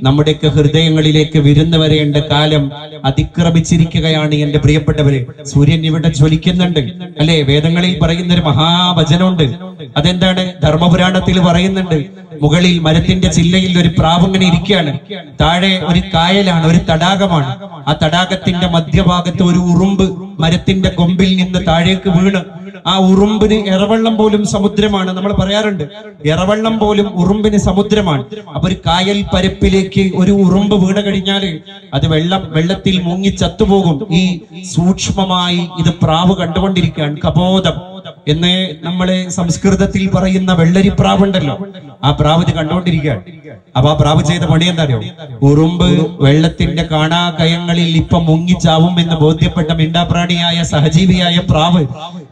നമ്മുടെയൊക്കെ ഹൃദയങ്ങളിലേക്ക് വിരുന്നു വരേണ്ട കാലം അതിക്രമിച്ചിരിക്കുകയാണ്. എന്റെ പ്രിയപ്പെട്ടവര്, സൂര്യൻ ഇവിടെ ജ്വലിക്കുന്നുണ്ട് അല്ലെ? വേദങ്ങളിൽ പറയുന്ന ഒരു മഹാവചനമുണ്ട്. അതെന്താണ്? ധർമ്മപുരാണത്തിൽ പറയുന്നുണ്ട്, മുകളിൽ മരത്തിന്റെ ചില്ലയിൽ ഒരു പ്രാവ് ഇങ്ങനെ ഇരിക്കുകയാണ്, താഴെ ഒരു കായലാണ്, ഒരു തടാകമാണ്. ആ തടാകത്തിന്റെ മധ്യഭാഗത്ത് ഒരു ഉറുമ്പ് മരത്തിന്റെ കൊമ്പിൽ നിന്ന് താഴേക്ക് വീണ്, ആ ഉറുമ്പിന് എറവെള്ളം പോലും സമുദ്രമാണ്. നമ്മൾ പറയാറുണ്ട്, എറവെള്ളം പോലും ഉറുമ്പിന് സമുദ്രമാണ്. അപ്പൊ ഒരു കായൽ പരപ്പിലേക്ക് ഒരു ഉറുമ്പ് വീണ് കഴിഞ്ഞാല് അത് വെള്ളത്തിൽ മുങ്ങി ചത്തുപോകും. ഈ സൂക്ഷ്മമായി ഇത് പ്രാവ് കണ്ടുകൊണ്ടിരിക്കുകയാണ്. കബോധം എന്ന് നമ്മളെ സംസ്കൃതത്തിൽ പറയുന്ന വെള്ളരിപ്രാവുണ്ടല്ലോ, ആ പ്രാവ് ഇത് കണ്ടുകൊണ്ടിരിക്കുകയാണ്. അപ്പൊ ആ പ്രാവ് ചെയ്ത പണി എന്താ അറിയോ? ഉറുമ്പ് വെള്ളത്തിന്റെ കാണാകയങ്ങളിൽ ഇപ്പൊ മുങ്ങിച്ചാവും എന്ന് ബോധ്യപ്പെട്ട മിണ്ടാപ്രാണിയായ സഹജീവിയായ പ്രാവ്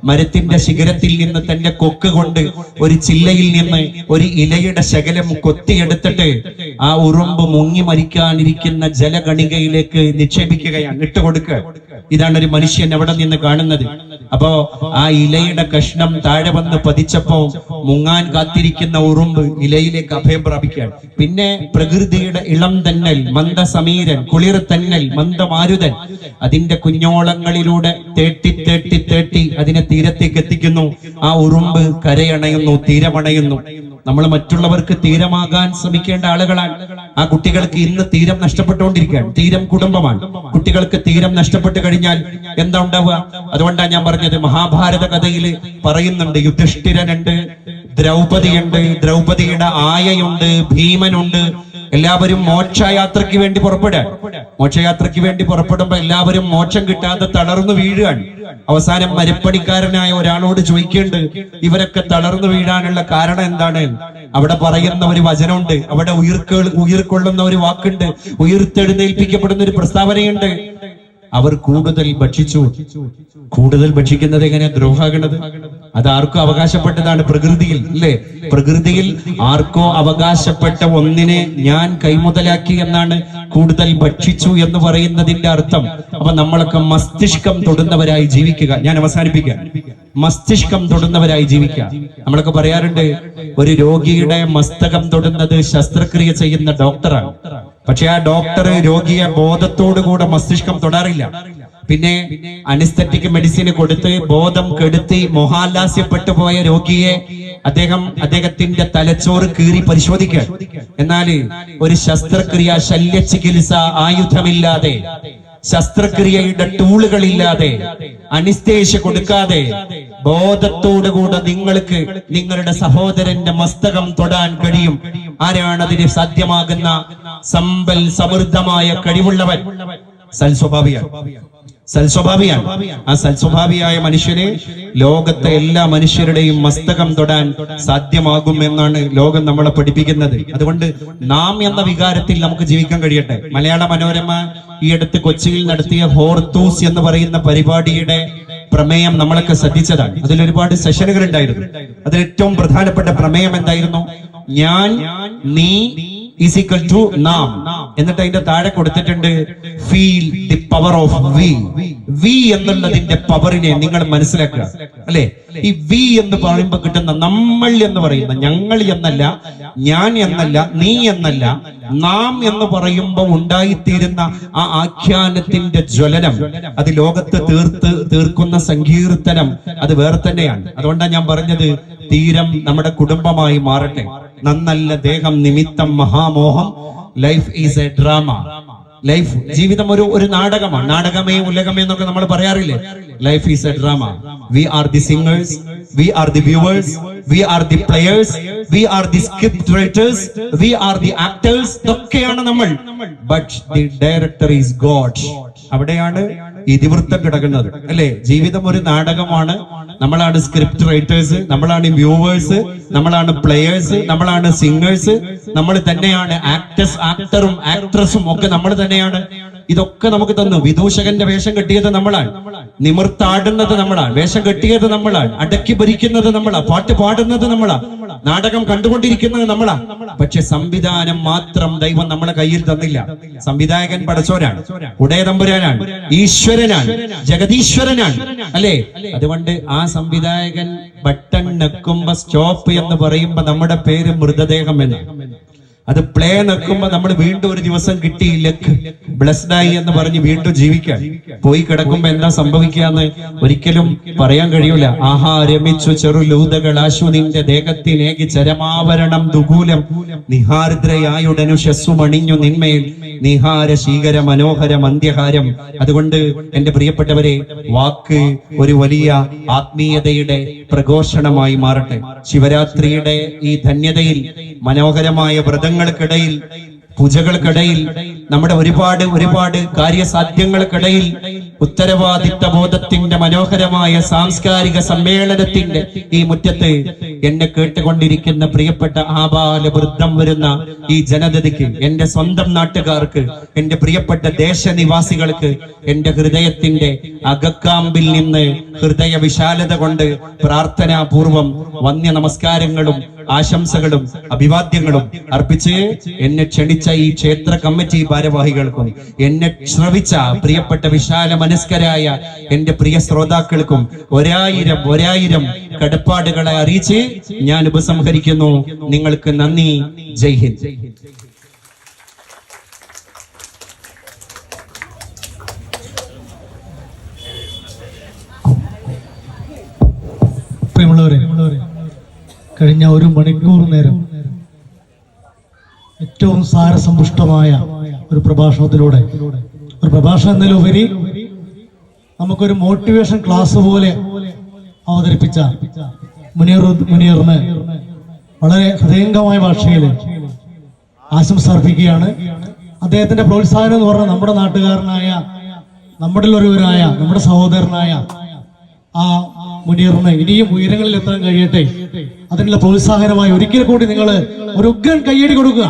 മരത്തിന്റെ ശിഖരത്തിൽ നിന്ന് തന്റെ കൊക്ക് കൊണ്ട് ഒരു ചില്ലയിൽ നിന്ന് ഒരു ഇലയുടെ ശകലം കൊത്തിയെടുത്തിട്ട് ആ ഉറുമ്പ് മുങ്ങി മരിക്കാനിരിക്കുന്ന ജലഗണികയിലേക്ക് നിക്ഷേപിക്കുകയാണ്, ഇട്ടുകൊടുക്കുക. ഇതാണ് ഒരു മനുഷ്യൻ എവിടെ നിന്ന് കാണുന്നത്. അപ്പോ ആ ഇലയുടെ കഷ്ണം താഴെ വന്ന് പതിച്ചപ്പോ മുങ്ങാൻ കാത്തിരിക്കുന്ന ഉറുമ്പ് ഇലയിലേക്ക് അഭയം പ്രാപിക്കുകയാണ്. പിന്നെ പ്രകൃതിയുടെ ഇളം തന്നൽ, മന്ദസമീരൻ, കുളിർ തന്നൽ, മന്ദമാരുതൻ അതിന്റെ കുഞ്ഞോളങ്ങളിലൂടെ തേട്ടി തേട്ടി തേട്ടി അതിനെ തീരത്തേക്ക് എത്തിക്കുന്നു. ആ ഉറുമ്പ് കരയണയുന്നു, തീരമണയുന്നു. നമ്മൾ മറ്റുള്ളവർക്ക് തീരമാകാൻ ശ്രമിക്കേണ്ട ആളുകളാണ്. ആ കുട്ടികൾക്ക് ഇന്ന് തീരം നഷ്ടപ്പെട്ടുകൊണ്ടിരിക്കുകയാണ്. തീരം കുടുംബമാണ്. കുട്ടികൾക്ക് തീരം നഷ്ടപ്പെട്ടു കഴിഞ്ഞാൽ എന്താ ഉണ്ടാവുക? അതുകൊണ്ടാണ് ഞാൻ പറഞ്ഞത്, മഹാഭാരത കഥയിൽ പറയുന്നുണ്ട്, യുധിഷ്ഠിരനുണ്ട്, ദ്രൗപദിയുണ്ട്, ദ്രൗപദിയുടെ ആയയുണ്ട്, ഭീമനുണ്ട്. എല്ലാവരും മോക്ഷയാത്രയ്ക്ക് വേണ്ടി പുറപ്പെടുകയാണ്. മോക്ഷയാത്രയ്ക്ക് വേണ്ടി പുറപ്പെടുമ്പോ എല്ലാവരും മോക്ഷം കിട്ടാതെ തളർന്നു വീഴുകയാണ്. അവസാനം മരപ്പണിക്കാരനായ ഒരാളോട് ചോദിക്കേണ്ടത്, ഇവരൊക്കെ തളർന്നു വീഴാനുള്ള കാരണം എന്താണ്? അവിടെ പറയുന്ന ഒരു വചനമുണ്ട്, അവിടെ ഉയിർക്കൊള്ളുന്ന ഒരു വാക്കുണ്ട്, ഉയിർത്തെഴുന്നേൽപ്പിക്കപ്പെടുന്ന ഒരു പ്രസ്താവനയുണ്ട്. അവർ കൂടുതൽ ഭക്ഷിച്ചു. കൂടുതൽ ഭക്ഷിക്കുന്നത് എങ്ങനെ ദ്രോഹാകണത്? അത് ആർക്കോ അവകാശപ്പെട്ടതാണ് പ്രകൃതിയിൽ, അല്ലേ? പ്രകൃതിയിൽ ആർക്കോ അവകാശപ്പെട്ട ഒന്നിനെ ഞാൻ കൈമുതലാക്കി എന്നാണ് കൂടുതൽ ഭക്ഷിച്ചു എന്ന് പറയുന്നതിന്റെ അർത്ഥം. അപ്പൊ നമ്മളൊക്കെ മസ്തിഷ്കം തൊടുന്നവരായി ജീവിക്കുക. ഞാൻ അവസാനിപ്പിക്കാം. മസ്തിഷ്കം തൊടുന്നവരായി ജീവിക്കുക. നമ്മളൊക്കെ പറയാറുണ്ട്, ഒരു രോഗിയുടെ മസ്തകം തൊടുന്നത് ശസ്ത്രക്രിയ ചെയ്യുന്ന ഡോക്ടറാണ്. പക്ഷെ ആ ഡോക്ടർ രോഗിയെ ബോധത്തോടുകൂടെ മസ്തിഷ്കം തൊടാറില്ല. പിന്നെ അനിസ്തറ്റിക് മെഡിസിന് കൊടുത്ത് ബോധം കെടുത്തി മോഹാലാസ്യപ്പെട്ടു പോയ രോഗിയെ അദ്ദേഹത്തിന്റെ തലച്ചോറ് കീറി പരിശോധിക്കുക. എന്നാൽ ഒരു ശസ്ത്രക്രിയ, ശല്യ ചികിത്സ ആയുധമില്ലാതെ, ശസ്ത്രക്രിയയുടെ ടൂളുകളില്ലാതെ, അനിസ്തേഷ്യ കൊടുക്കാതെ ബോധത്തോടുകൂടെ നിങ്ങൾക്ക് നിങ്ങളുടെ സഹോദരന്റെ മസ്തകം തൊടാൻ കഴിയും. ആരാണ് അതിന് സാധ്യമാകുന്ന സമ്പൽ സമൃദ്ധമായ കഴിവുള്ളവൻ? സൽസ്വഭാവിയാണ്. ആ സൽസ്വഭാവിയായ മനുഷ്യനെ ലോകത്തെ എല്ലാ മനുഷ്യരുടെയും മസ്തകം തൊടാൻ സാധ്യമാകും എന്നാണ് ലോകം നമ്മളെ പഠിപ്പിക്കുന്നത്. അതുകൊണ്ട് നാം എന്ന വികാരത്തിൽ നമുക്ക് ജീവിക്കാൻ കഴിയട്ടെ. മലയാള മനോരമ ഈ അടുത്ത് കൊച്ചിയിൽ നടത്തിയ ഹോർത്തൂസ് എന്ന് പറയുന്ന പരിപാടിയുടെ പ്രമേയം നമ്മളൊക്കെ ശ്രദ്ധിച്ചതാണ്. അതിൽ ഒരുപാട് സെഷനുകൾ ഉണ്ടായിരുന്നു. അതിൽ ഏറ്റവും പ്രധാനപ്പെട്ട പ്രമേയം എന്തായിരുന്നു? ഞാൻ, നീ ഈസ് ഈക്വൽ ടു നാം. എന്നിട്ട് അതിന്റെ താഴെ കൊടുത്തിട്ടുണ്ട്, feel the power of we. We എന്നുള്ളതിന്റെ പവറിനെ നിങ്ങൾ മനസ്സിലാക്കുക, അല്ലെ? ഈ വി എന്ന് പറയുമ്പോൾ കിട്ടുന്ന നമ്മൾ എന്ന് പറയുന്ന, ഞങ്ങൾ എന്നല്ല, ഞാൻ എന്നല്ല, നീ എന്നല്ല, നാം എന്ന് പറയുമ്പോൾ ഉണ്ടായിത്തീരുന്ന ആ ആഖ്യാനത്തിന്റെ ജ്വലനം, അത് ലോകത്ത് തീർക്കുന്ന സങ്കീർത്തനം, അത് വേറെ തന്നെയാണ്. അതുകൊണ്ടാണ് ഞാൻ പറഞ്ഞത്, തീരം നമ്മുടെ കുടുംബമായി മാറട്ടെ. നന്നല്ല ദേഹം നിമിത്തം മഹാമോഹം. Life is a drama. Life, ജീവിതം ഒരു നാടകമാണ്. നാടകമേ ഉലകമേ എന്നൊക്കെ നമ്മൾ പറയാറില്ലേ? Life is a drama. We are the singers, we are the viewers, we are the players, we are the script writers, we are the actors. ഇതൊക്കെയാണ് നമ്മൾ. But the director is God. അവിടെയാണ് ഇതിവൃത്തം കിടക്കുന്നത്, അല്ലെ? ജീവിതം ഒരു നാടകമാണ്. നമ്മളാണ് സ്ക്രിപ്റ്റ് റൈറ്റേഴ്സ്, നമ്മളാണ് വ്യൂവേഴ്സ്, നമ്മളാണ് പ്ലേയേഴ്സ്, നമ്മളാണ് സിംഗേഴ്സ്, നമ്മൾ തന്നെയാണ് ആക്ടറും ആക്ട്രസും ഒക്കെ നമ്മൾ തന്നെയാണ്. ഇതൊക്കെ നമുക്ക് തന്നു. വിദൂഷകന്റെ വേഷം കെട്ടിയത് നമ്മളാണ്, നിമിർത്താടുന്നത് നമ്മളാണ്, വേഷം കെട്ടിയത് നമ്മളാണ്, അടക്കി ഭരിക്കുന്നത് നമ്മളാ, പാട്ട് പാടുന്നത് നമ്മളാ, നാടകം കണ്ടുകൊണ്ടിരിക്കുന്നത് നമ്മളാ. പക്ഷെ സംവിധാനം മാത്രം ദൈവം നമ്മളെ കയ്യിൽ തന്നില്ല. സംവിധായകൻ പടച്ചോനാണ്, ഉടയതമ്പുരാനാണ്, ഈശ്വരനാണ്, ജഗതീശ്വരനാണ്, അല്ലെ? അതുകൊണ്ട് ആ സംവിധായകൻ ബട്ടൺ നെക്കുമ്പോ സ്റ്റോപ്പ് എന്ന് പറയുമ്പോ നമ്മുടെ പേര് മൃതദേഹം എന്നാണ്. അത് പ്ലേ നിൽക്കുമ്പോ നമ്മൾ വീണ്ടും ഒരു ദിവസം കിട്ടി, ലക്ക് ബ്ലെസ്ഡായി എന്ന് പറഞ്ഞ് വീണ്ടും ജീവിക്കാൻ പോയി കിടക്കുമ്പോ എന്താ സംഭവിക്കാന്ന് ഒരിക്കലും പറയാൻ കഴിയൂല. ആഹാ രമിച്ചു ചെറുലൂതകളാശു നിന്റെ ദേഹത്തിനേകി ചരമാവരണം ദുകൂലം നിഹാർദ്രയായുടനു ശസ്സുമണിഞ്ഞു നിന്മേൽ നിഹാര ശീകര മനോഹര മന്ത്യഹാരം. അതുകൊണ്ട് എന്റെ പ്രിയപ്പെട്ടവരെ, വാക്ക് ഒരു വലിയ ആത്മീയതയുടെ പ്രഘോഷണമായി മാറട്ടെ. ശിവരാത്രിയുടെ ഈ ധന്യതയിൽ, മനോഹരമായ വ്രതങ്ങൾക്കിടയിൽ, പൂജകൾക്കിടയിൽ, നമ്മുടെ ഒരുപാട് കാര്യസാധ്യങ്ങൾക്കിടയിൽ, ഉത്തരവാദിത്ത ബോധത്തിന്റെ മനോഹരമായ സാംസ്കാരിക സമ്മേളനത്തിന്റെ ഈ മുറ്റത്ത് എന്നെ കേട്ടുകൊണ്ടിരിക്കുന്ന പ്രിയപ്പെട്ട ആബാല വൃദ്ധം വരുന്ന ഈ ജനതയ്ക്ക്, എന്റെ സ്വന്തം നാട്ടുകാർക്ക്, എന്റെ പ്രിയപ്പെട്ട ദേശനിവാസികൾക്ക് എന്റെ ഹൃദയത്തിന്റെ അകക്കാമ്പിൽ നിന്ന് ഹൃദയ വിശാലത കൊണ്ട് പ്രാർത്ഥനാപൂർവം വന്യ നമസ്കാരങ്ങളും ആശംസകളും അഭിവാദ്യങ്ങളും അർപ്പിച്ച് എന്നെ ക്ഷണിച്ച ഈ ക്ഷേത്ര കമ്മിറ്റി ഭാരവാഹികൾക്കും എന്നെ ശ്രവിച്ച പ്രിയപ്പെട്ട വിശാല മനസ്കരായ എന്റെ പ്രിയ ശ്രോതാക്കൾക്കും ഒരായിരം കടപ്പാടുകളെ അറിയിച്ച് ഞാൻ ഉപസംഹരിക്കുന്നു. നിങ്ങൾക്ക് നന്ദി. ജയ് ഹിന്ദ്. പ്രിയമുള്ളവരെ, കഴിഞ്ഞ ഒരു മണിക്കൂർ നേരം ഏറ്റവും സാരസമ്പുഷ്ടമായ ഒരു പ്രഭാഷണത്തിലൂടെ, ഒരു പ്രഭാഷണം എന്നതിലുപരി നമുക്കൊരു മോട്ടിവേഷൻ ക്ലാസ് പോലെ അവതരിപ്പിച്ച മുനീറിന് വളരെ ഹൃദയംഗമായ ഭാഷയിൽ ആശംസ അർപ്പിക്കുകയാണ്. അദ്ദേഹത്തിന്റെ പ്രോത്സാഹനം എന്ന് പറഞ്ഞാൽ നമ്മുടെ നാട്ടുകാരനായ, നമ്മുടെ ഒരുവനായ, നമ്മുടെ സഹോദരനായ ആ മുനീറിന് ഇനിയും ഉയരങ്ങളിൽ എത്താൻ കഴിയട്ടെ. അതിനുള്ള പ്രോത്സാഹനമായി ഒരിക്കൽ കൂടി നിങ്ങൾ ഒരു ഉഗ്രൻ കയ്യടി കൊടുക്കുക.